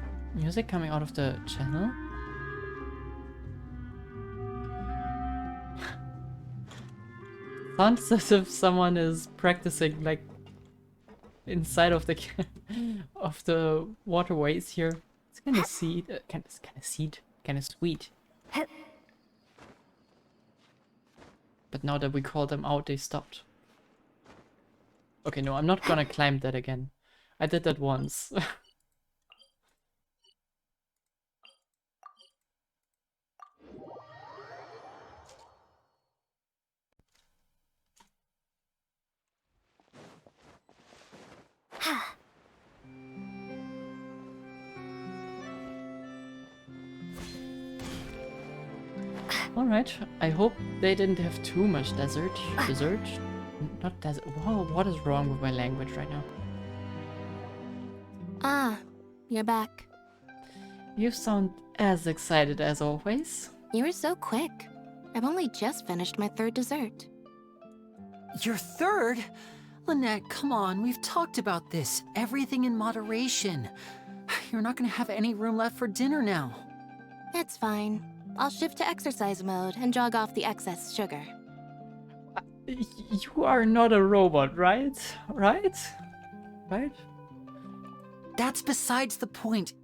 coming out of the channel? Sounds as if someone is practicing like inside of the of the waterways here. It's kind of kind of sweet. But now that we called them out, they stopped. Okay, no, I'm not gonna climb that again. I did that once. Alright, I hope they didn't have too much dessert. Not desert. Whoa, what is wrong with my language right now? Ah, you're back. You sound as excited as always. You were so quick. I've only just finished my third dessert. Your third? Lynette, come on, we've talked about this. Everything in moderation. You're not gonna have any room left for dinner now. It's fine. I'll shift to exercise mode and jog off the excess sugar. You are not a robot, right? Right? That's besides the point.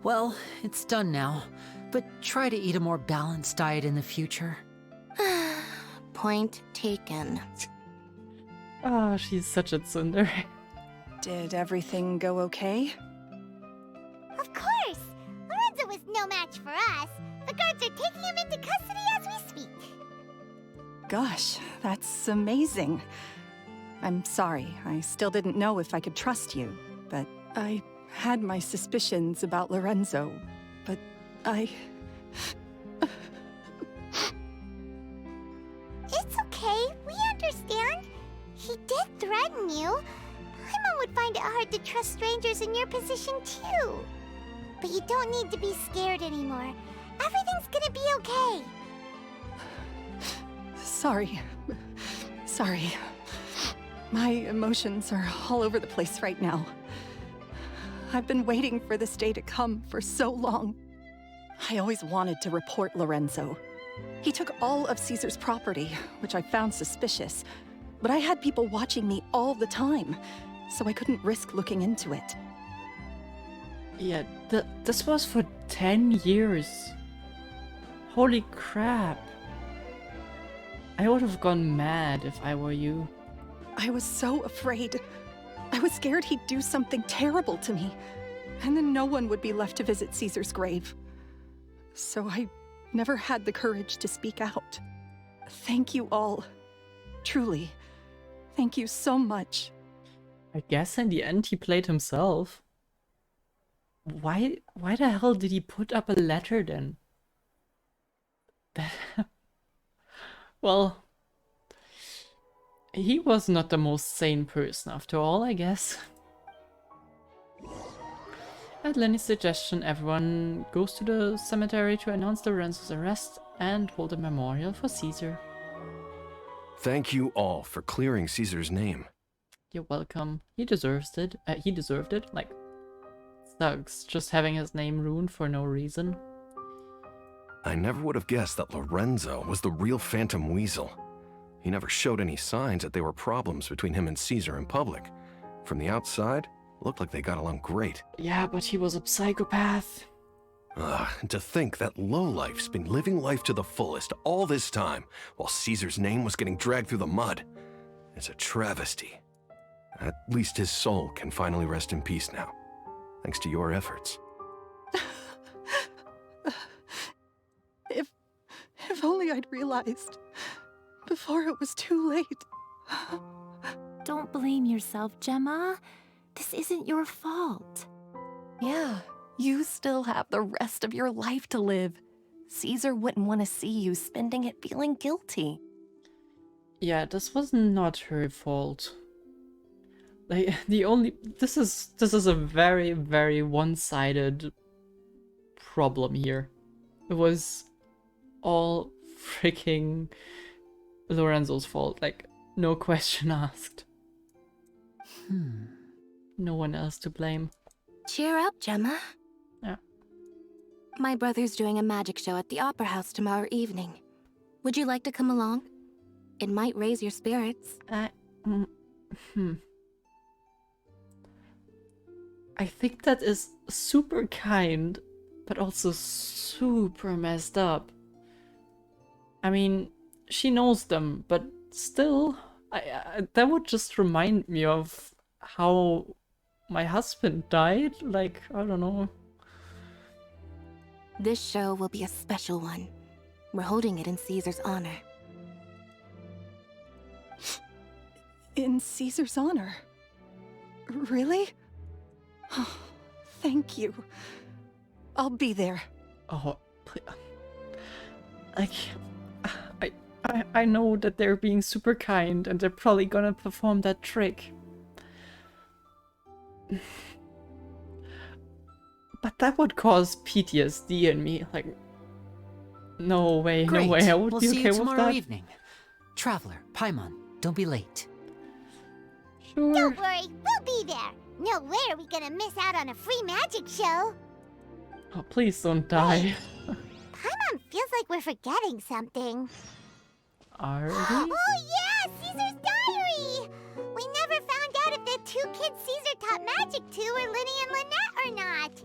Well, it's done now, but try to eat a more balanced diet in the future. Point taken. Ah, she's such a tsundere. Did everything go okay? Of course! Lorenzo was no match for us. The guards are taking him into custody as we speak. Gosh, that's amazing. I'm sorry, I still didn't know if I could trust you, but I had my suspicions about Lorenzo, but I... It's okay, we understand. He did threaten you. Paimon would find it hard to trust strangers in your position too. But you don't need to be scared anymore. Everything's gonna be okay. Sorry. My emotions are all over the place right now. I've been waiting for this day to come for so long. I always wanted to report Lorenzo. He took all of Caesar's property, which I found suspicious. But I had people watching me all the time, so I couldn't risk looking into it. Yeah, this was for 10 years. Holy crap. I would have gone mad if I were you. I was so afraid. I was scared he'd do something terrible to me, and then no one would be left to visit Caesar's grave. So I never had the courage to speak out. Thank you all. Truly. Thank you so much. I guess in the end he played himself. Why the hell did he put up a letter then? Well, he was not the most sane person after all, I guess. At Lyney's suggestion, everyone goes to the cemetery to announce Lorenzo's arrest and hold a memorial for Caesar. Thank you all for clearing Caesar's name. You're welcome. He deserves it. He deserved it. Like, sucks just having his name ruined for no reason. I never would have guessed that Lorenzo was the real Phantom Weasel. He never showed any signs that there were problems between him and Caesar in public. From the outside, it looked like they got along great. Yeah, but he was a psychopath. And to think that lowlife's been living life to the fullest all this time, while Caesar's name was getting dragged through the mud. It's a travesty. At least his soul can finally rest in peace now, thanks to your efforts. If only I'd realized before it was too late. Don't blame yourself, Gemma. This isn't your fault. Yeah, you still have the rest of your life to live. Caesar wouldn't want to see you spending it feeling guilty. Yeah, this was not her fault. Like, this is a very, very one-sided problem here. It was all freaking Lorenzo's fault, like, no question asked. No one else to blame. Cheer up, Gemma. Yeah. My brother's doing a magic show at the Opera House tomorrow evening. Would you like to come along? It might raise your spirits. I think that is super kind, but also super messed up. I mean, she knows them, but still, that would just remind me of how my husband died. Like, I don't know. This show will be a special one. We're holding it in Caesar's honor. In Caesar's honor? Really? Oh, thank you. I'll be there. Oh, like, I know that they're being super kind and they're probably gonna perform that trick. But that would cause PTSD in me. Like, no way, Great. no way. I would we'll be see okay you with tomorrow that. evening. Traveler, Paimon, don't be late. Sure. Don't worry, we'll be there. No way are we gonna miss out on a free magic show. Oh, please don't die. Paimon feels like we're forgetting something. Are we? Oh yeah, Caesar's diary! We never found out if the two kids Caesar taught magic to were Lyney and Lynette or not.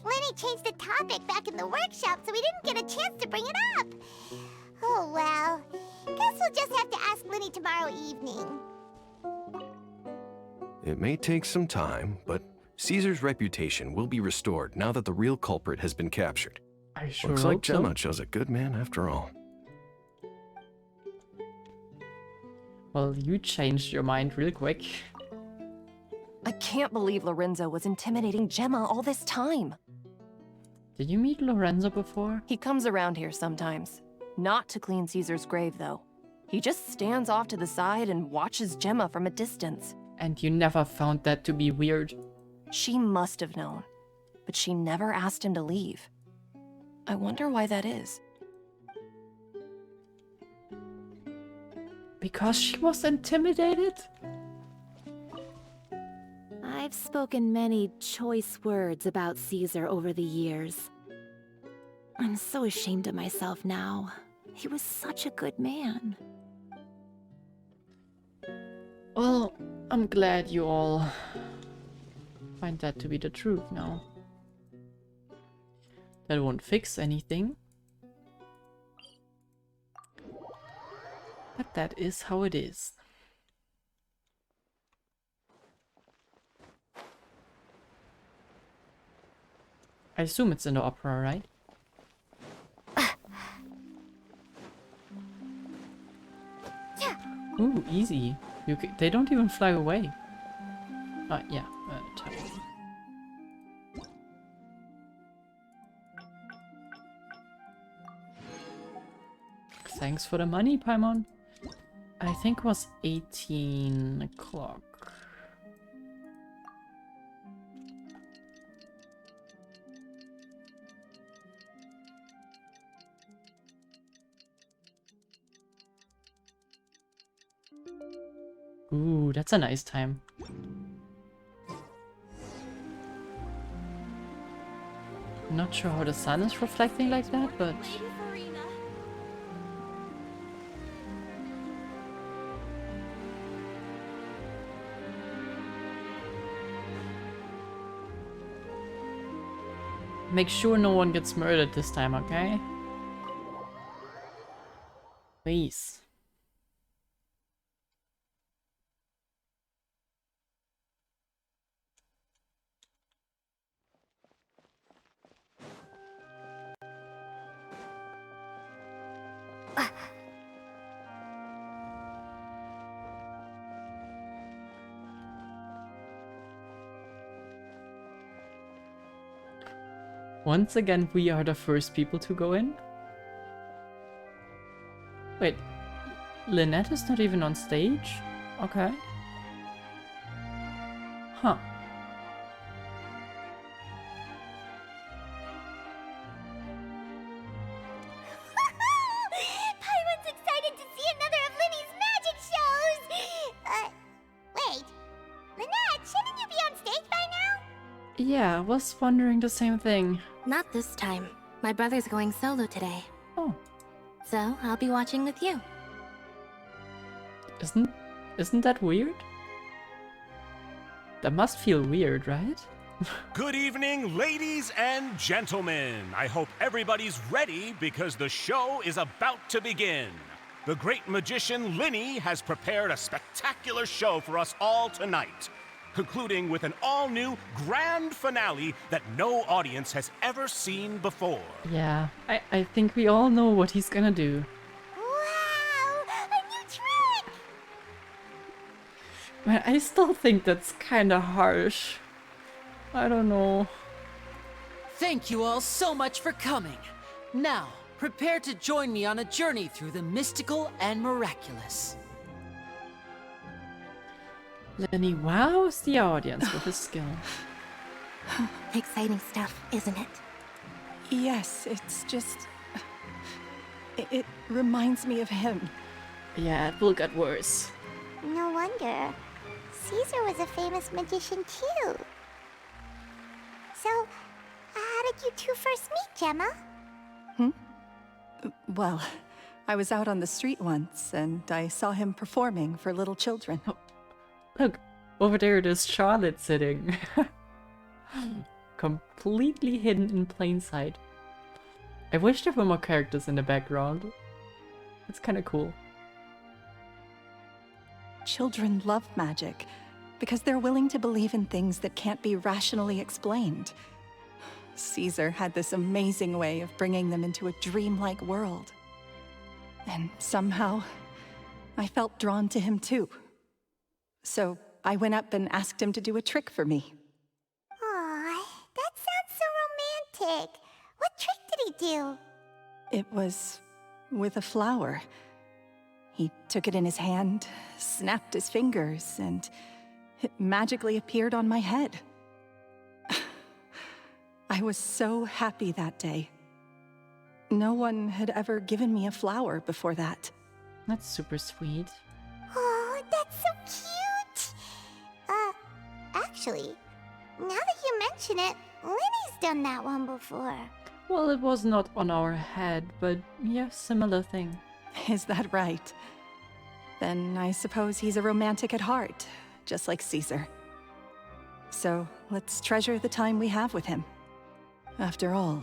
Lyney changed the topic back in the workshop, so we didn't get a chance to bring it up. Oh well, guess we'll just have to ask Lyney tomorrow evening. It may take some time, but Caesar's reputation will be restored now that the real culprit has been captured. I sure Looks like hope so. Gemma chose a good man after all. Well, you changed your mind real quick. I can't believe Lorenzo was intimidating Gemma all this time. Did you meet Lorenzo before? He comes around here sometimes. Not to clean Caesar's grave, though. He just stands off to the side and watches Gemma from a distance. And you never found that to be weird? She must have known, but she never asked him to leave. I wonder why that is. Because she was intimidated? I've spoken many choice words about Caesar over the years. I'm so ashamed of myself now. He was such a good man. Well, I'm glad you all find that to be the truth now. That won't fix anything. But that is how it is. I assume it's in the opera, right? Ooh, easy. They don't even fly away. Yeah, tap. Thanks for the money, Paimon. I think it was 18 o'clock. Ooh, that's a nice time. Not sure how the sun is reflecting like that, but... Make sure no one gets murdered this time, okay? Please. Once again, we are the first people to go in? Wait, Lynette is not even on stage? Okay. Huh. Paimon's excited to see another of Lyney's magic shows! Wait. Lynette, shouldn't you be on stage by now? Yeah, I was wondering the same thing. Not this time. My brother's going solo today. Oh. So, I'll be watching with you. Isn't that weird? That must feel weird, right? Good evening, ladies and gentlemen. I hope everybody's ready because the show is about to begin. The great magician Lyney has prepared a spectacular show for us all tonight, concluding with an all-new grand finale that no audience has ever seen before. Yeah, I think we all know what he's gonna do. Wow! A new trick! Man, I still think that's kinda harsh. I don't know. Thank you all so much for coming. Now, prepare to join me on a journey through the mystical and miraculous. Lyney wows the audience with his skill. Exciting stuff, isn't it? Yes, it's just... It reminds me of him. Yeah, it will get worse. No wonder. Caesar was a famous magician too. So, how did you two first meet, Gemma? Well, I was out on the street once, and I saw him performing for little children. Oh, look, over there it is Charlotte sitting. Completely hidden in plain sight. I wish there were more characters in the background. It's kind of cool. Children love magic because they're willing to believe in things that can't be rationally explained. Caesar had this amazing way of bringing them into a dreamlike world. And somehow, I felt drawn to him too. So I went up and asked him to do a trick for me. Aw, that sounds so romantic. What trick did he do? It was with a flower. He took it in his hand, snapped his fingers, and it magically appeared on my head. I was so happy that day. No one had ever given me a flower before that. That's super sweet. Oh, that's so cute! Actually, now that you mention it, Lyney's done that one before. Well, it was not on our head, but yeah, similar thing. Is that right? Then I suppose he's a romantic at heart, just like Caesar. So let's treasure the time we have with him. After all,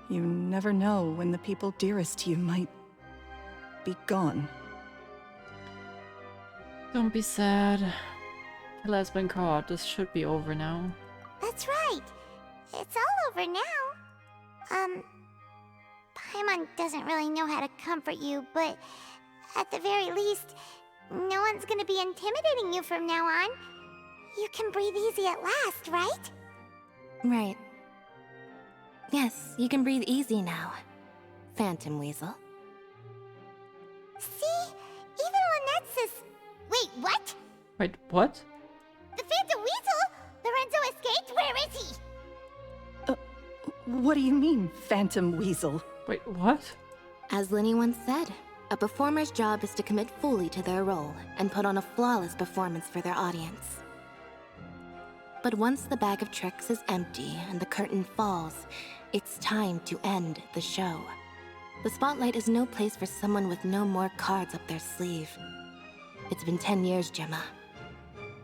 you never know when the people dearest to you might be gone. Don't be sad. Hill has been caught. This should be over now. That's right. It's all over now. Paimon doesn't really know how to comfort you, but at the very least, no one's gonna be intimidating you from now on. You can breathe easy at last, right? Right. Yes, you can breathe easy now, Phantom Weasel. See? Even Lynette says... Wait, what? Wait, what? The Phantom Weasel? Lorenzo escaped? Where is he? What do you mean, Phantom Weasel? Wait, what? As Lyney once said, a performer's job is to commit fully to their role and put on a flawless performance for their audience. But once the bag of tricks is empty and the curtain falls, it's time to end the show. The spotlight is no place for someone with no more cards up their sleeve. It's been 10 years, Gemma.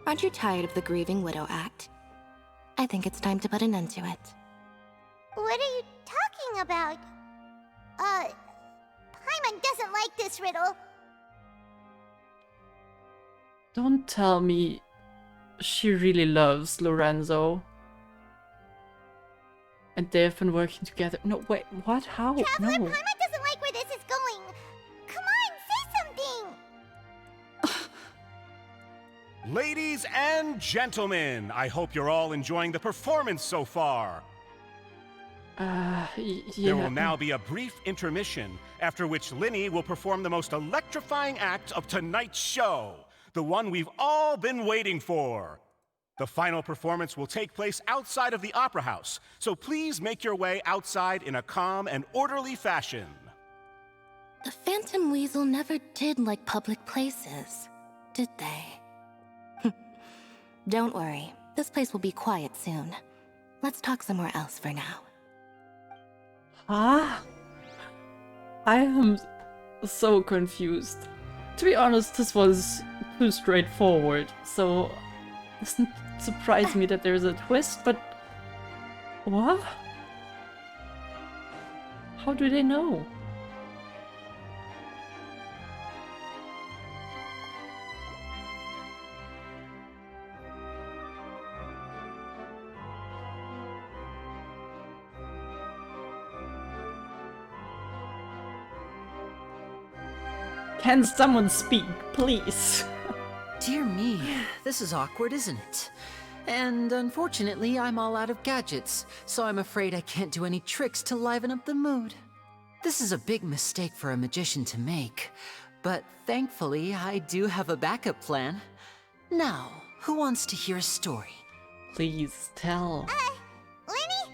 Aren't you tired of the grieving widow act? I think it's time to put an end to it. What are you talking about? Paimon doesn't like this riddle. Don't tell me she really loves Lorenzo. And they've been working together. No, wait, what? How? Traveler, No. Paimon doesn't like where this is going. Come on, say something! Ladies and gentlemen, I hope you're all enjoying the performance so far. Yeah. There will now be a brief intermission, after which Lyney will perform the most electrifying act of tonight's show, the one we've all been waiting for. The final performance will take place outside of the Opera House, so please make your way outside in a calm and orderly fashion. The Phantom Weasel never did like public places, did they? Don't worry, this place will be quiet soon. Let's talk somewhere else for now. Huh? I am so confused. To be honest, this was too straightforward, so it doesn't surprise me that there's a twist, but... What? How do they know? Can someone speak, please? Dear me, this is awkward, isn't it? And unfortunately, I'm all out of gadgets, so I'm afraid I can't do any tricks to liven up the mood. This is a big mistake for a magician to make, but thankfully, I do have a backup plan. Now, who wants to hear a story? Please tell. Lyney,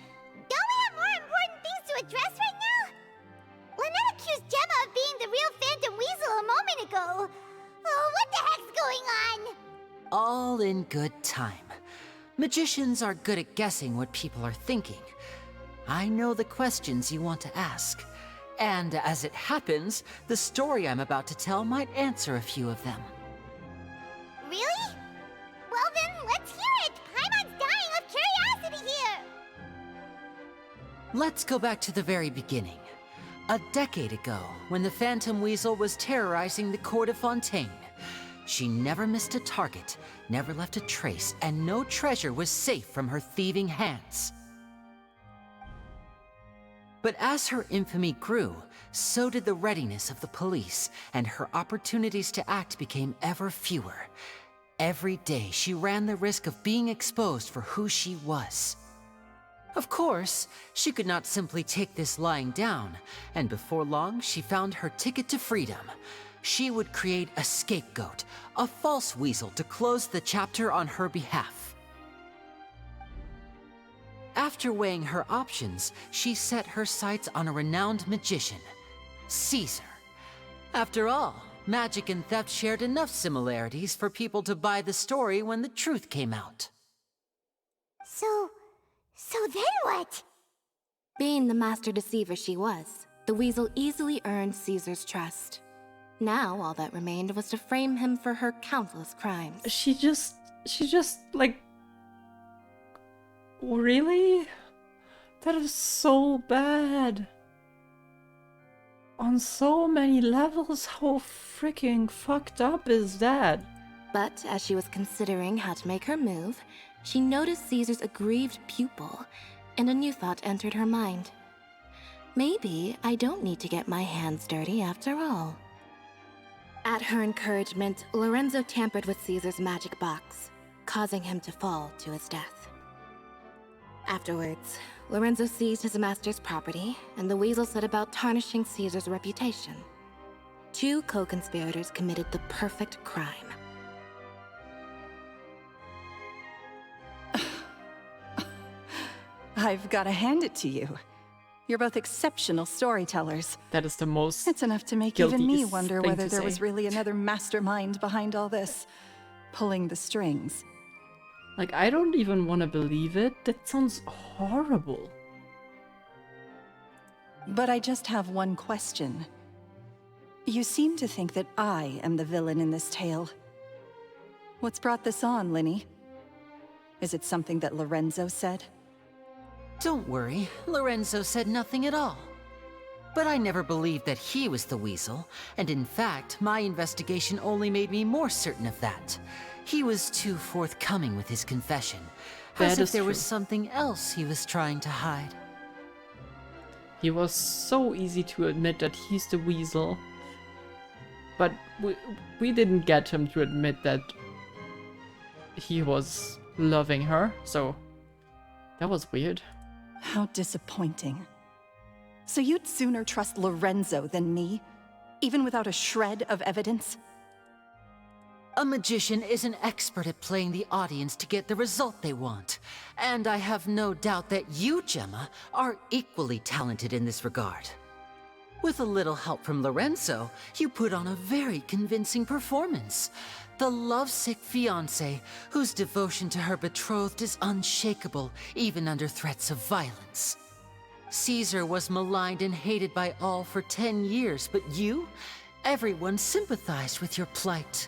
don't we have more important things to address right now? Lynette accused Gemma of being the real Phantom Weasel a moment ago. Oh, what the heck's going on? All in good time. Magicians are good at guessing what people are thinking. I know the questions you want to ask. And as it happens, the story I'm about to tell might answer a few of them. Really? Well then, let's hear it! Paimon's dying of curiosity here! Let's go back to the very beginning. A decade ago, when the Phantom Weasel was terrorizing the court of Fontaine. She never missed a target, never left a trace, and no treasure was safe from her thieving hands. But as her infamy grew, so did the readiness of the police, and her opportunities to act became ever fewer. Every day, she ran the risk of being exposed for who she was. Of course, she could not simply take this lying down, and before long, she found her ticket to freedom. She would create a scapegoat, a false weasel to close the chapter on her behalf. After weighing her options, she set her sights on a renowned magician, Caesar. After all, magic and theft shared enough similarities for people to buy the story when the truth came out. So then what? Being the master deceiver she was, the weasel easily earned Caesar's trust. Now all that remained was to frame him for her countless crimes. She just like, really? That is so bad. On so many levels, how freaking fucked up is that? But as she was considering how to make her move, she noticed Caesar's aggrieved pupil, and a new thought entered her mind. Maybe I don't need to get my hands dirty after all. At her encouragement, Lorenzo tampered with Caesar's magic box, causing him to fall to his death. Afterwards, Lorenzo seized his master's property, and the weasel set about tarnishing Caesar's reputation. Two co-conspirators committed the perfect crime. I've got to hand it to you. You're both exceptional storytellers. That is the most It's enough to make even me guiltiest wonder thing whether to there say. was really another mastermind behind all this, pulling the strings. Like, I don't even want to believe it. That sounds horrible. But I just have one question. You seem to think that I am the villain in this tale. What's brought this on, Lyney? Is it something that Lorenzo said? Don't worry, Lorenzo said nothing at all. But I never believed that he was the weasel, and in fact, my investigation only made me more certain of that. He was too forthcoming with his confession, as That if is there true. was something else he was trying to hide. He was so easy to admit that he's the weasel. But we didn't get him to admit that he was loving her, so that was weird. How disappointing. So you'd sooner trust Lorenzo than me? Even without a shred of evidence? A magician is an expert at playing the audience to get the result they want. And I have no doubt that you, Gemma, are equally talented in this regard. With a little help from Lorenzo, you put on a very convincing performance. The lovesick fiancé, whose devotion to her betrothed is unshakable, even under threats of violence. Caesar was maligned and hated by all for 10 years, but you? Everyone sympathized with your plight.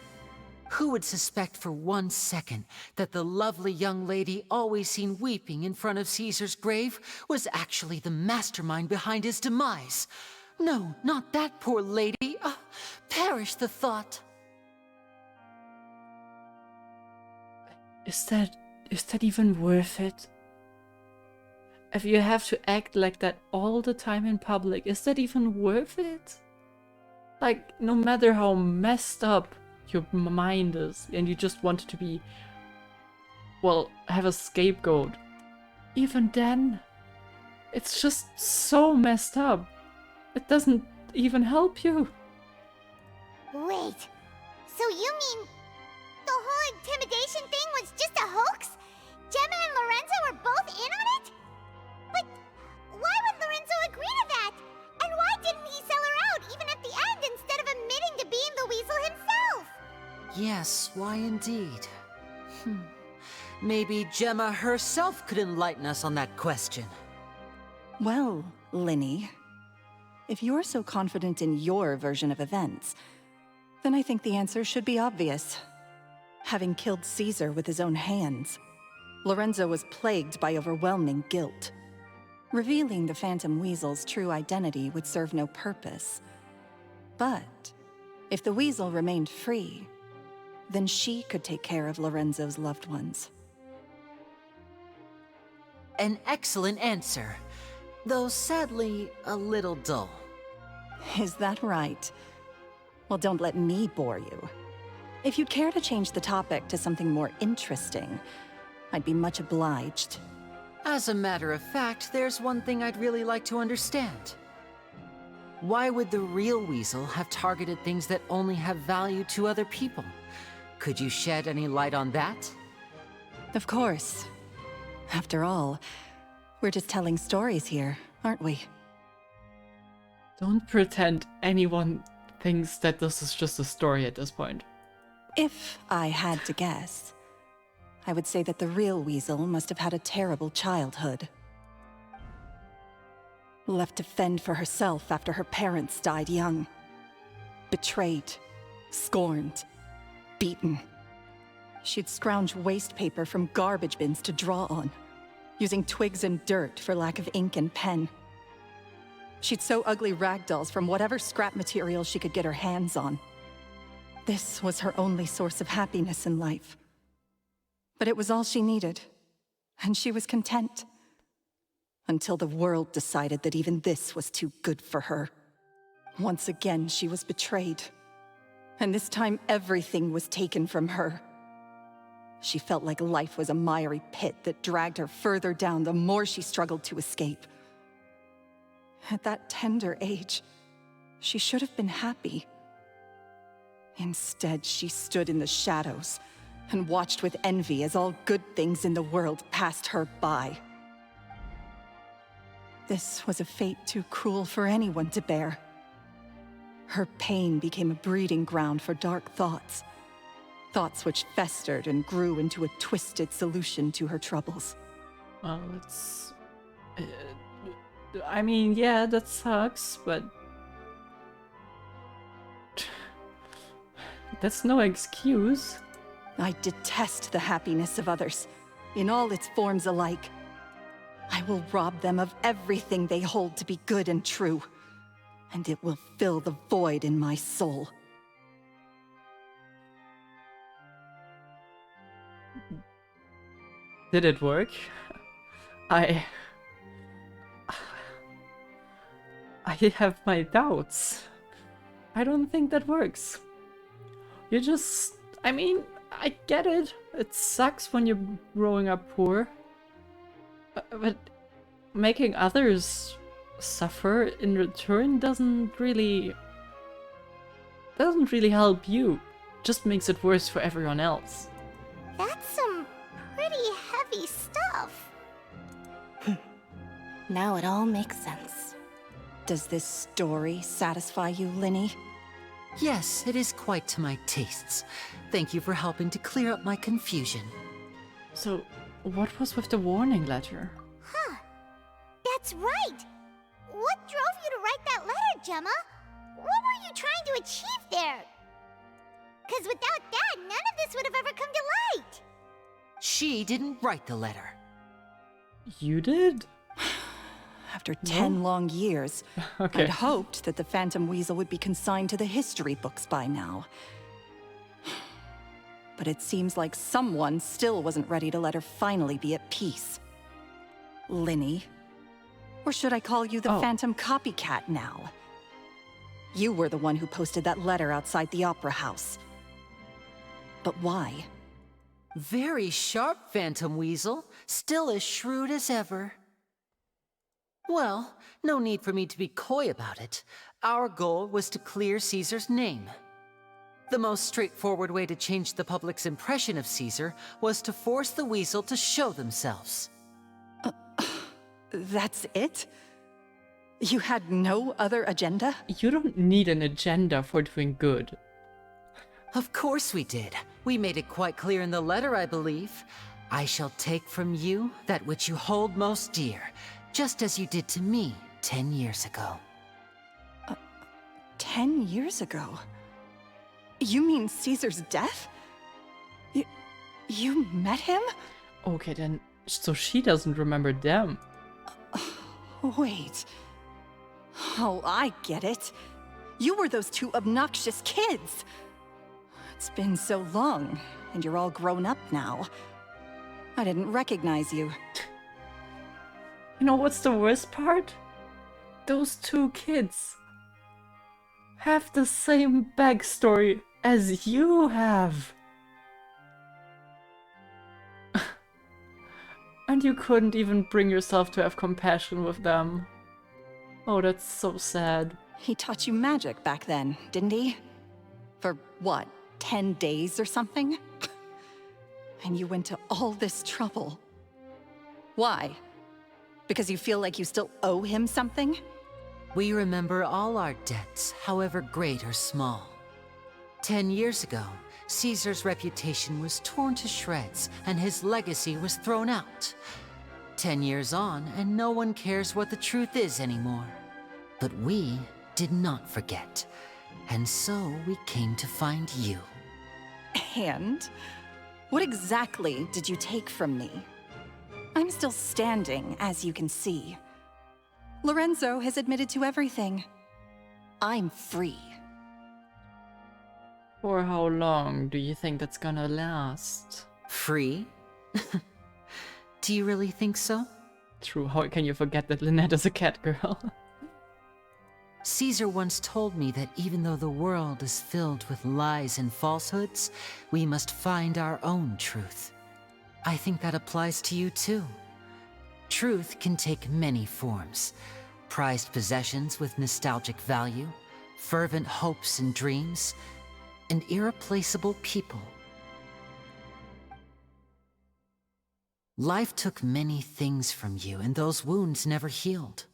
Who would suspect for 1 second that the lovely young lady always seen weeping in front of Caesar's grave was actually the mastermind behind his demise? No, not that poor lady. Perish the thought. Is that even worth it? If you have to act like that all the time in public, is that even worth it? Like, no matter how messed up your mind is, and you just want to be, well, have a scapegoat, even then, it's just so messed up. It doesn't even help you. Wait, so you mean the whole intimidation thing was just a hoax? Gemma and Lorenzo were both in on it? But why would Lorenzo agree to that? And why didn't he sell her out even at the end instead of admitting to being the weasel himself? Yes, why indeed? Maybe Gemma herself could enlighten us on that question. Well, Lyney, if you're so confident in your version of events, then I think the answer should be obvious. Having killed Caesar with his own hands, Lorenzo was plagued by overwhelming guilt. Revealing the Phantom Weasel's true identity would serve no purpose. But if the Weasel remained free, then she could take care of Lorenzo's loved ones. An excellent answer, though sadly a little dull. Is that right? Well, don't let me bore you. If you'd care to change the topic to something more interesting, I'd be much obliged. As a matter of fact, there's one thing I'd really like to understand. Why would the real Weasel have targeted things that only have value to other people? Could you shed any light on that? Of course. After all, we're just telling stories here, aren't we? Don't pretend anyone thinks that this is just a story at this point. If I had to guess, I would say that the real Weasel must have had a terrible childhood. Left to fend for herself after her parents died young. Betrayed, scorned, beaten. She'd scrounge waste paper from garbage bins to draw on, using twigs and dirt for lack of ink and pen. She'd sew ugly rag dolls from whatever scrap material she could get her hands on. This was her only source of happiness in life. But it was all she needed, and she was content. Until the world decided that even this was too good for her. Once again, she was betrayed. And this time, everything was taken from her. She felt like life was a miry pit that dragged her further down the more she struggled to escape. At that tender age, she should have been happy. Instead, she stood in the shadows and watched with envy as all good things in the world passed her by. This was a fate too cruel for anyone to bear. Her pain became a breeding ground for dark thoughts. Thoughts which festered and grew into a twisted solution to her troubles. Well, it's... I mean, yeah, that sucks, but... that's no excuse. I detest the happiness of others, in all its forms alike. I will rob them of everything they hold to be good and true, and it will fill the void in my soul. Did it work? I have my doubts. I don't think that works. You just... I mean, I get it. It sucks when you're growing up poor. But making others suffer in return doesn't really help you. Just makes it worse for everyone else. That's some pretty heavy stuff. Now it all makes sense. Does this story satisfy you, Lyney? Yes, it is quite to my tastes. Thank you for helping to clear up my confusion. So, what was with the warning letter? Huh. That's right. What drove you to write that letter, Gemma? What were you trying to achieve there? Because without that, none of this would have ever come to light. She didn't write the letter. You did? After 10 long years, Okay. I'd hoped that the Phantom Weasel would be consigned to the history books by now. But it seems like someone still wasn't ready to let her finally be at peace. Lyney. Or should I call you the Phantom Copycat now? You were the one who posted that letter outside the Opera House. But why? Very sharp, Phantom Weasel. Still as shrewd as ever. Well, no need for me to be coy about it. Our goal was to clear Caesar's name. The most straightforward way to change the public's impression of Caesar was to force the Weasel to show themselves. That's it? You had no other agenda? You don't need an agenda for doing good. Of course we did. We made it quite clear in the letter, I believe. I shall take from you that which you hold most dear, just as you did to me 10 years ago. 10 years ago? You mean Caesar's death? You met him? Okay, then, so she doesn't remember them. Wait. Oh, I get it. You were those two obnoxious kids. It's been so long, and you're all grown up now. I didn't recognize you. You know what's the worst part? Those two kids have the same backstory as you have. And you couldn't even bring yourself to have compassion with them. Oh, that's so sad. He taught you magic back then, didn't he? For what, 10 days or something? And you went to all this trouble. Why? Because you feel like you still owe him something? We remember all our debts, however great or small. 10 years ago, Caesar's reputation was torn to shreds, and his legacy was thrown out. 10 years on, and no one cares what the truth is anymore. But we did not forget. And so we came to find you. And? What exactly did you take from me? I'm still standing, as you can see. Lorenzo has admitted to everything. I'm free. For how long do you think that's gonna last? Free? Do you really think so? True, how can you forget that Lynette is a cat girl? Caesar once told me that even though the world is filled with lies and falsehoods, we must find our own truth. I think that applies to you too. Truth can take many forms. Prized possessions with nostalgic value, fervent hopes and dreams, and irreplaceable people. Life took many things from you, and those wounds never healed.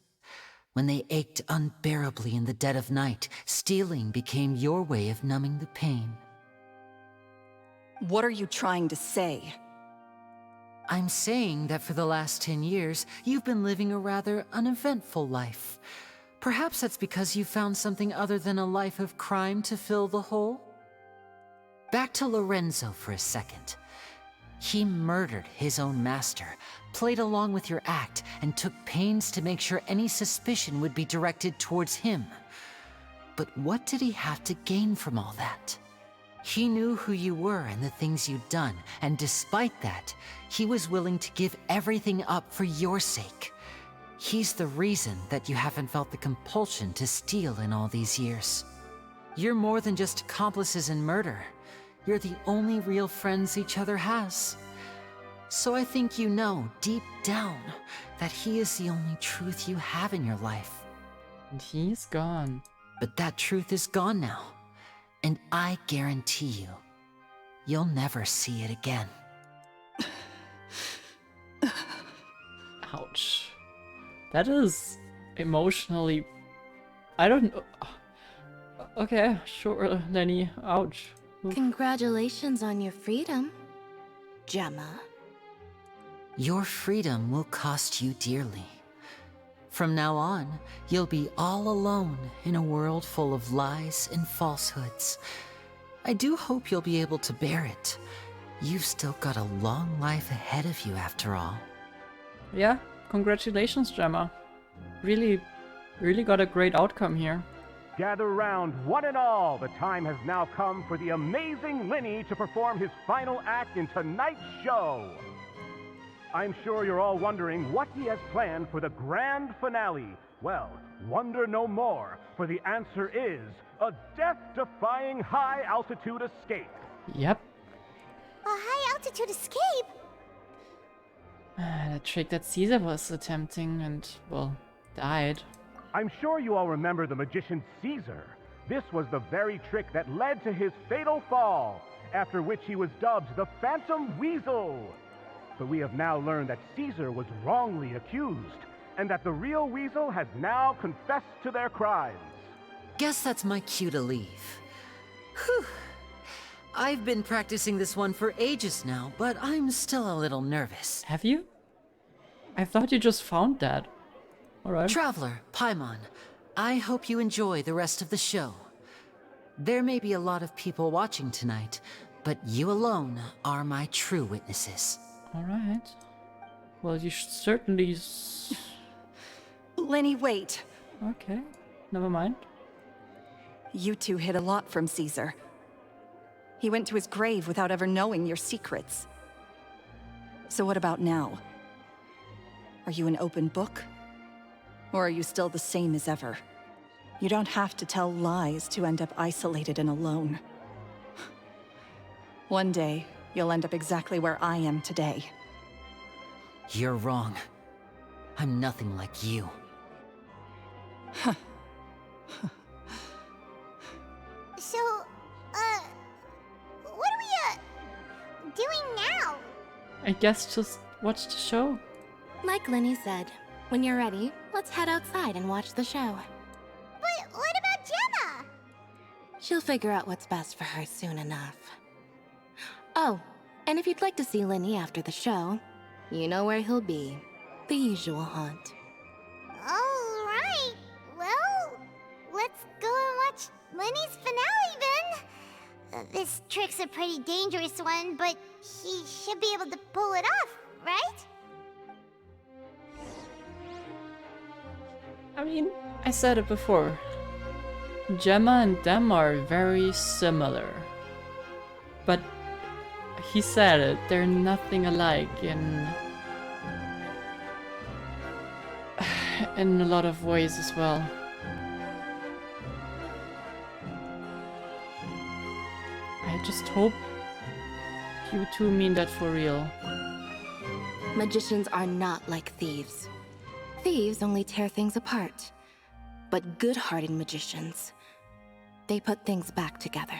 When they ached unbearably in the dead of night, stealing became your way of numbing the pain. What are you trying to say? I'm saying that for the last 10 years, you've been living a rather uneventful life. Perhaps that's because you found something other than a life of crime to fill the hole? Back to Lorenzo for a second. He murdered his own master, played along with your act, and took pains to make sure any suspicion would be directed towards him. But what did he have to gain from all that? He knew who you were and the things you'd done, and despite that, he was willing to give everything up for your sake. He's the reason that you haven't felt the compulsion to steal in all these years. You're more than just accomplices in murder. You're the only real friends each other has. So I think you know, deep down, that he is the only truth you have in your life. And he's gone. But that truth is gone now. And I guarantee you, you'll never see it again. Ouch. That is emotionally... I don't know. Okay, sure, Lyney. Ouch. Oof. Congratulations on your freedom, Gemma. Your freedom will cost you dearly. From now on, you'll be all alone in a world full of lies and falsehoods. I do hope you'll be able to bear it. You've still got a long life ahead of you after all. Yeah, congratulations, Gemma. Really got a great outcome here. Gather round, one and all. The time has now come for the amazing Lyney to perform his final act in tonight's show. I'm sure you're all wondering what he has planned for the grand finale. Well, wonder no more, for the answer is a death-defying high-altitude escape. Yep. A high-altitude escape? The trick that Caesar was attempting and, well, died. I'm sure you all remember the magician Caesar. This was the very trick that led to his fatal fall, after which he was dubbed the Phantom Weasel. But we have now learned that Caesar was wrongly accused, and that the real Weasel has now confessed to their crimes. Guess that's my cue to leave. Whew. I've been practicing this one for ages now, but I'm still a little nervous. Have you? I thought you just found that. Alright. Traveler, Paimon, I hope you enjoy the rest of the show. There may be a lot of people watching tonight, but you alone are my true witnesses. Alright. Well, you should certainly... Lyney, wait. Okay, never mind. You two hid a lot from Caesar. He went to his grave without ever knowing your secrets. So what about now? Are you an open book? Or are you still the same as ever? You don't have to tell lies to end up isolated and alone. One day, you'll end up exactly where I am today. You're wrong. I'm nothing like you. So, what are we, doing now? I guess just watch the show. Like Lyney said, when you're ready, let's head outside and watch the show. But what about Gemma? She'll figure out what's best for her soon enough. Oh, and if you'd like to see Lyney after the show, you know where he'll be. The usual haunt. Alright, well, let's go and watch Lyney's finale then. This trick's a pretty dangerous one, but he should be able to pull it off, right? I mean, I said it before. Gemma and them are very similar. But he said it, they're nothing alike in a lot of ways as well. I just hope you two mean that for real. Magicians are not like thieves. Thieves only tear things apart. But good-hearted magicians, they put things back together.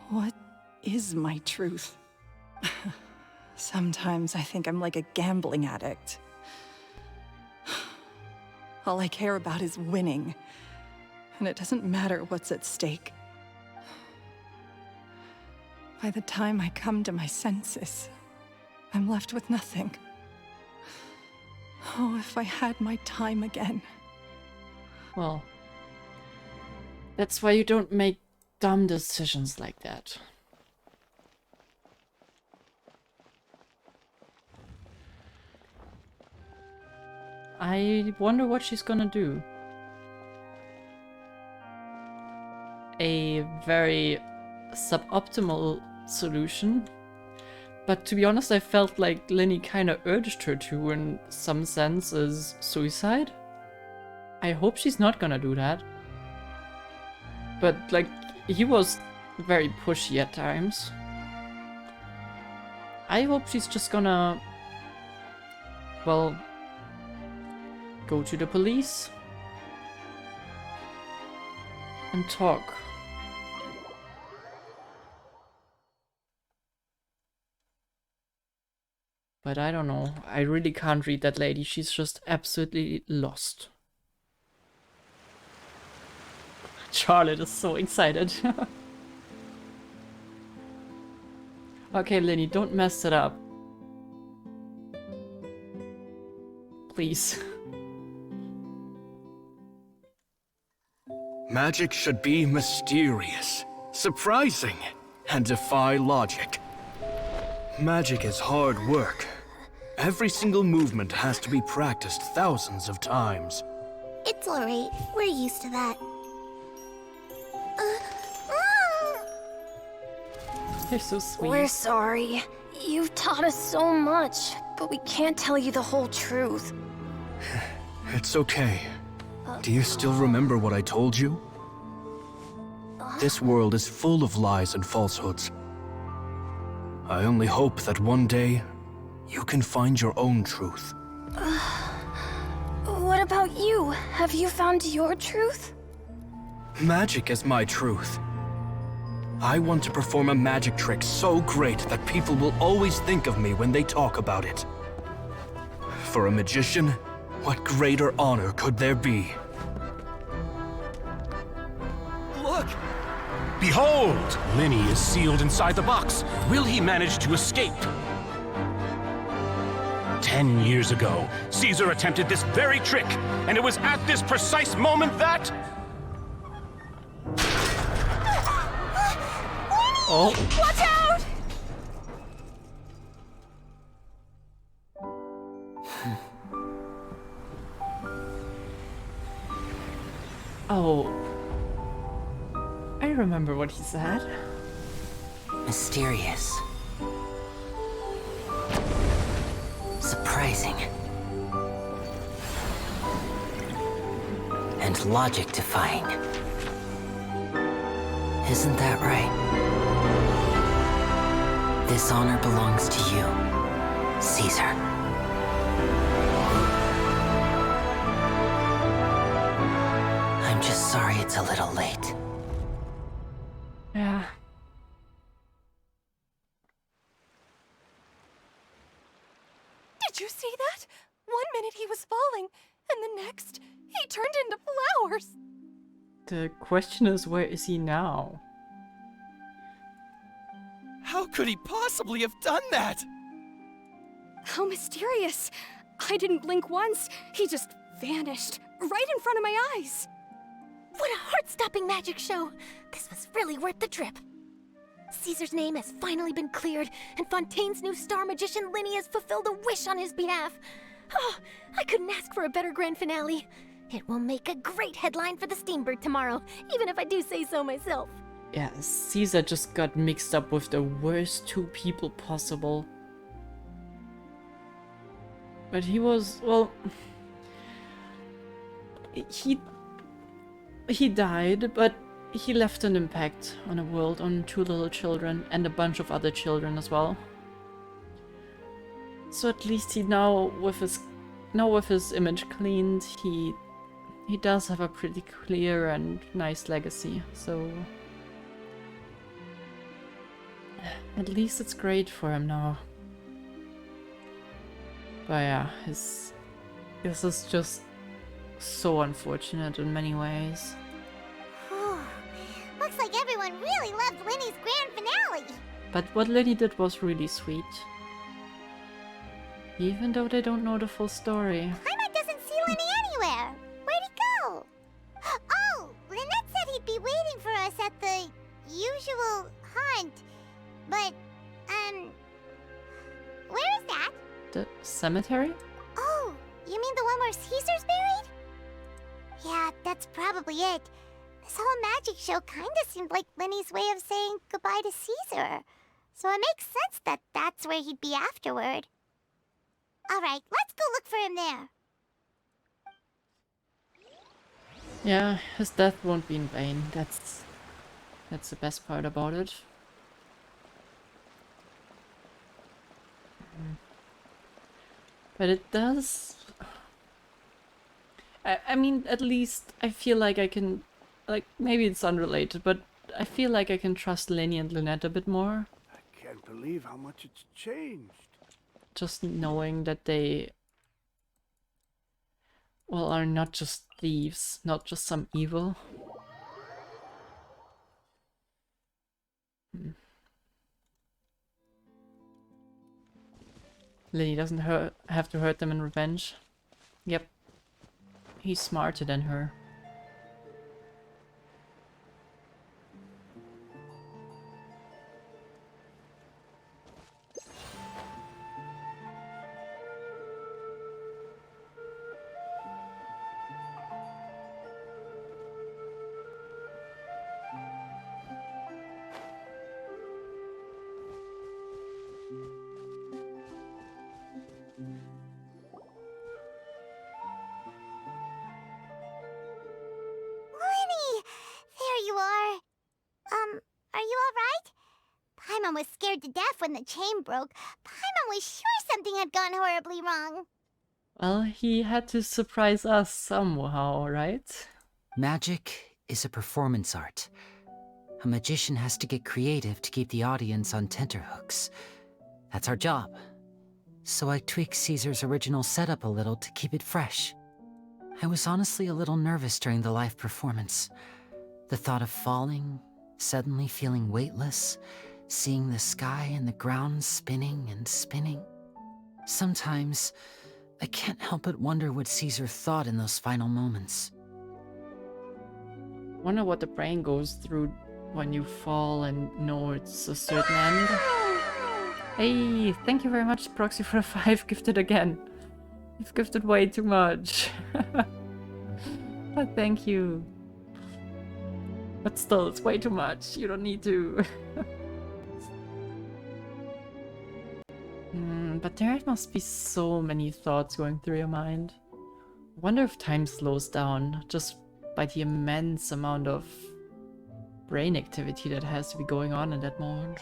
What is my truth? Sometimes I think I'm like a gambling addict. All I care about is winning, and it doesn't matter what's at stake. By the time I come to my senses, I'm left with nothing. Oh, if I had my time again. Well, that's why you don't make dumb decisions like that. I wonder what she's gonna do. A very suboptimal solution. But to be honest, I felt like Lyney kinda urged her to, in some sense, is suicide. I hope she's not gonna do that. But, like, he was very pushy at times. I hope she's just gonna, well, go to the police and talk. But I don't know. I really can't read that lady. She's just absolutely lost. Charlotte is so excited. Okay, Lyney, don't mess it up. Please. Magic should be mysterious, surprising, and defy logic. Magic is hard work. Every single movement has to be practiced thousands of times. It's alright. We're used to that. You're so sweet. We're sorry. You've taught us so much, but we can't tell you the whole truth. It's okay. Do you still remember what I told you? This world is full of lies and falsehoods. I only hope that one day, you can find your own truth. What about you? Have you found your truth? Magic is my truth. I want to perform a magic trick so great that people will always think of me when they talk about it. For a magician, what greater honor could there be? Look! Behold! Lyney is sealed inside the box. Will he manage to escape? 10 years ago, Caesar attempted this very trick, and it was at this precise moment that... Oh. Watch out! Oh. I remember what he said. Mysterious. Surprising. And logic-defying. Isn't that right? This honor belongs to you, Caesar. I'm just sorry it's a little late. Yeah. Did you see that? 1 minute he was falling, and the next, he turned into flowers. The question is, where is he now? How could he possibly have done that? How mysterious. I didn't blink once. He just vanished right in front of my eyes. What a heart-stopping magic show! This was really worth the trip. Caesar's name has finally been cleared, and Fontaine's new star magician Lyney has fulfilled a wish on his behalf. Oh, I couldn't ask for a better grand finale. It will make a great headline for the Steambird tomorrow, even if I do say so myself. Yeah, Caesar just got mixed up with the worst two people possible. But he was, well... He died, but he left an impact on the world, on 2 little children, and a bunch of other children as well. So at least he now with his image cleaned, he does have a pretty clear and nice legacy, so at least it's great for him now. But yeah, this is just so unfortunate in many ways. Looks like everyone really loved Lyney's grand finale. But what Lyney did was really sweet. Even though they don't know the full story. Paimon doesn't see Lyney anywhere. Where'd he go? Oh, Lynette said he'd be waiting for us at the usual haunt. But, where is that? The cemetery? Oh, you mean the one where Caesar's buried? Yeah, that's probably it. This whole magic show kinda seemed like Lyney's way of saying goodbye to Caesar. So it makes sense that that's where he'd be afterward. Alright, let's go look for him there. Yeah, his death won't be in vain. That's the best part about it. But it does... I mean, at least I feel like I can... Like, maybe it's unrelated, but I feel like I can trust Lyney and Lynette a bit more. I can't believe how much it's changed. Just knowing that they... well, are not just thieves, not just some evil. Lyney doesn't have to hurt them in revenge. Yep. He's smarter than her. Was scared to death when the chain broke. Paimon was sure something had gone horribly wrong. Well, he had to surprise us somehow, right? Magic is a performance art. A magician has to get creative to keep the audience on tenterhooks. That's our job. So I tweaked Caesar's original setup a little to keep it fresh. I was honestly a little nervous during the live performance. The thought of falling, suddenly feeling weightless, seeing the sky and the ground spinning and spinning. Sometimes, I can't help but wonder what Caesar thought in those final moments. Wonder what the brain goes through when you fall and know it's a certain end. Hey, thank you very much, Proxy, for the 5 gifted again. You've gifted way too much. But thank you. But still, it's way too much. You don't need to. But there must be so many thoughts going through your mind. I wonder if time slows down just by the immense amount of brain activity that has to be going on in that moment.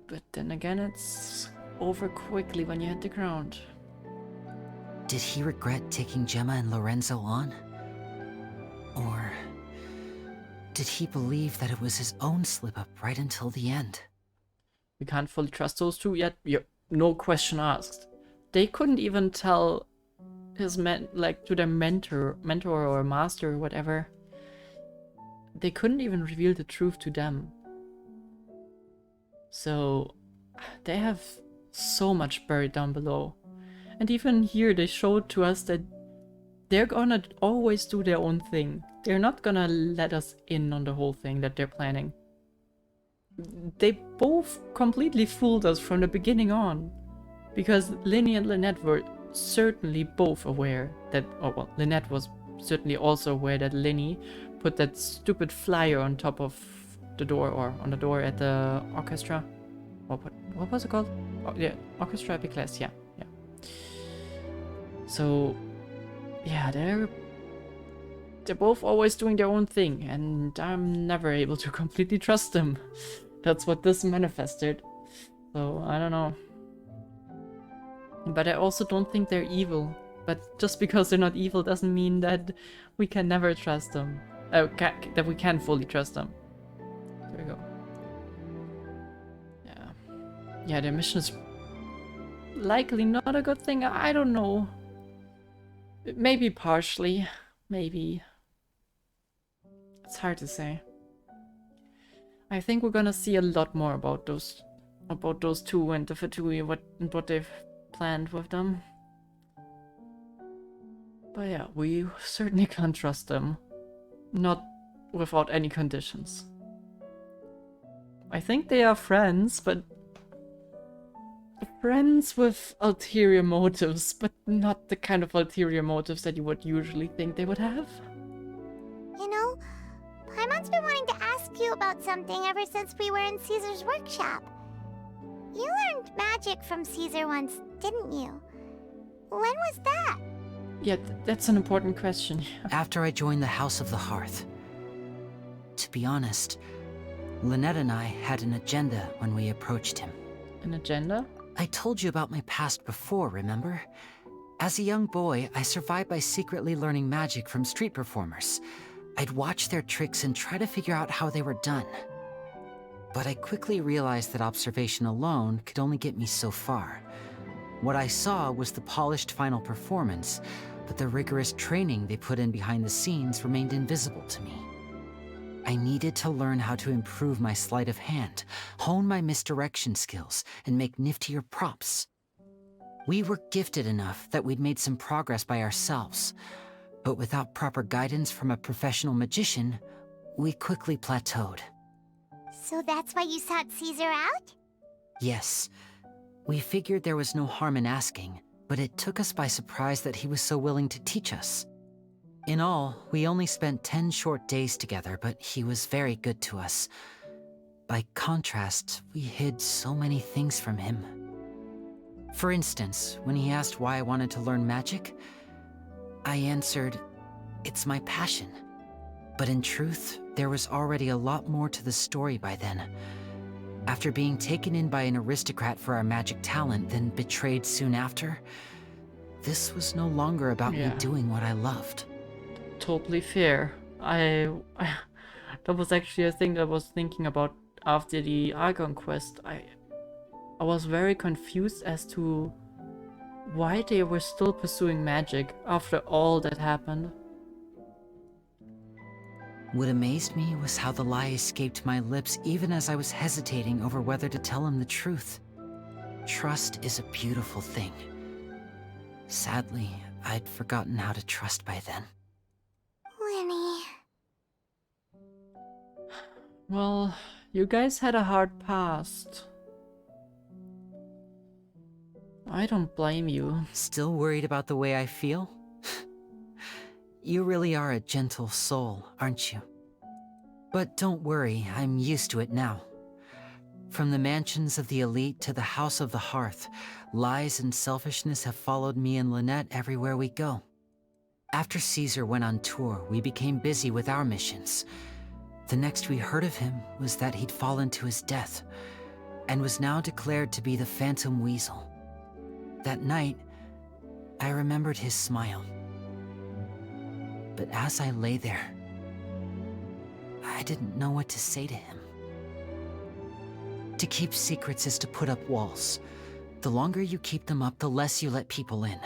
But then again, it's over quickly when you hit the ground. Did he regret taking Gemma and Lorenzo on? Or did he believe that it was his own slip-up right until the end? We can't fully trust those two yet. No question asked. They couldn't even tell his to their mentor or master or whatever. They couldn't even reveal the truth to them. So they have so much buried down below. And even here they showed to us that they're gonna always do their own thing. They're not gonna let us in on the whole thing that they're planning. They both completely fooled us from the beginning on. Because Lyney and Lynette were certainly both aware that, oh well, Lynette was certainly also aware that Lyney put that stupid flyer on top of the door, or on the door at the orchestra. What was it called? Oh, yeah, Orchestra Epiclese, yeah. So, yeah, they're both always doing their own thing, and I'm never able to completely trust them. That's what this manifested. So, I don't know. But I also don't think they're evil. But just because they're not evil doesn't mean that we can never trust them. That we can fully trust them. There we go. Yeah, their mission is likely not a good thing. I don't know. Maybe partially. Maybe. It's hard to say. I think we're gonna see a lot more about those two and the Fatui, what they've planned with them. But yeah, we certainly can't trust them. Not without any conditions. I think they are friends, but friends with ulterior motives, but not the kind of ulterior motives that you would usually think they would have. You know, Paimon's been wanting to ask you about something ever since we were in Caesar's workshop. You learned magic from Caesar once, didn't you? When was that? Yeah, that's an important question. After I joined the House of the Hearth. To be honest, Lynette and I had an agenda when we approached him. An agenda? I told you about my past before, remember? As a young boy, I survived by secretly learning magic from street performers. I'd watch their tricks and try to figure out how they were done. But I quickly realized that observation alone could only get me so far. What I saw was the polished final performance, but the rigorous training they put in behind the scenes remained invisible to me. I needed to learn how to improve my sleight of hand, hone my misdirection skills, and make niftier props. We were gifted enough that we'd made some progress by ourselves, but without proper guidance from a professional magician, we quickly plateaued. So that's why you sought Caesar out? Yes. We figured there was no harm in asking, but it took us by surprise that he was so willing to teach us. In all, we only spent 10 short days together, but he was very good to us. By contrast, we hid so many things from him. For instance, when he asked why I wanted to learn magic, I answered, "It's my passion." But in truth, there was already a lot more to the story by then. After being taken in by an aristocrat for our magic talent, then betrayed soon after, this was no longer about me doing what I loved. Totally fair. That was actually a thing that I was thinking about after the Argon quest. I was very confused as to why they were still pursuing magic after all that happened. What amazed me was how the lie escaped my lips even as I was hesitating over whether to tell him the truth. Trust is a beautiful thing. Sadly, I'd forgotten how to trust by then. Lyney. Well, you guys had a hard past. I don't blame you. Still worried about the way I feel? You really are a gentle soul, aren't you? But don't worry, I'm used to it now. From the mansions of the elite to the House of the Hearth, lies and selfishness have followed me and Lynette everywhere we go. After Caesar went on tour, we became busy with our missions. The next we heard of him was that he'd fallen to his death, and was now declared to be the Phantom Weasel. That night, I remembered his smile. But as I lay there, I didn't know what to say to him. To keep secrets is to put up walls. The longer you keep them up, the less you let people in.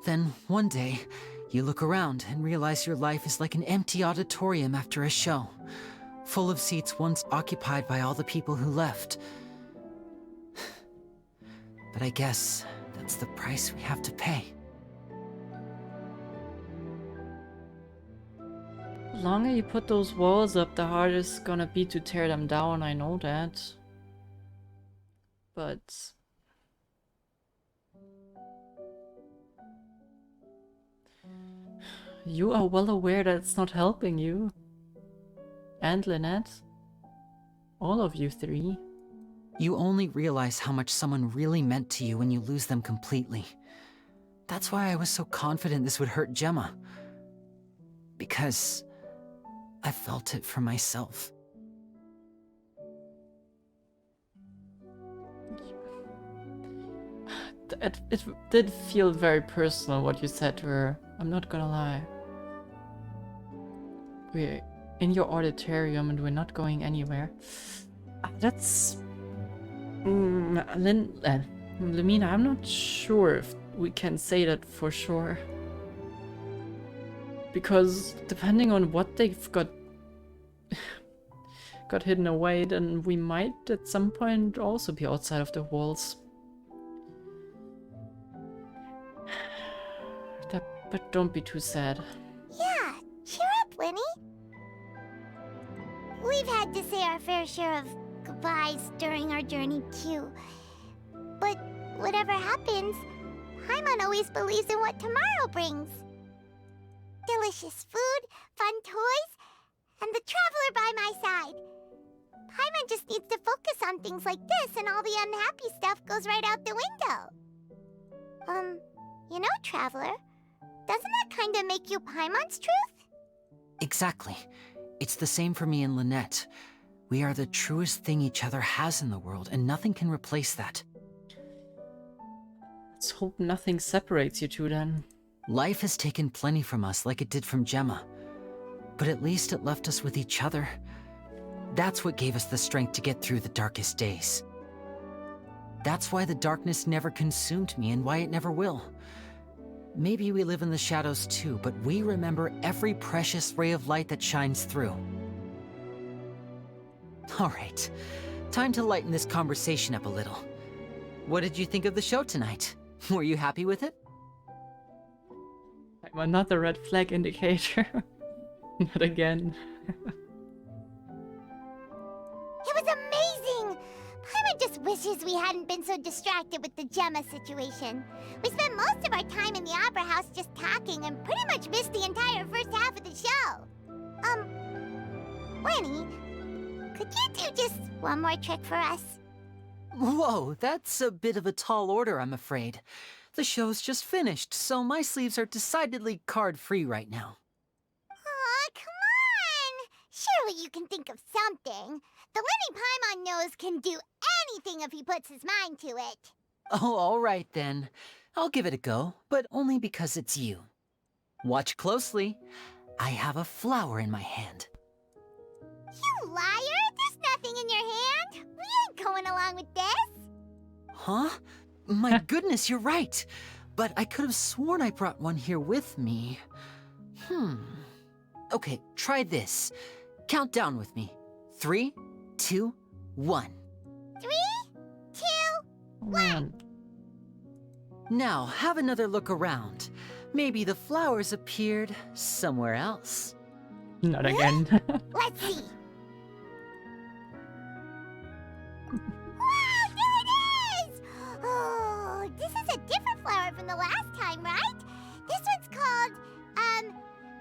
Then, one day, you look around and realize your life is like an empty auditorium after a show, full of seats once occupied by all the people who left. But I guess that's the price we have to pay. The longer you put those walls up, the harder it's gonna be to tear them down, I know that. But... you are well aware that it's not helping you. And Lynette. All of you three. You only realize how much someone really meant to you when you lose them completely. That's why I was so confident this would hurt Gemma. Because I felt it for myself. It did feel very personal what you said to her. I'm not gonna lie. We're in your auditorium and we're not going anywhere. That's... Lamina, I'm not sure if we can say that for sure. Because depending on what they've got hidden away, then we might at some point also be outside of the walls. But don't be too sad. Yeah, cheer up, Lyney. We've had to say our fair share of goodbyes during our journey too. But whatever happens, Paimon always believes in what tomorrow brings. Delicious food, fun toys, and the traveler by my side. Paimon just needs to focus on things like this and all the unhappy stuff goes right out the window. You know, Traveler, doesn't that kinda make you Paimon's truth? Exactly. It's the same for me and Lynette. We are the truest thing each other has in the world, and nothing can replace that. Let's hope nothing separates you two then. Life has taken plenty from us, like it did from Gemma. But at least it left us with each other. That's what gave us the strength to get through the darkest days. That's why the darkness never consumed me, and why it never will. Maybe we live in the shadows too, but we remember every precious ray of light that shines through. Alright, time to lighten this conversation up a little. What did you think of the show tonight? Were you happy with it? I'm another red flag indicator. Not again. It was amazing! Paimon just wishes we hadn't been so distracted with the Gemma situation. We spent most of our time in the Opera House just talking and pretty much missed the entire first half of the show. Lyney, could you do just one more trick for us? Whoa, that's a bit of a tall order, I'm afraid. The show's just finished, so my sleeves are decidedly card-free right now. Aw, come on! Surely you can think of something. The Lyney Paimon knows can do anything if he puts his mind to it. Oh, all right then. I'll give it a go, but only because it's you. Watch closely. I have a flower in my hand. You liar! There's nothing in your hand! We ain't going along with this! Huh? My goodness, you're right. But I could have sworn I brought one here with me. Okay, try this. Count down with me. 3, 2, 1. 3, 2, 1. Now, have another look around. Maybe the flowers appeared somewhere else. Not again. Let's see. Wow, there it is! Oh, this is a different flower from the last time, right? This one's called, oh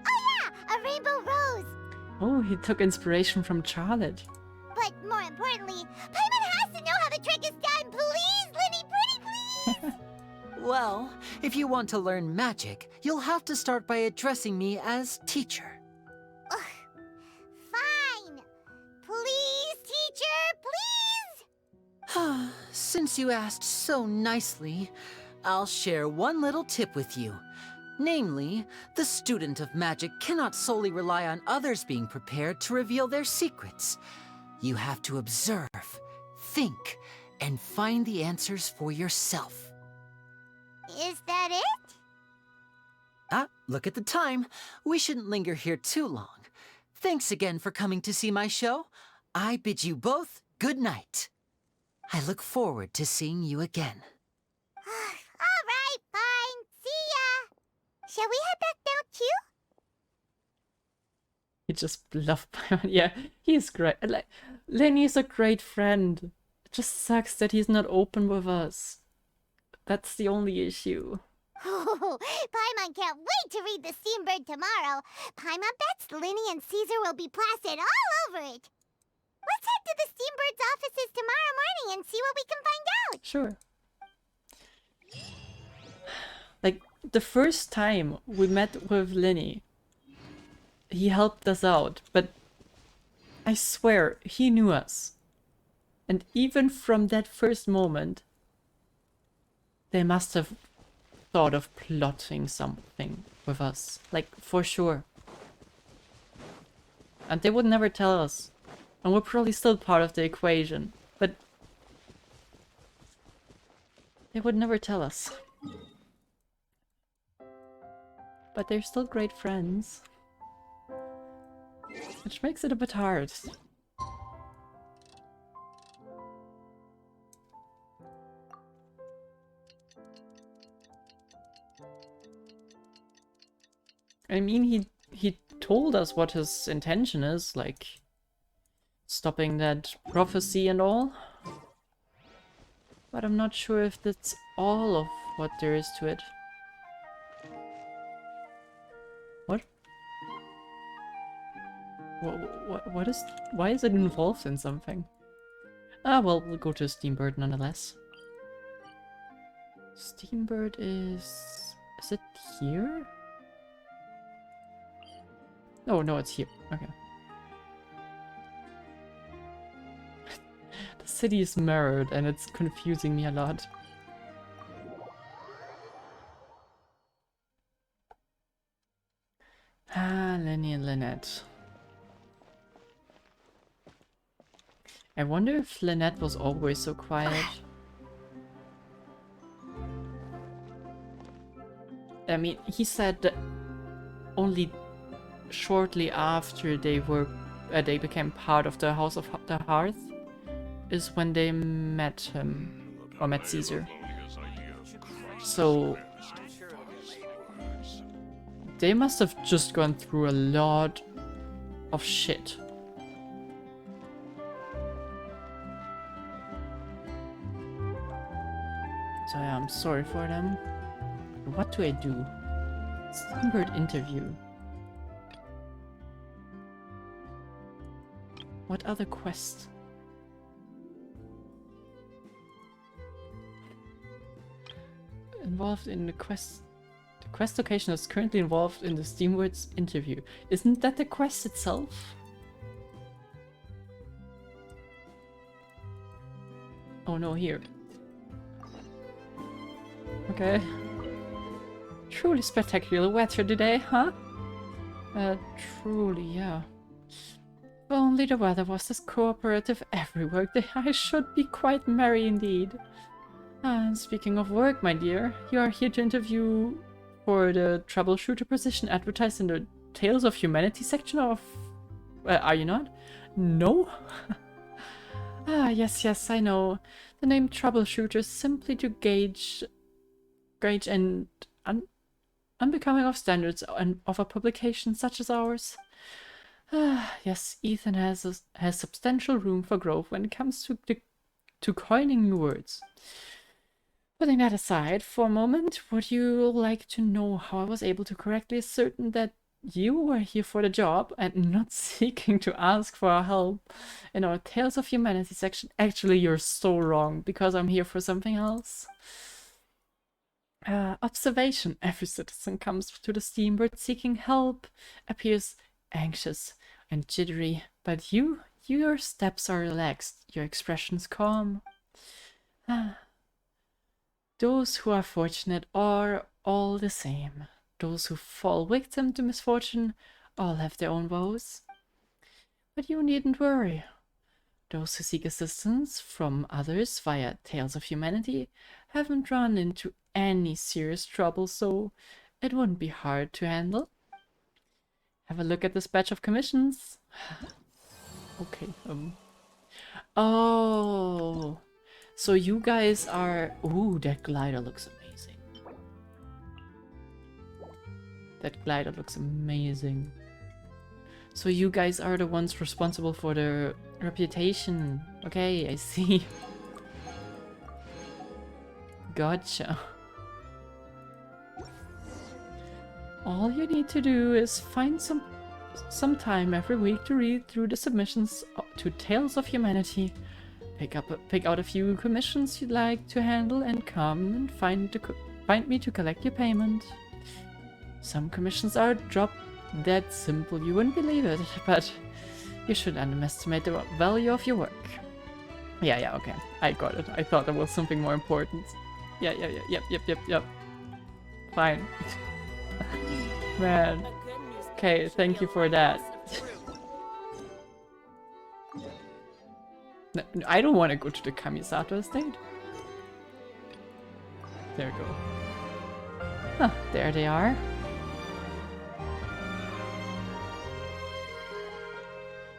yeah, a rainbow rose. Oh, he took inspiration from Charlotte. But more importantly, Paimon has to know how the trick is done. Please, Lyney, pretty please! Well, if you want to learn magic, you'll have to start by addressing me as teacher. Ugh. Fine. Please, teacher, please! Since you asked so nicely, I'll share one little tip with you. Namely, the student of magic cannot solely rely on others being prepared to reveal their secrets. You have to observe, think, and find the answers for yourself. Is that it? Ah, look at the time. We shouldn't linger here too long. Thanks again for coming to see my show. I bid you both good night. I look forward to seeing you again. Shall we head back now too? He just bluffed Paimon. Yeah, he's great. Like, Lyney is a great friend. It just sucks that he's not open with us. That's the only issue. Oh, Paimon can't wait to read the Steambird tomorrow. Paimon bets Lyney and Caesar will be plastered all over it. Let's head to the Steambird's offices tomorrow morning and see what we can find out. Sure. Like, the first time we met with Lyney, he helped us out, but I swear, he knew us. And even from that first moment, they must have thought of plotting something with us. Like, for sure. And they would never tell us. And we're probably still part of the equation. But they would never tell us. But they're still great friends. Which makes it a bit hard. I mean, he told us what his intention is, like stopping that prophecy and all. But I'm not sure if that's all of what there is to it. What? What is... Why is it involved in something? Ah, well, we'll go to Steambird nonetheless. Steambird is... Is it here? Oh, no, it's here. Okay. The city is mirrored and it's confusing me a lot. Ah, Lyney and Lynette. I wonder if Lynette was always so quiet. I mean, he said that only shortly after they became part of the House of the Hearth is when they met him, or met Caesar. So they must have just gone through a lot of shit. So yeah, I'm sorry for them. What do I do? Steambird interview. What other quest? Involved in the quest. The quest location is currently involved in the Steambird's interview. Isn't that the quest itself? Oh no, here. Okay. Truly spectacular weather today, huh? Truly, yeah. If only the weather was as cooperative every workday, I should be quite merry indeed. And speaking of work, my dear, you are here to interview for the troubleshooter position advertised in the Tales of Humanity section of... are you not? No? Ah, yes, I know. The name troubleshooter is simply to gauge and unbecoming of standards and of a publication such as ours. Ah, yes, Ethan has substantial room for growth when it comes to coining new words. Putting that aside for a moment, would you like to know how I was able to correctly ascertain that you were here for the job and not seeking to ask for our help in our Tales of Humanity section? Actually, you're so wrong, because I'm here for something else. Observation. Every citizen comes to the Steambird seeking help, appears anxious and jittery, but your steps are relaxed, your expressions calm. Those who are fortunate are all the same. Those who fall victim to misfortune all have their own woes. But you needn't worry. Those who seek assistance from others via Tales of Humanity haven't run into any serious trouble, so it wouldn't be hard to handle. Have a look at this batch of commissions. Okay, oh, so you guys are... Ooh, that glider looks amazing. That glider looks amazing. So you guys are the ones responsible for the reputation. Okay, I see. Gotcha. All you need to do is find some time every week to read through the submissions to Tales of Humanity. Pick out a few commissions you'd like to handle and come and find me to collect your payment. Some commissions are dropped that simple, you wouldn't believe it, but you should underestimate the value of your work. Yeah, okay, I got it. I thought there was something more important. Yep. Fine. Man. Okay, thank you for that. No, I don't want to go to the Kamisato estate. There we go. Huh, there they are.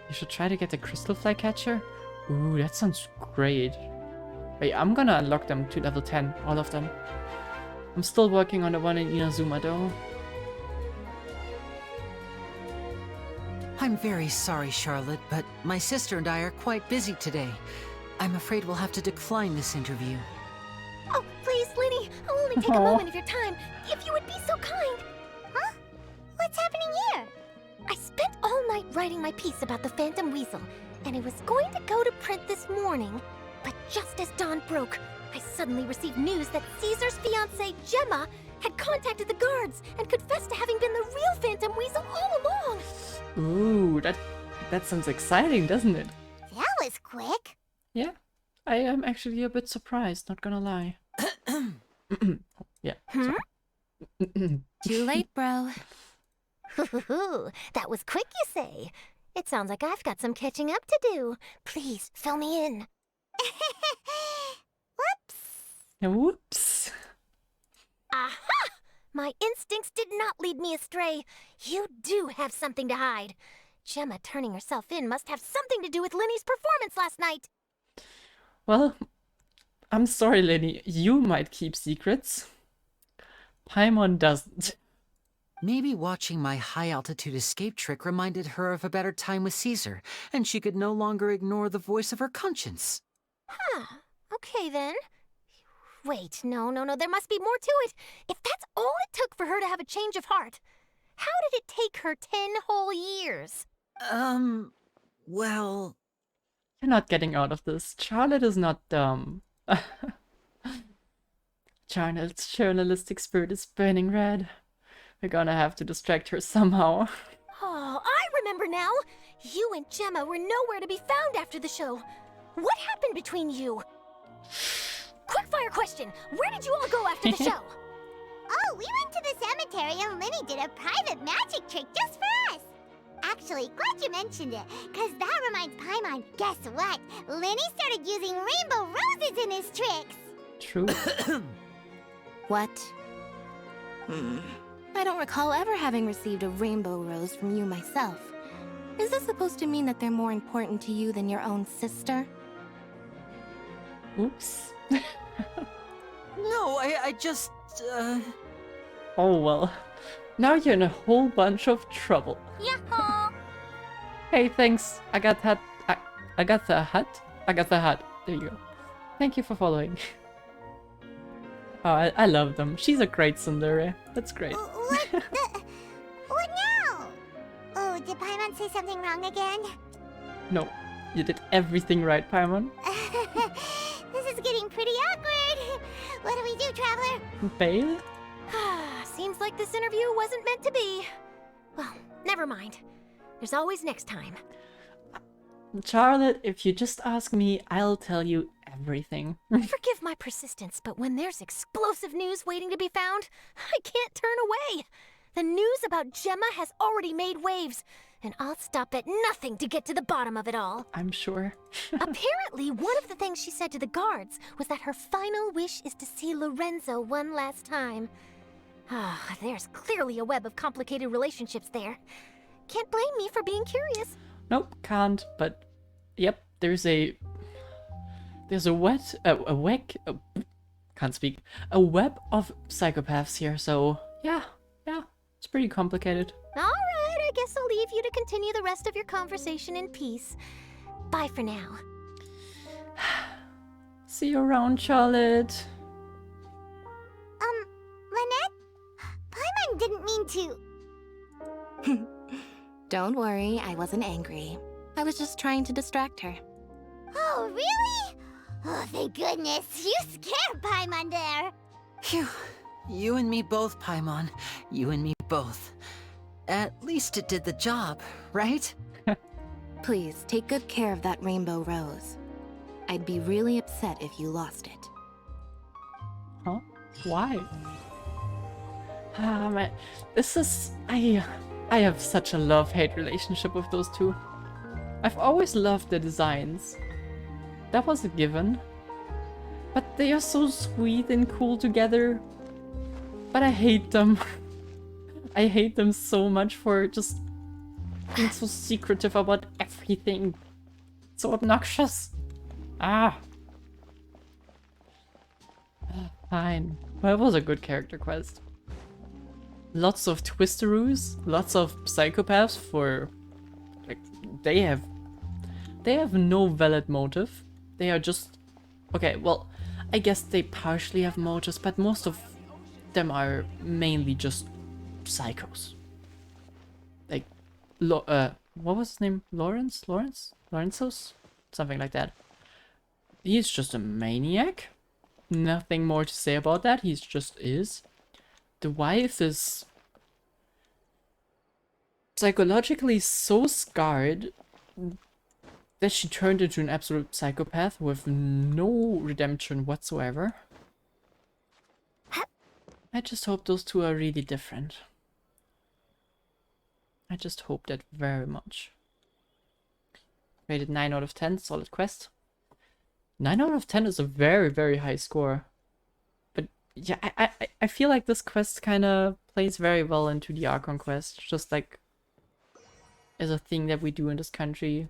You should try to get the crystal flycatcher. Ooh, that sounds great. Wait, I'm gonna unlock them to level 10, all of them. I'm still working on the one in Inazuma though. I'm very sorry, Charlotte, but my sister and I are quite busy today. I'm afraid we'll have to decline this interview. Oh, please, Lyney, I'll only take a moment of your time, if you would be so kind. Huh? What's happening here? I spent all night writing my piece about the Phantom Weasel, and it was going to go to print this morning. But just as dawn broke, I suddenly received news that Caesar's fiancée, Gemma, had contacted the guards and confessed to having been the real Phantom Weasel all along. Ooh, that sounds exciting, doesn't it? That was quick. Yeah, I am actually a bit surprised, not gonna lie. Yeah. Too late, bro. That was quick, you say? It sounds like I've got some catching up to do. Please, fill me in. Whoops. Aha! My instincts did not lead me astray. You do have something to hide. Gemma turning herself in must have something to do with Lyney's performance last night. Well, I'm sorry, Lyney. You might keep secrets. Paimon doesn't. Maybe watching my high-altitude escape trick reminded her of a better time with Caesar, and she could no longer ignore the voice of her conscience. Huh. Okay, then. Wait, no, there must be more to it. If that's all it took for her to have a change of heart, how did it take her 10 whole years? Well... You're not getting out of this. Charlotte is not dumb. Charlotte's journalistic spirit is burning red. We're gonna have to distract her somehow. Oh, I remember now. You and Gemma were nowhere to be found after the show. What happened between you? Quickfire question. Where did you all go after the show? Oh, we went to the cemetery and Lyney did a private magic trick just for us. Actually, glad you mentioned it, because that reminds Paimon, guess what? Lyney started using rainbow roses in his tricks. True. What? I don't recall ever having received a rainbow rose from you myself. Is this supposed to mean that they're more important to you than your own sister? Oops. No, I just, Oh well. Now you're in a whole bunch of trouble. Yahoo! Hey, thanks. I got the hat. There you go. Thank you for following. Oh, I love them. She's a great tsundere. That's great. What now? Oh, did Paimon say something wrong again? No, you did everything right, Paimon. This is getting pretty awkward. What do we do, Traveler? Bail? Seems like this interview wasn't meant to be. Well, never mind. There's always next time. Charlotte, if you just ask me, I'll tell you everything. Forgive my persistence, but when there's explosive news waiting to be found, I can't turn away. The news about Gemma has already made waves, and I'll stop at nothing to get to the bottom of it all. I'm sure. Apparently, one of the things she said to the guards was that her final wish is to see Lorenzo one last time. Ah, there's clearly a web of complicated relationships there. Can't blame me for being curious. Nope, can't, but yep, there's a web of psychopaths here, so yeah, it's pretty complicated. All right, I guess I'll leave you to continue the rest of your conversation in peace. Bye for now. See you around, Charlotte. Lynette? Paimon didn't mean to. Don't worry, I wasn't angry. I was just trying to distract her. Oh, really? Oh, thank goodness. You scared Paimon there. Phew. You and me both, Paimon. You and me both. At least it did the job, right? Please, take good care of that rainbow rose. I'd be really upset if you lost it. Huh? Why? Ah, man. This is... I have such a love-hate relationship with those two. I've always loved the designs. That was a given. But they are so sweet and cool together. But I hate them. I hate them so much for just being so secretive about everything. So obnoxious. Ah. Fine. Well, it was a good character quest. Lots of twisteroos, lots of psychopaths for... like, they have no valid motive. They are just... okay, well, I guess they partially have motives, but most of them are mainly just psychos. Like, what was his name? Lawrenceos? Something like that. He's just a maniac. Nothing more to say about that. He's just is. The wife is psychologically so scarred that she turned into an absolute psychopath with no redemption whatsoever. I just hope those two are really different. I just hope that very much. Rated 9 out of 10, solid quest. 9 out of 10 is a very, very high score. But yeah, I feel like this quest kind of plays very well into the Archon quest. Just like as a thing that we do in this country.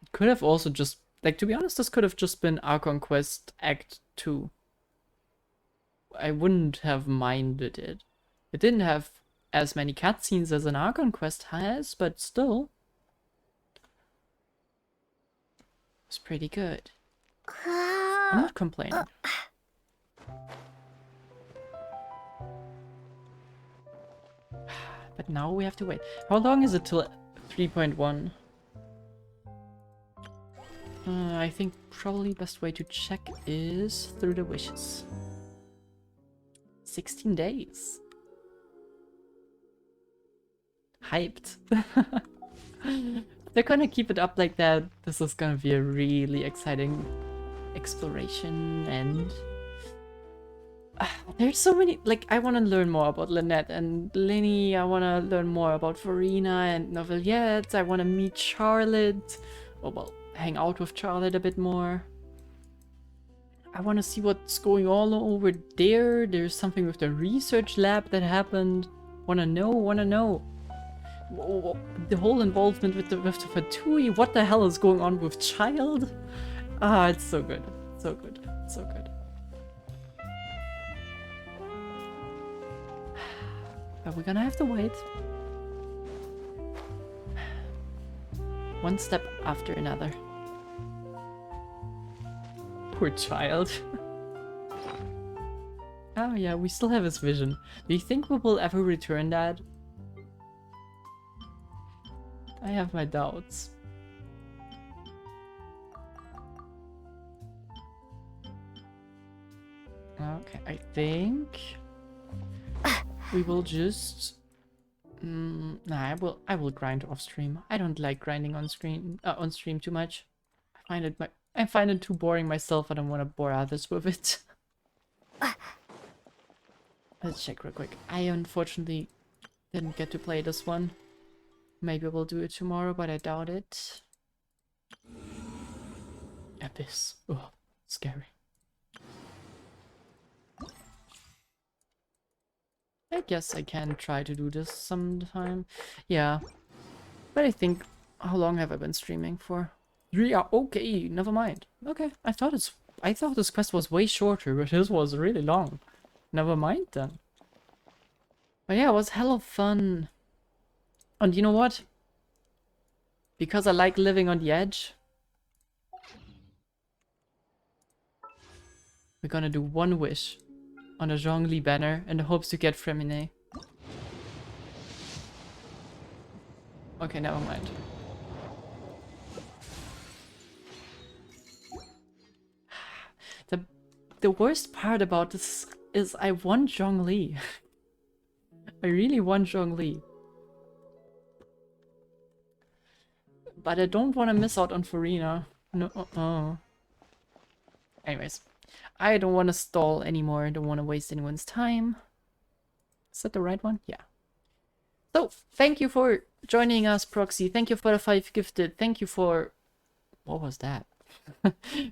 It could have also just, like, to be honest, this could have just been Archon quest Act 2. I wouldn't have minded it. It didn't have as many cutscenes as an Archon quest has, but still. It's pretty good. I'm not complaining. But now we have to wait. How long is it till 3.1? I think probably best way to check is through the wishes. 16 days. Hyped. They're gonna keep it up like that. This is gonna be a really exciting exploration, and there's so many, like, I want to learn more about Lynette and Lyney. I want to learn more about Farina and Novillette. I want to meet Charlotte, or well, hang out with Charlotte a bit more. I want to see what's going on over there. There's something with the research lab that happened. Wanna know. The whole involvement with the Fatui. What the hell is going on with Child? Ah, it's so good. So good. So good. But we're gonna have to wait. One step after another. Poor Child. Oh yeah, we still have his vision. Do you think we will ever return that? I have my doubts. Okay, I think we will just nah, I will grind off stream. I don't like grinding on stream too much. I find it too boring myself. I don't want to bore others with it. Let's check real quick. I unfortunately didn't get to play this one. Maybe we'll do it tomorrow, but I doubt it. Abyss. Oh, scary. I guess I can try to do this sometime. Yeah. But I think... how long have I been streaming for? 3 hours. Okay, never mind. Okay, I thought this quest was way shorter, but this was really long. Never mind then. But yeah, it was hella fun. And you know what? Because I like living on the edge, we're gonna do one wish on a Zhongli banner in the hopes to get Fremine. Okay, never mind. The worst part about this is I want Zhongli. I really want Zhongli. But I don't want to miss out on Farina. No, Anyways, I don't want to stall anymore. I don't want to waste anyone's time. Is that the right one? Yeah. So, thank you for joining us, Proxy. Thank you for the 5 gifted. Thank you for... What was that?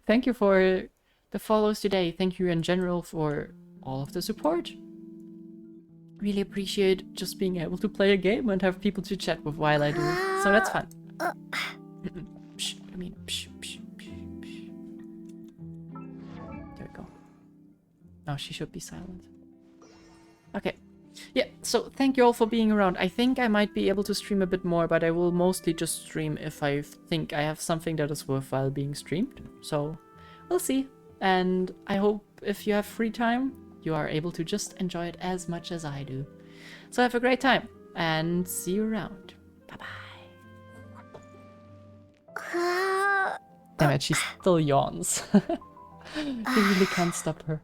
Thank you for the follows today. Thank you in general for all of the support. Really appreciate just being able to play a game and have people to chat with while I do it. So that's fun. Psh, I mean, psh, psh, psh, psh. There we go. Now she should be silent. Okay. Yeah, so thank you all for being around. I think I might be able to stream a bit more, but I will mostly just stream if I think I have something that is worthwhile being streamed. So, we'll see. And I hope if you have free time, you are able to just enjoy it as much as I do. So have a great time, and see you around. Damn it, she still yawns. You really can't stop her.